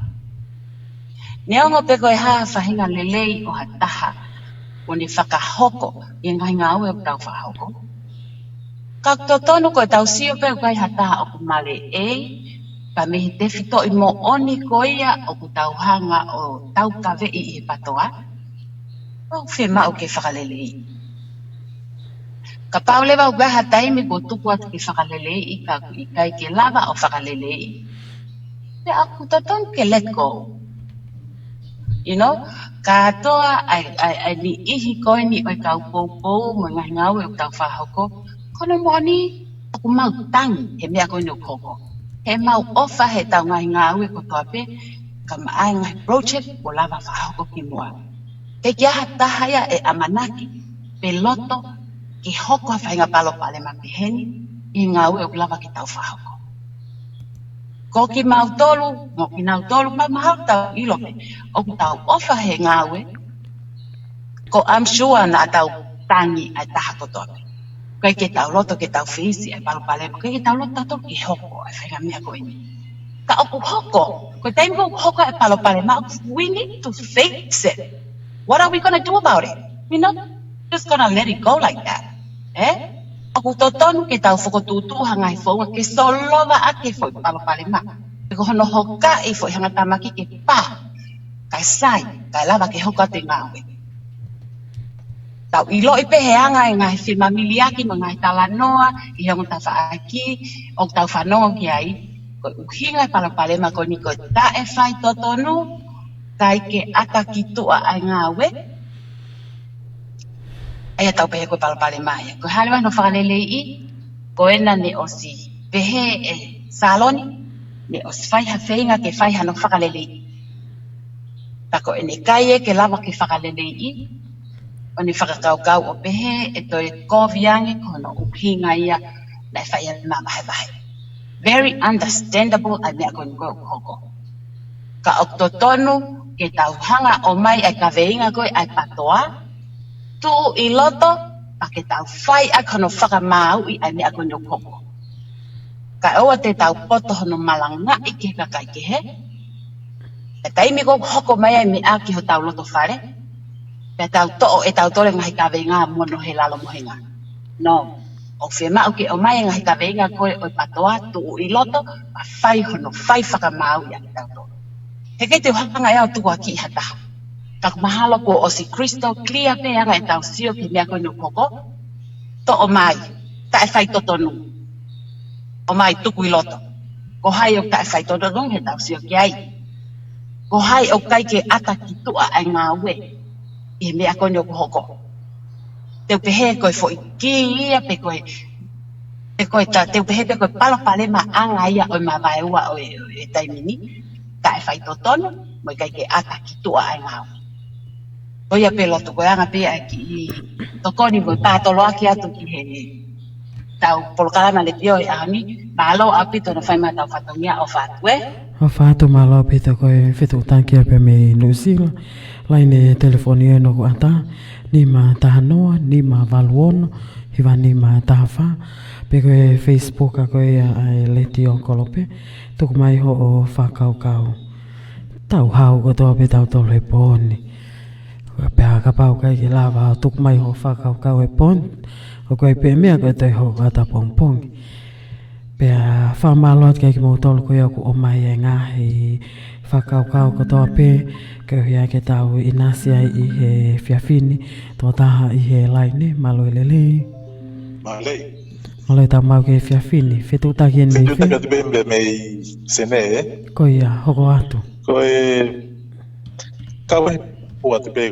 Neongo pe koe ha whahinga lelei o ha taha, o ni whakahoko, I ngā ue o tau whahoko. Ka totonu koe tau sio pe koe ha taha o ku male pa me te whitoi mo oni koia o ku tau hanga o tau kawe I he patoa. O whie mau ke whakalelei. Ka paulewa ugaha taimi ko tuku atu ke whakalelei I ka ku I kai ke lava o whakalelei. Te aku tatonu ke let go. You know, ka toa ai ni ihi koe ni oi kau pou mo ngai ngau o tau whahoko. Kono moni, aku mau tangi he mea koe ni o koko. He mau ofa he tau ngai ngau e ko toa pe, ka maai ngai project o lava whahoko ki mua. Ke kia hataha ia e amanaki, pe loto, ki hoko a whainga palo pale ma piheni, I ngau e o lava ki tau whahoko. Ko ki mau tolu, mo ki nau tolu, mahau tau ilope, o ki tau ofa he ngau e, ko I'm sure na tau tangi ai taha ko toa pe. Kai ke tau loto ke tau whisi ai palo pale, kai ke tau loto tato ki hoko ai whainga mea koe ni. Ka oku hoko, ko taimi ko hoko ai palo pale, ma we need to fix it. What are we going to do about it? We're not just going to let it go like that. Oku totonu ke tau whakotutu hanga I whaunga ke solova ake fo I palo pale ma. Ke ko hono hoka I fo I hanga tamaki ke pā. Kai sai, kai lava ke hoka te ngawe. Tau ilo I peheanga I ngai whimamiliaki mo ngai talanoa, I hongo tau whaaki, o tau fanongo ki ai. Ko uhinga I palo pale ma ko ni ko ta e whai totonu, kai ke ata ki tua ai ngawe. Ai tau pehe ko palo pale mai. Ko halewa no whakalelei I, ko ena ne o si pehe e saloni, ne o si whaiha feinga ke whaiha no whakalelei. Tako ene kai ke lava ke whakalelei I, o ni whakakaukau o pehe e toi kovi ange kono uhinga ia na whaia mavahe. Very understandable ai mea koe koe hoko. Ka oktotonu ke tau hanga o mai ai ka veinga koe ai patoa, tu I loto pa ke tau whai a kono whakamau I ai mea koe hoko. Ka oa te tau poto hono malanga I ke ka Kaekehe. E taimi ko hoko mai ai mea ki ho tau loto whare. Pe tau to'o e tau tole ngahi ka veinga mono he lalo mohenga. No, o whie mau ke o mai ngahi ka veinga koe o patoa tu I loto, a whai hono whai whakamau ia ki tau tole. He kei te hanga ea o tuku aki I hataha. Ka mahalo ko o si crystal clear pe anga e tau sio ki mea koe no koko. To'o mai, ta e whai totonu. O mai tuku I loto. Ko hai o ta e whai totonu he tau sio ki ai. Ko hai o kai ke ata ki tua ai ngā ue. I mea koe no hoko. Teu pehe koe fo I ki ia pe koe. Pe koe ta teu pehe pe koe palo pale ma anga ia o mavahe ua o e taimi ni. Ta e whai totonu, mo I kai ke ata ki tua ai ngā ue. Ko ia pe lotu koe anga pe ai ki I tokoni mo tātolo aki atu ki he tau polokalama le pio I ahoni. Malo apito no whai tau whatongia o whatue. O whātu malo pita koe whitu tankia pe me Nusila. Laine telefoni e no ku ata. Ni ma taha noa, ni ma valuono. Hiwa ni ma taha wha. Pe koe Facebook a koe ai leti o kolope. Tuku mai ho o whakaukau. Tau hau ko toa pe tau tolo e pōni. Pe haka pau kai ki lava tuku mai ho whakaukau e pōni. O koe pe mea koe toi ho kata pongpongi. Pea whamalot kai ki mō tolu koe aku o mai e ngahi whakaukau ko toa pe kau hia ketau inasi ai I he whiawhini tō taha I he laine malo lelei. Malei. Ole ta mau ke fia fini, fetu ta gen me. Fetu ta ke me sene. Ko ia hoko atu. Ko kawe puat be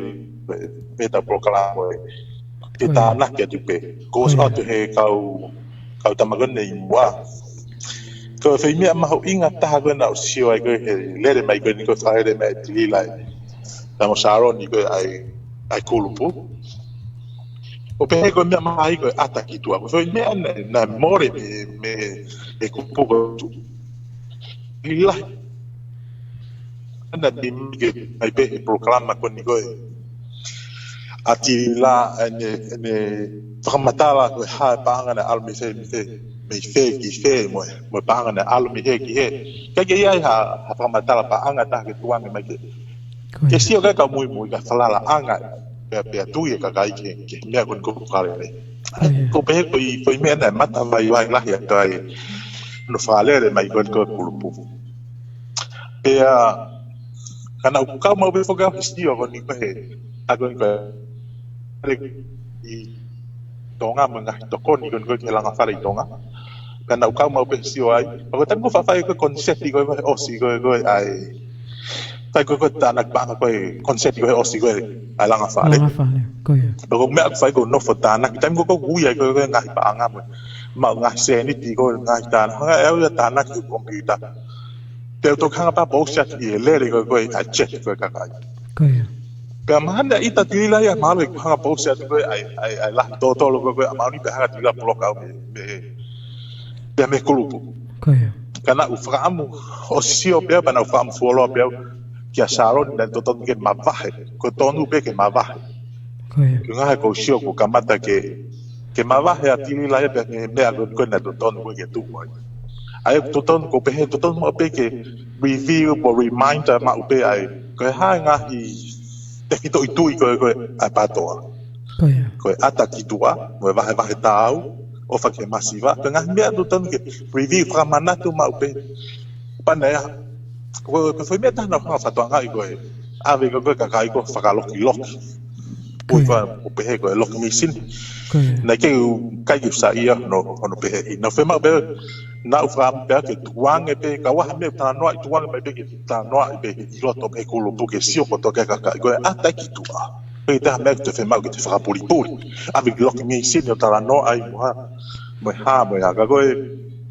beta polokalama. Kita nak ke tu be. Ko so atu he kau tamagon nei wa. Ko feinga mau ingat ta go na sio ai go he lere mai go ni ko faere mai lelei. Tamo Sharon ni go ai kulupu. O pe ko me mai go ataki tu. Ko me na more me kupu go tu. Lelei. Anda di ai pe polokalama ko ni go. Ati la ene fakamatala ko ha pangana almi se me ki fe mo pangana almi ki he ka ke ia ha fakamatala pa anga ta ke tuang me ke sio ka muy ka falala anga pe tu ye ka ke me ko kale ko pe ko me na mata vai la ya tai no falere mai ko kulupu pe kana ka mo be foga sio ko ni pe agon ko i tonga mga tokon i gon kelang afara i tonga kana ukau mau pensio ai ako tan ko fa ko concept i go osi go ai tai ko tanak bang ko concept go osi go ai lang afara ko ya ko me fa go no fota nak tan ko guya go ngai pa anga ma ngai se ni ti go ngai tan ha ya tanak i computer te to khanga pa box chat i le go ai check go ka ko ya Kamanda ita tila ya malu ko hanga post at ko ai la to lo ko amani be hanga tila block out me kulupu ko ya kana uframu o sio be bana ufam follow be kia Sharon dan to ke mavahe ko tonu be ke mavahe ko ya nga ko sio ko kamata ke mavahe atila ya be me ago ko na to tonu ko ke tu mo ai to tonu ko be to tonu be ke review or reminder ma be ai ko ha nga hi te kito itu ko ai patoa ko ataki tua mo vahe tau o fa ke masiva nga me do tan ke review fra manatu ma pe panaya ko foi me tan na fa toanga i ko ave ko ka ko fa ka loki ko fa o pe ko loki misin na ke ka ki sa ia no pe no fe ma be na ufram pe ke tuang pe ka wa me tan no tuang me pe ke tan no pe i loto pe ko lo ke sio ko to ka ko ataki tua pe ta me te fe ma ke te fra poli avec loki misin no tan no ai mo ha ko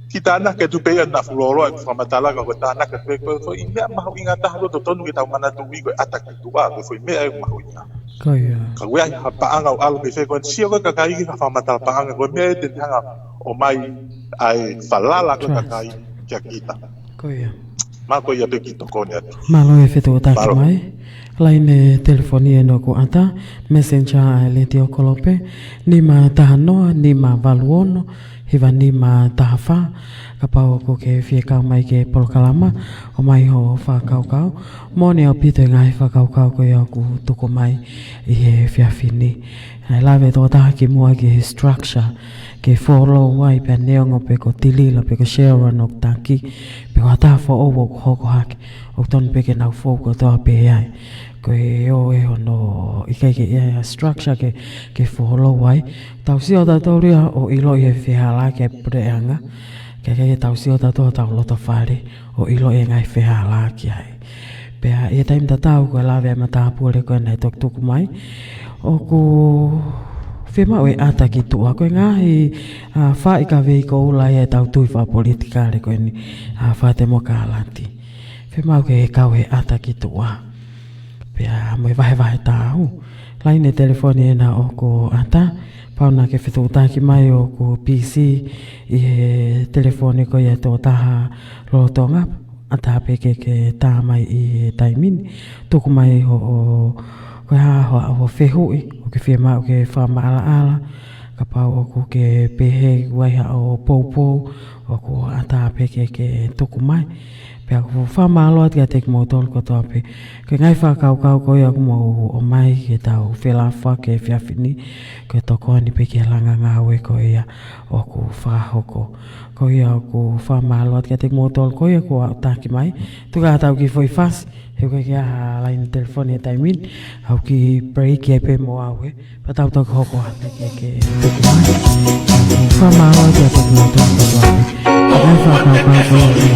kita na ke tu pe na floro fakamatala ko ta na ke ko ime ma inga ta lo to tonu ke ta mana tu ko ataki tua ko foi me ai ma inga ko ya ka we pa anga al me fe ko sio ka kai ka fakamatala pa anga ko me te hanga o mai ai falala ka kai kita ko ya ma ko ya pe kito ko ne ma lo e fetu ta mai laine telefoni no ko ata messenger le tio kolope ni ma tahano ni ma valuono hiva ni ma tahafa kapau ko ke fie ka mai ke polokalama o mai ho fa kau mo ne o pite ngai fa kau ko ya ku tuku mai i fia fini ai lave to ta ki mo ke structure ke follow wai pe neongo pe ko tilila pe ko share no taki pe ko ta fo o ko hak o ton pe ke na fo ko to pe ai ko e no i ke structure ke follow wai tau si o ta to ria o ilo e fihala ke preanga ke tau si o ta to lo to fare o ilo e ngai fihala ki ai pe e taim ta tau ko lave mata pule ko na tok tuku mai o ku fema we ataki tu ako ngai fa ika ve ko la e tau tu fa politika le ko ni fa te mo kalati fema ke ka we ataki tu pia mo vai tau laine telefoni na o ko ata pauna ke fitu ta ki mai o ko PC i telefoni ko ya to ta lo tonga ata pe ke ta mai i taimi tuku mai o ko ha o fehu o ke firma o ke fama ala ka pa o ko ke pehe wai ha o popo o ko ata pe ke tuku mai pe ko fama lo at ke motor ko to pe ke ngai fa kau ko ya mo o mai ke tau fela fa ke fia fini ke to ko ni pe ke langa ngawe ko ya o ko fa ko ya ko fama lo at ke motor ko ya ko ta ki mai tu ga tau ki foi fas he koe kia line telefoni taimi au ki break e pe mo au patau to ko ko ke tuku mai fa ma wa te ko no to ko to ai fa ka ka ko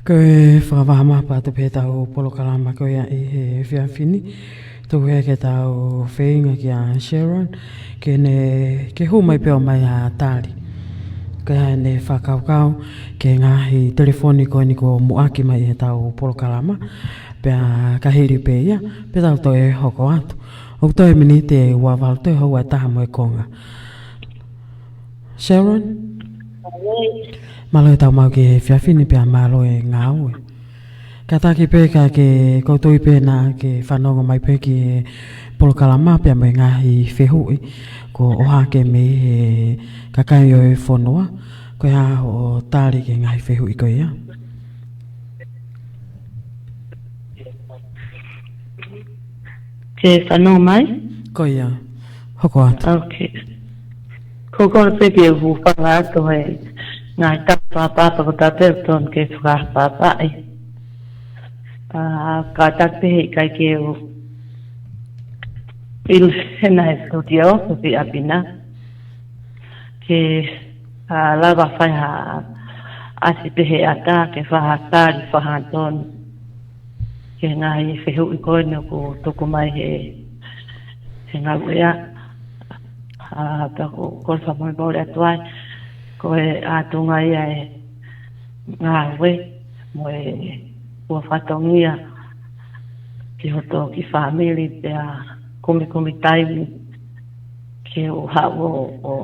Koe whakawahama pātu PTOA polokalama koe ia i he whiawhini. Tuku he ketau feinga ki a Sharon. Ke hu mai peo mai a tāri. Koe hae ne whakaukau ke ngahi telefoni koe ni ko muaki mai he tau polokalama. Pea kahiri pe ia, pe tau toi hoko atu. O toi mini te uawalu toi hau ai taha moe konga. Sharon? Malo e tau mau ki whiawhini pia malo e ngau e. Kataki pe ka ke koutui pe na ke fanongo mai pe ki polokalama pia mai ngahi whehui. Ko oha ke me he kakai o e whonoa. Koe ha o tāri ke ngahi whehui koe ia. Ke whanongo mai? Koe ia. Hoko atu. Okay. Koko te ke hu whangāto he ngai tāpāpāpa ko tāpeu ton ke whakapāpai. Ka tāpehe kai ke o il hena e studio ko pi apina. Ke lava whai ha asi pehe ata ke whahatari whahaton. Ke ngai whehu i koe no ko toko mai he Te ngā wea, pako kolfa moi bore atuai, ko e atunga ia e ngā we, mo e ua whatongia, ki hoto ki whamiri, pia kumi taimi, ki o hawo o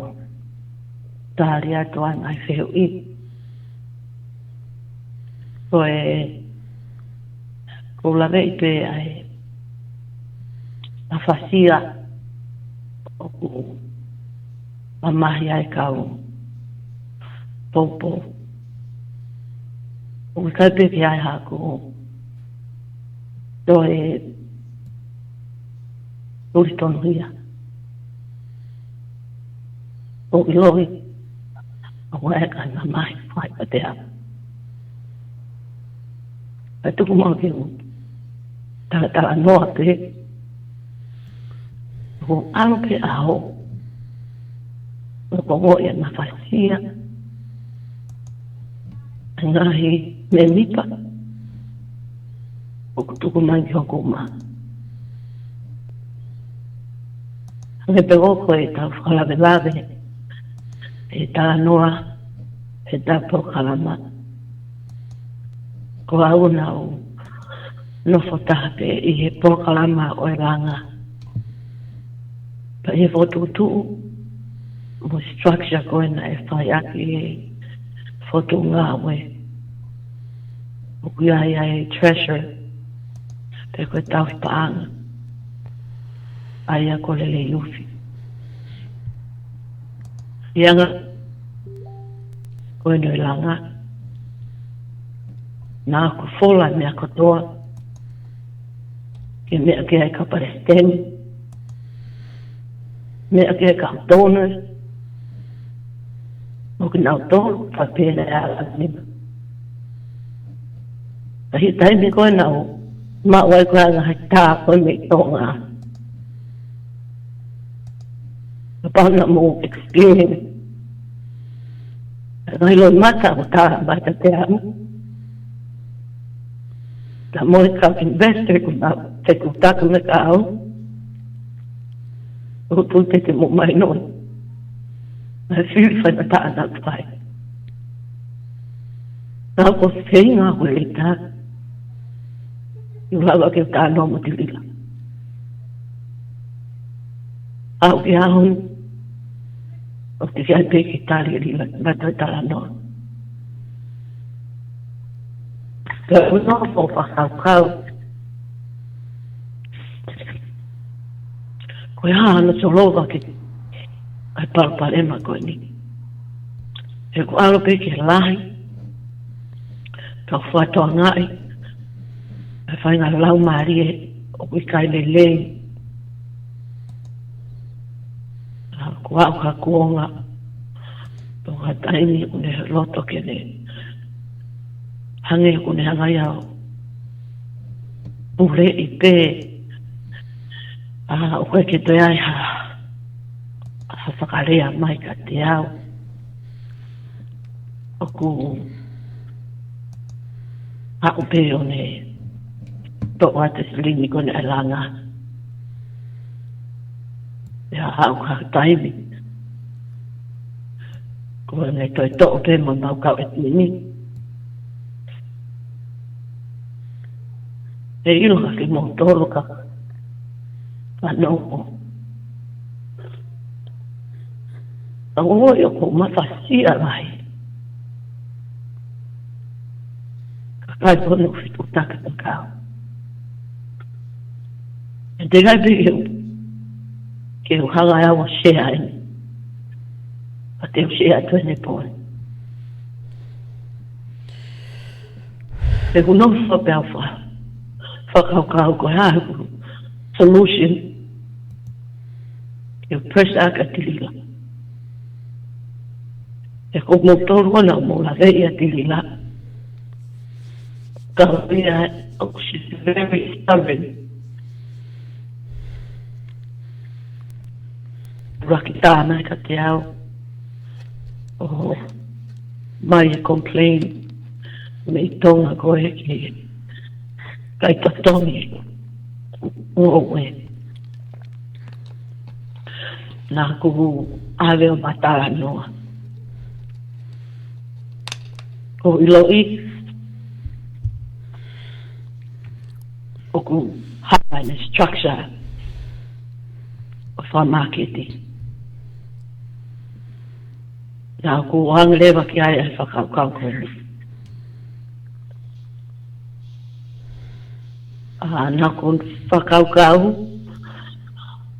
tāri atua ngai wheu i. Ko e lawe i pe ai a whasia o ku a mahi ai kau popo. O i kai pepe ai haku do e uri tonu hia. O i loi o weka na mai whai pa te hapa. Ai tuku mau ki u tala noa pe o alo pe aho o kongo ia na whasia ngahi me mipa o kutuku mai ki hoko ma nge pe oko e tau whalawe e tala noa e tau polokalama ko au na o nofo tahape i he polokalama o e langa pa he fotutu mo structure ko na e whai aki e fotu ngā we o kuia ia e treasure pe koe tau paanga aia ko lelei ufi ianga koe no i langa nā ku fola mea kotoa ke mea ke ai kaparesteni mea ke ai donors o ki nau tōru whapena e ala nima ahi taimi koe nau ma wai koe anga hai tā koe me tōnga pauna mo experience ngai loi mata o tā mata te amu ta mo ka investor ku na te ku taka me ka au o tu te mo mai no na feel fa ta na pai na ko feinga huelita eu lava que ta no mo tilila au ki ahun o te kia pe ki tali lila na ta tala no Pero no fo whakau. Koe haa ana tolowa ki ai parparema koe ni. E ko alo pe ki lahi, ka whatoa ngai, e whainga lau marie o kui kai lelei. Ko au ka kuonga, to ka taimi une loto ke ne. Hange kune hanga iau ure i pe o koe ke toi ai ha whakarea mai ka te au o ku hau pe o ne toa te slini kone alanga ia hau ka taimi kua ne toi toa pe mo mau kau e tini e iloka ki mo tolo ka fanongo. A oi o ko mawhasia mai. Ka kai pono fitu taka ta kau. E te gai pe ke u hanga awa shea ini. A te u shea tuene pone. E kuno whape au wha. Whakau ko hahu solution e press aka tilila e ko motor ona mo la veia tilila ka ia she's very stubborn rakita na ka te au oh mai complain me tonga ko e ki kai tatongi o we Nā kuhu awe o matara noa. Ko iloi o ku hapa na structure o whamaketi. Nā ku hanglewa ki ai ai whakaukau koe. Nā ku whakaukau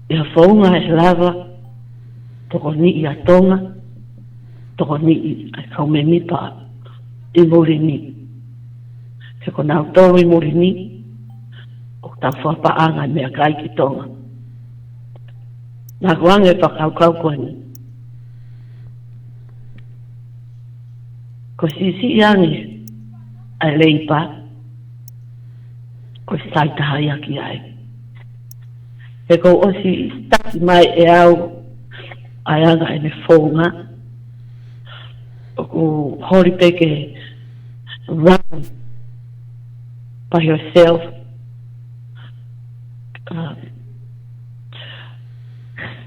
ia whaunga e lava toko ni i atonga, toko ni i kaumemipa i morini. Te ko nau tōru i morini, o ta whapaanga mea kai ki tonga. Nā kuange whakaukau koe ni. Ko sisi iangi ai leipa, ko saitaha aki ai. E ko osi staki mai e au ai anga e me whaunga. O ku hori peke run by yourself.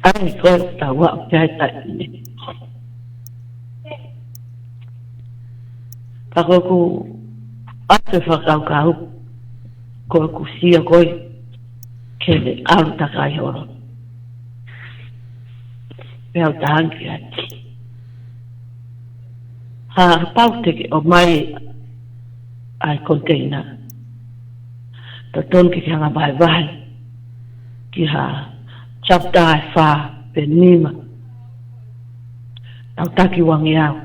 Ai koe ta wau kia taimi. Kako ku ate whakaukau koe ku sia koe ke le aru takai horo. Pēo tahanki ai. Pau teke o mai ai container. Ta tonki ki hanga vai vai. Ki ha chapta ai wha pe nima. Tau taki wangi au.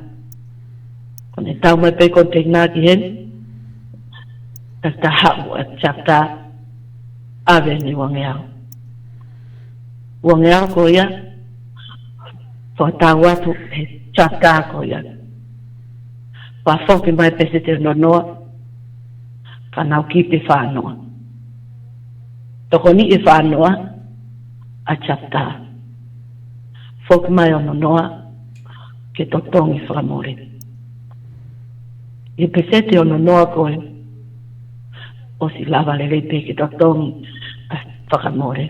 Kone tau mai pe container ki hen. Ta hau a chapta ave ni wangi au. Wangi au ko ia. Fo tau atu he chapta ko ia. Pa foki mai pese te nonoa, ka nau ki te whanoa. Toko ni e whanoa, a chapta. Foki mai o nonoa, ke totongi whakamore. I pese te o nonoa koe, o si lava lelei pe ke totongi whakamore.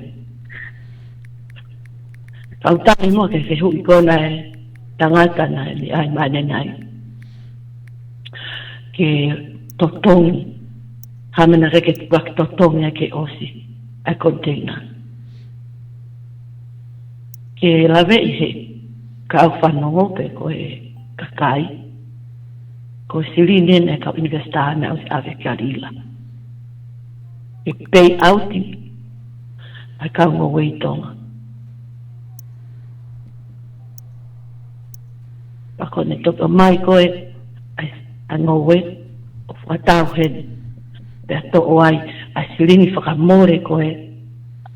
Kau tahi mua ke se hui kona e tangata na ni ai mane nai. Ke totongi, hamena reke wak totongi ke osi, a container. Ke lawe i he, ka au fanongo pe koe kakai, ko silinen e ka investa me au ave karila. E pay outi, a ka ungo weitonga. Pako ne toka mai koe, angowe o whatau hene. Pea to'o ai, a silingi whakamore koe,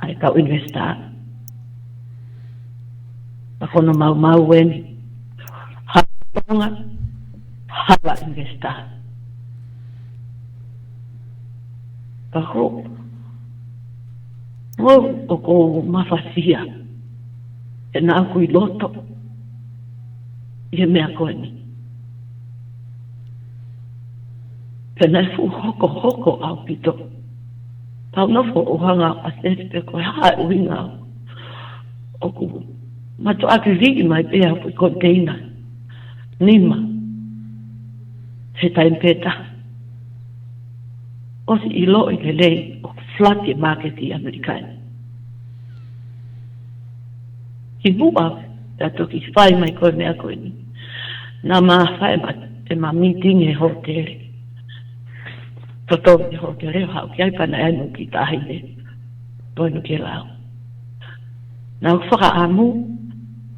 ai kau investa. Pakono mau weni, hatonga, hala investa. Pako, o ko mafasia, e na aku i loto, i mea koe ni. Pena fu hoko au pito. Pau na fo ohanga a sepe koe hae uhinga. Oku mato aki ligi mai pea pui container. Nima. He taimpeta. Osi ilo i lelei o flati marketi Amerikani. Ki mua tato ki whai mai koe mea koe ni. Nā maa whai ma e ma meeting e hoteli. Toto ni ho ke reo hau ki ai pana e no ki tahine. Toi no ke lau. Nā whaka amu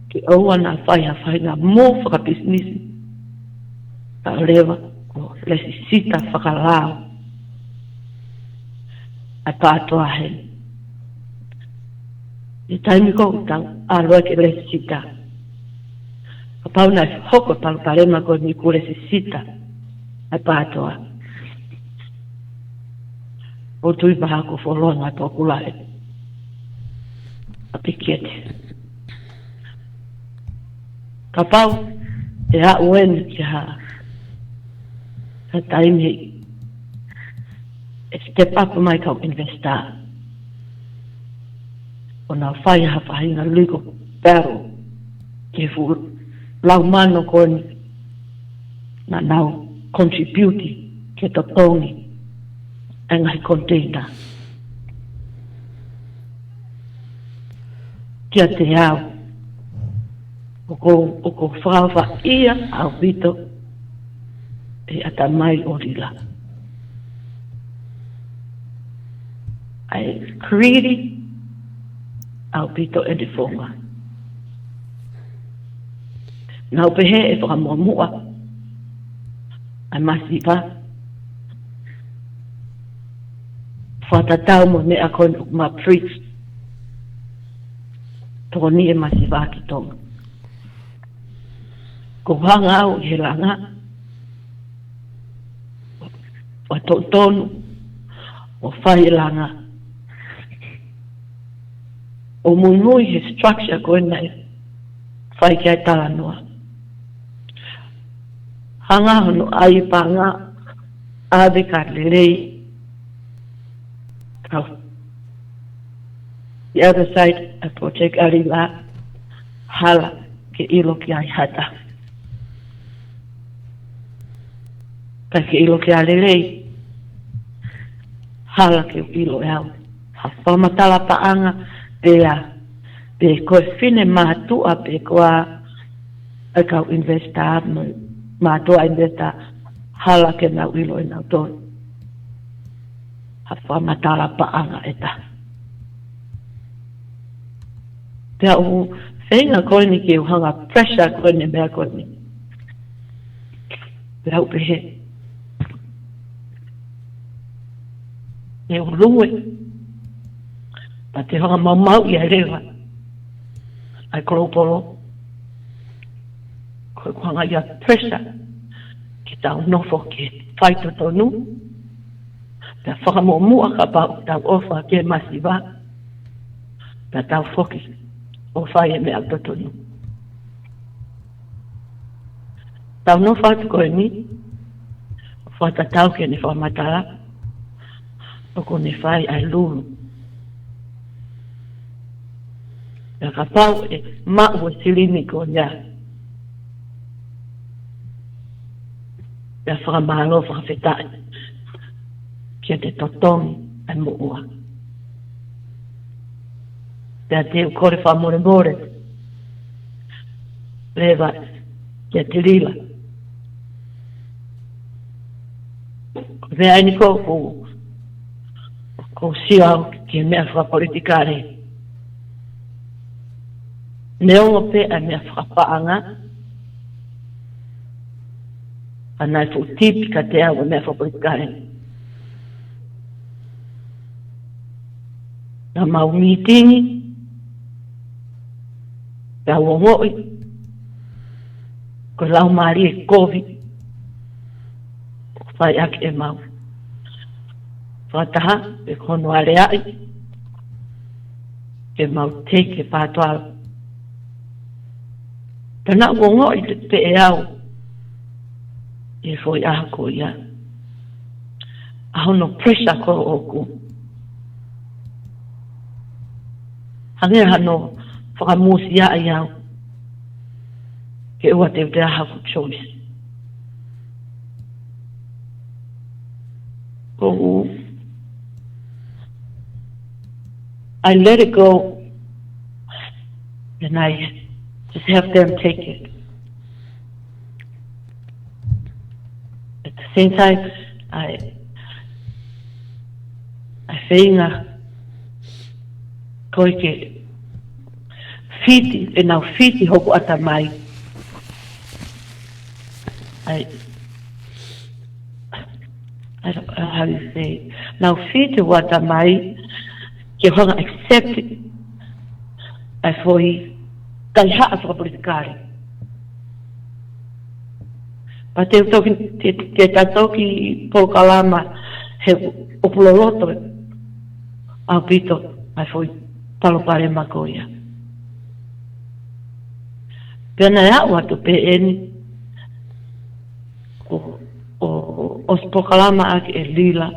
ki aua nā whai ngā mō whaka business. Ta rewa ko lesi sita whaka lau. Ai pātoa hen. I taimi kou tau aroa ke lesi sita. Ka pau nā hoko palparema ko ni ku lesi sita. Ai pātoa. O tui paha ko wholonga e pokulae. A pikete. Ka pau e a uen ki ha. Ka taimi e step up mai kau investa. O nā whai ha whahinga lugo battle ke fu lau mano koni na nau contribute ke totongi e ngai container kia te au o ko whawha ia au vito e ata mai o rila. Ai kriri au vito e te whonga. Nau pehe e whakamua ai masipa whatatau mo me a koe ma preach toko ni e masipa ki tonga. Ko hanga au he langa o tonu o whai langa o munui he structure koe nei whai kia tala noa. Hanga hono ai panga ave ka lelei kau. The other side a project arila hala ke ilo ki ai hata. Ka ke ilo ki a lelei hala ke ilo e au. Ha whamatala paanga pe koe fine mahatua pe koa e kau investa mahatua investa hala ke nau ilo e nau tonu. Ha whamatala paanga eta. Pea u feinga koe ni ke uhanga pressure koe ni mea koe ni. Pea u pehe. E u lungue. Pa te hanga mau i a rewa. Ai kolopolo. Koe kuhanga i a pressure. Ki tau nofo ke whaito tonu. Pea whakamomua ka pau tau ofa ke masiva. Pea tau foki. O whai e mea totonu. Tau no whatu koe ni. Whata tau ke ne whamatala. O ko ne whai ai lulu. Pea ka pau e mau e silini ko nia. Pea whakamalo whakawhetai. Kia te totongi ai muua. Pea te ukore whamore more. Lewa kia te rila. Vea ni ko sio au ki mea whapolitikare. Neongo pe a mea whapaanga. Anai fu tipi ka te au mea whapolitikare. Na mau meetingi. Pea wongoi, ko lau maari e kovi, whai ake e mau. Whataha, e kono ale ai, e mau teke pātuala. Pena wongoi te pe e au, e fwoi aha ko ia. Aho no pressure ko oku. Hange hano, whakamusia ai au. Ke ua te have a choice. Oh, I let it go. And I just have them take it. At the same time, I feinga koe ke fiti, enau fiti hoku ata mai. I don't know how you say it. Now fiti wata mai, ke honga accept it. Ai foi kai haa whakapolitikare. Pa te tatoki polokalama he opuloloto au pito ai foi palopare makoia. Pena ea watu pe eni o spokalama ake e lila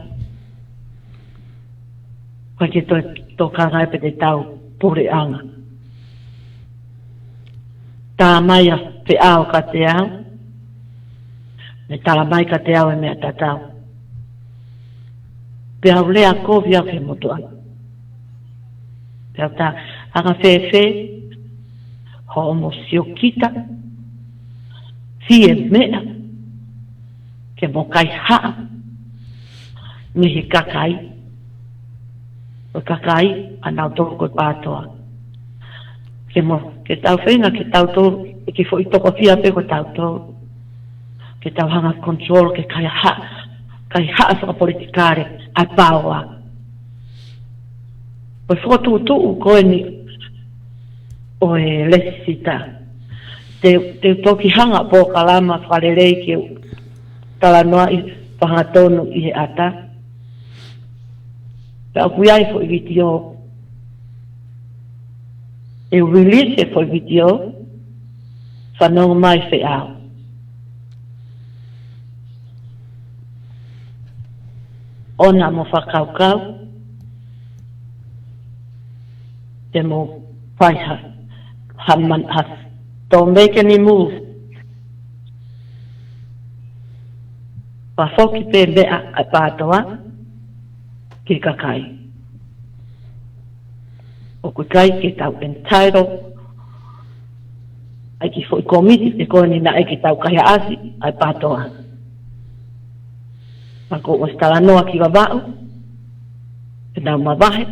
kwa ke to kangai pe te tau pore anga. tā mai a wheao ka te au, me tala mai ka te au e mea tatau. Pea au lea kovi au ke motua. Pea au tā, anga whewhe, ho omo siokita, fie mea, ke mo kai haa, mihi kakai, o kakai, anau toko koe pātoa. Ke tau whenga, ke tau tō, e ke fo i toko fia pe ko tau tō. Ke tau hanga control, ke kai haa whakapolitikare, ai pāua. Koe whakatū koe ni, o e lesita. Te toki hanga polokalama whalelei ke tala noa i whangatonu i he ata. Pea kuiai fo i vitio, e release e fo i vitio, fanongo mai wheao. Ona mo whakaukau, te mo whaiha, don't make any move. Whafoki pe mea a pātoa, ki kakai. O kukai ki tau entitled, ai ki fo i komiti te koe ni na ai ki tau kaya asi, ai pātoa. Mako o stala noa ki wawau, e nau mavahe,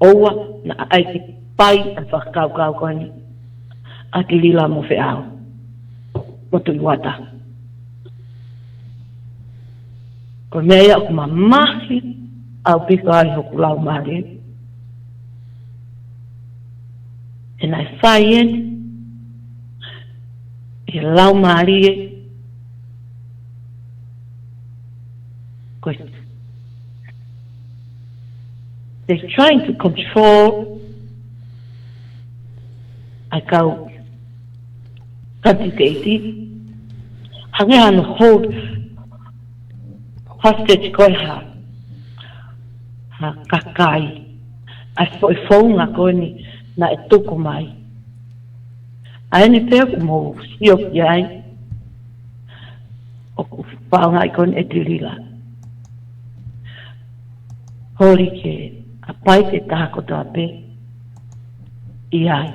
oua na ai ki pai a whakaukau koe ni, a ki lila mo wheao, mo tui wata. Ko mea ia o mahi au piko ai hoku lau maari. E nai whai en, e lau maari e, ko they're trying to control I kau kataki, hange hold hostage koe ha kakai, a feinga koe ni na e tuku mai. A ene pēr ku mo siok iai, o ku whaonga i koe e tirila. Hori ke a pai te taha kotoa pe, iai.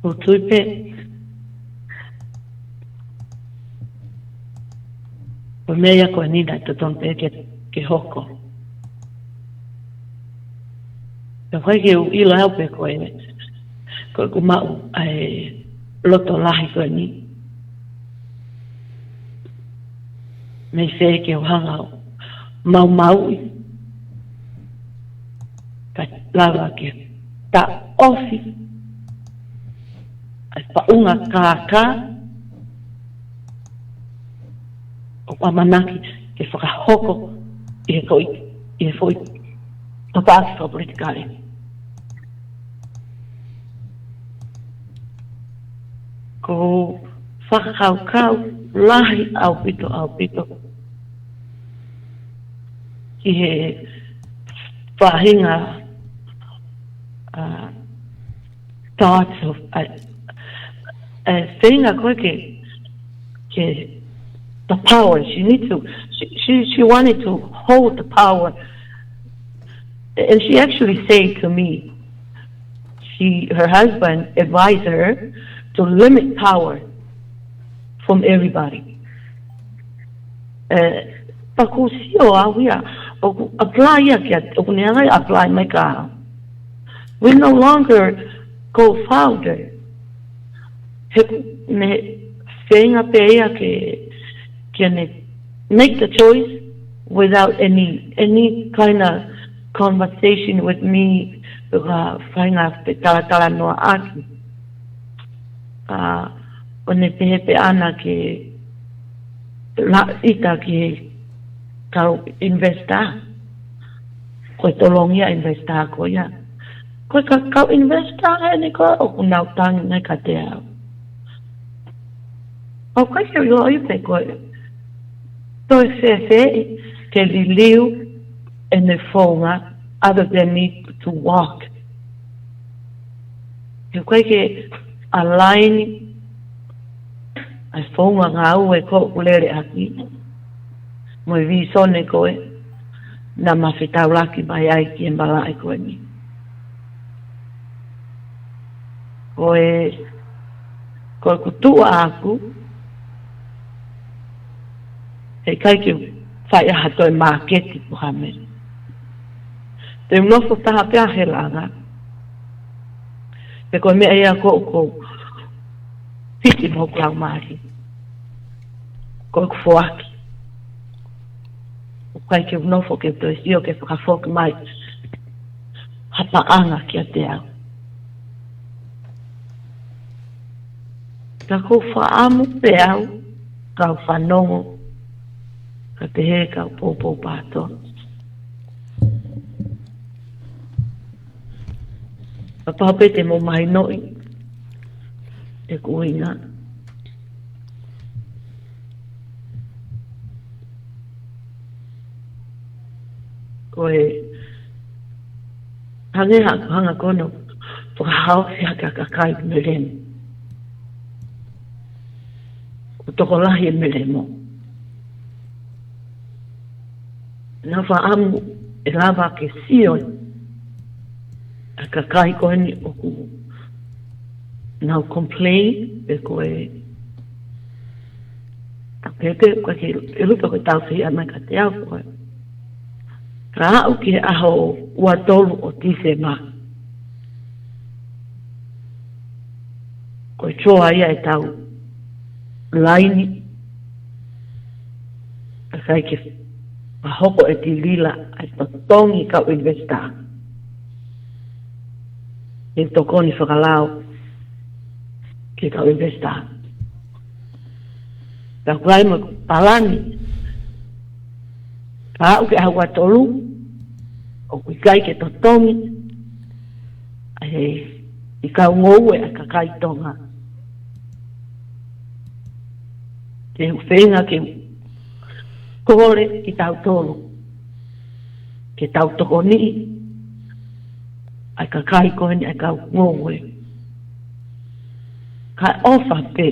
O tuipe, o mea koe nina te tonpe ke hoko. Ka koe ke u ila haupe koe ku mau ai loto lahi koe ni. Mei se ke u hanga mau ka lava ke ta ofi ai paunga kākā o pamanaki ke whakahoko i he foi tapaki wha politikare. Ko whakaukau lahi au pito ki he whahinga thoughts of feinga koe ke the power. She wanted to hold the power, and she actually said to me, her husband advised her to limit power from everybody. Pakusio awia apply apply my car. We're no longer co-founder. Me feinga peia ke make the choice without any kind of conversation with me. Feinga pe tala noa aki. O ne pehepe ana ke la ita ke kau investa. Koe tolongia investa ko ya. Koe kau investa e ni koe o kunau tangi ngai ka te au. O kai ke yo I pe ko. Toi se ke li liu in the fonga other than need to walk. Ke kai ke align ai fonga ngā ue ko ulere aki. Mo vi sone koe na mawhitau laki mai ai ki e malai koe ni. Koe kutua aku e kai ki whai aha toi māketi puhame. Te unofo taha pia he langa. Pe koe mea ia ko piti mo klau mahi. Koe kufuaki. Kai ke unofo ke toi sio ke whakafoki mai. Hapaanga ki a te au. Ka ko whaamu pe au, kau fanongo, ka te he kau pōpō pāto. Ka pāpete mo mai noi, e uhinga. Koe, hangeha hanga kono, whakahau whiaka kakai me remu. Toko lahi e mele mo. Nā whaamu e lawa ke sio a kakai koe ni oku. Nau complain e koe pete koe ke rupa koe tau whia mai ka te au koe. Ka au ki aho ua tolu o tise ma. Koe choa ia e tau laini a kai ke pahoko e tilila ai totongi kau investa e tokoni whakalao ke kau investa ka kuai ma palani ka au ke hawa tolu o kui kai ke totongi ai i kau ngou e a kakai tonga ke feinga ke kore ki tau tolu ke tau tokoni ai kakai koe ni ai kau ngowe ka ofa pe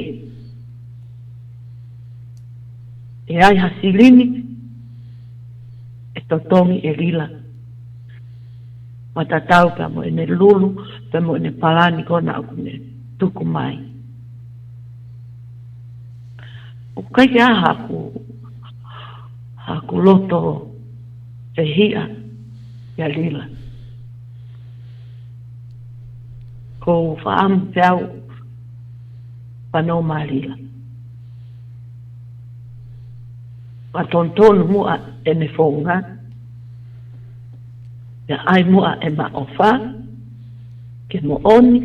e ai hasilini e totongi e lila matatau pa mo ene lulu pa mo ene palani kona au kune tuku mai o kai ke aha haku loto e hia ia lila ko whaam te au whanau mā lila wa tontonu mua e ne whonga ia ai mua e ma ofa ke mo oni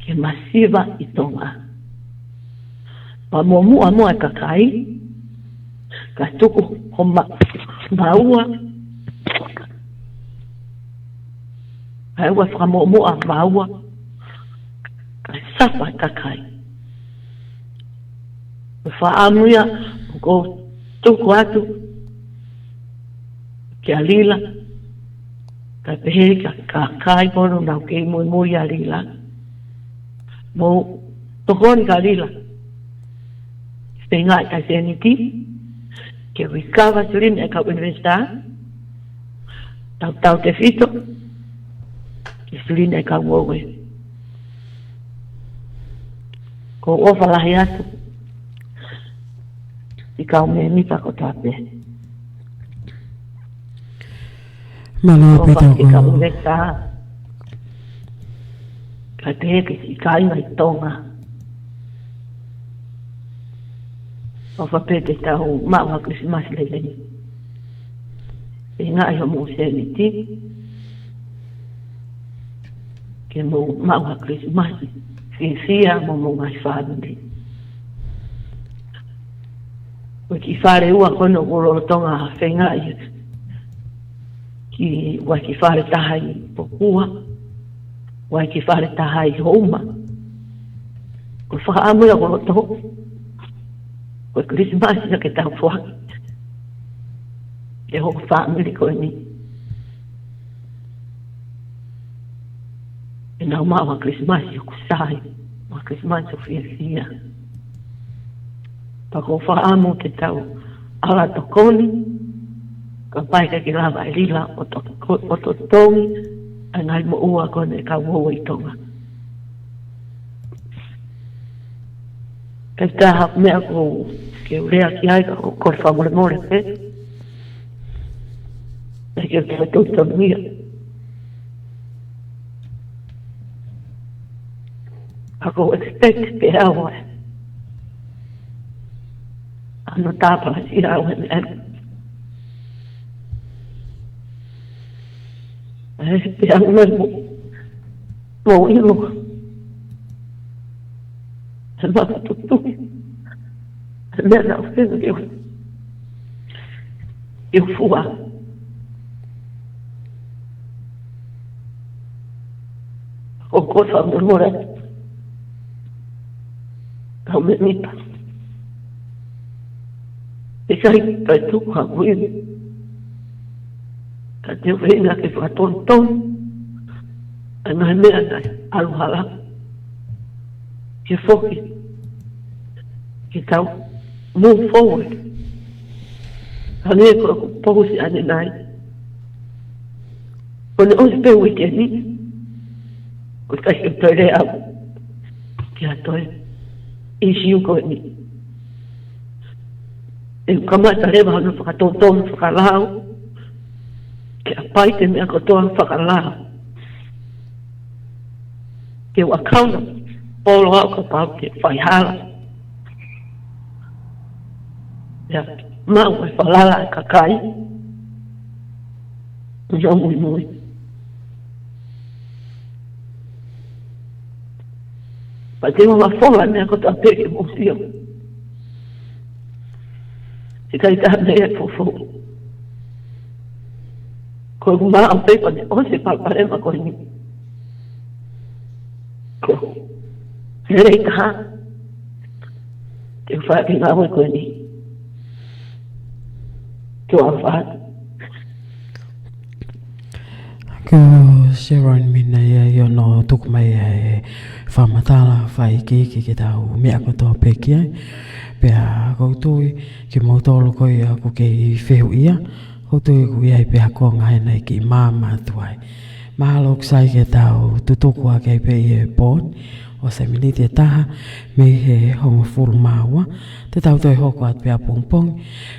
ke masiva i tonga pa mo mua kakai ka tuku ho maua ai wa fra mo mua maua ka sapa kakai fa amuia ko tuku atu ke alila ka pehe ka kakai pono na ke mo alila mo tokon ka alila feinga ka seniti ke wikawa tulin e ka universita tau te fito ke tulin e ka wowe ko ofa lahi atu i ka ume nipa ko tape Malo PTOA ke ka universita ka te heke i ka inga i tonga o whapete tau maua Christmas lelei. E ngā iho mō seniti. Ke mō maua Christmas. Fia mō ngai whānuri. O ki whare ua kono kororotonga whenga i. Ki wai ki whare taha i pokua. Wai ki whare taha i homa. Ko whaamu ya ko to. Ko Christmas ya ketau fua. E ho family ko ni. E na ma Christmas ya ku sai. Ma Christmas o fia. Pa ko whaamu ketau ala to koni. Ka pai ka ki lava e lila o to tongi. Angai mo ua kone ka woa i tonga. Kei taha mea ko ke urea ki ai ka ko whamore more pe. E ke te tūta mia. Ako expect ke awa. Ano tāpa si awa me anu. Pe anu mo ilo. Maka tutu. Mea na uwhenga eu fua. O kosa murmura. Kau me mipa. E kai kai tuku ha kuini. Ka te uwhenga ke whatonton. Angai mea nai aluhala. Ke foki. Ketau move forward. Hane ko pose ane nai. Kone o spe wikeni. Ko kai ke tere au. Ki atoe. Isi uko ni. E kamata rewa hana whakatoton whakalao. Ke apaite mea kotoa whakalao. Ke wakauna. Polo au ka pau ke whaihala. Ya, mau e whalala e kakai. Uja mui mui. Pa te ma whola mea ko ta peke mōsio. Te kai ta mea fofo. Ko ma au pepa ne ose palparema ko ni. Ko lelei taha. Te whaake ngāwe ko ni. Ko Sharon Minna ia no tuku mai e fakamatala Kaekehe ketau mea kotoa peki ai. Pea koutui ki mautolo ko ia ko kei whehu ia. Koutui ku ia i pea konga hena ki māma tuai. Mahalo ksai ketau tutuku a kei pe i e pōn. O se miniti e taha me he hongo furu maua. Te tau toi hoko at pia pongpong.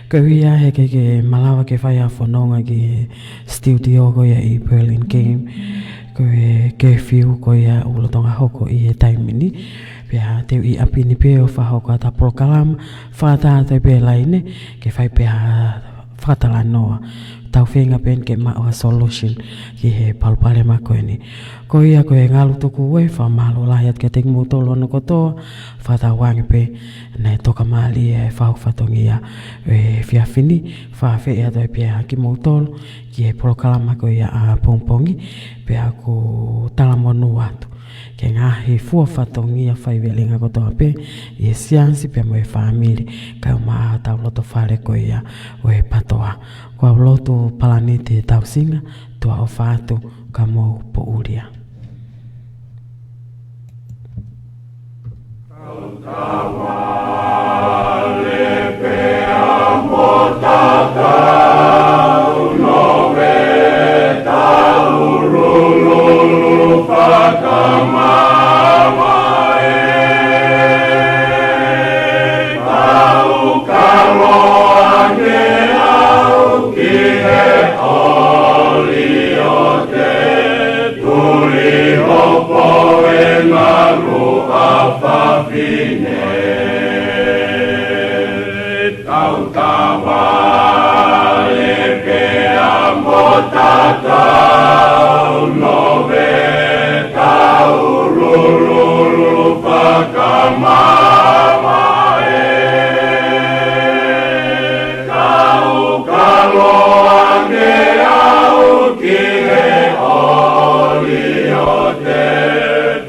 Ko ia he ke malawa ke whai a fanongo ki studio ko ia i Berlin Game. Ko e ke whiu ko ia ulotonga hoko i e taimi ni. Pia teu i apini pia o whahoko at a polokalama. Whakatata pia laine ke whai pia whakatala noa. Tau feinga pen ke maua solution ki he palpale mako ni. Ko ia ko e ngalu tuku we whamalo lahiat ke te mutolo no kotoa. Whata wangi pe nei toka mali e whau whatongia e whiawhini. Whawhi ea toi pia ki mutolo ki he polokalama ko ia a pongpongi. Pia ko talamonu atu. Ke ngahi fua whatongia whaiwelinga kotoa pe. I e siansi pia mo e whamiri. Kai maa tau loto whare ko ia o e patoa. Kua Lotu palaniti tau singa, tua o whātu ka mou po uria.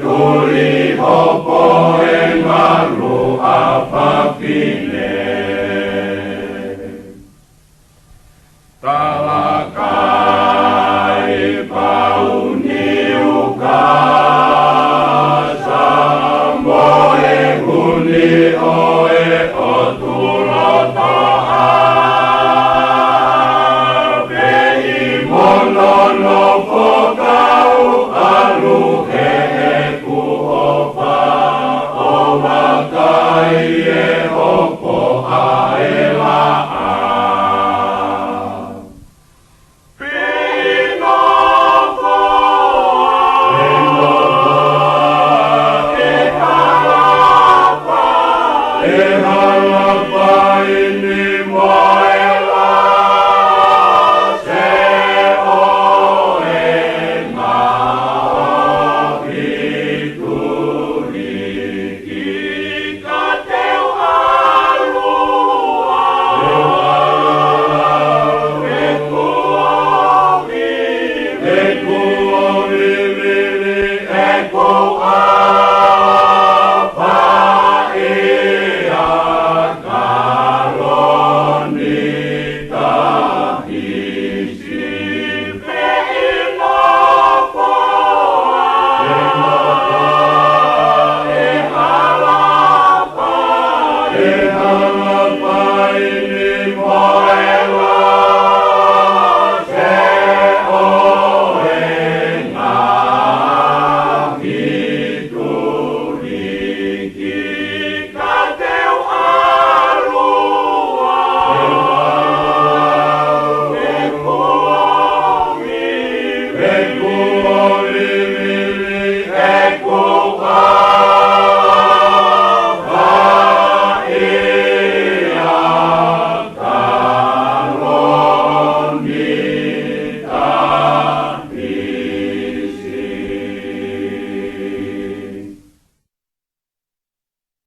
Tuli hopo enau Ta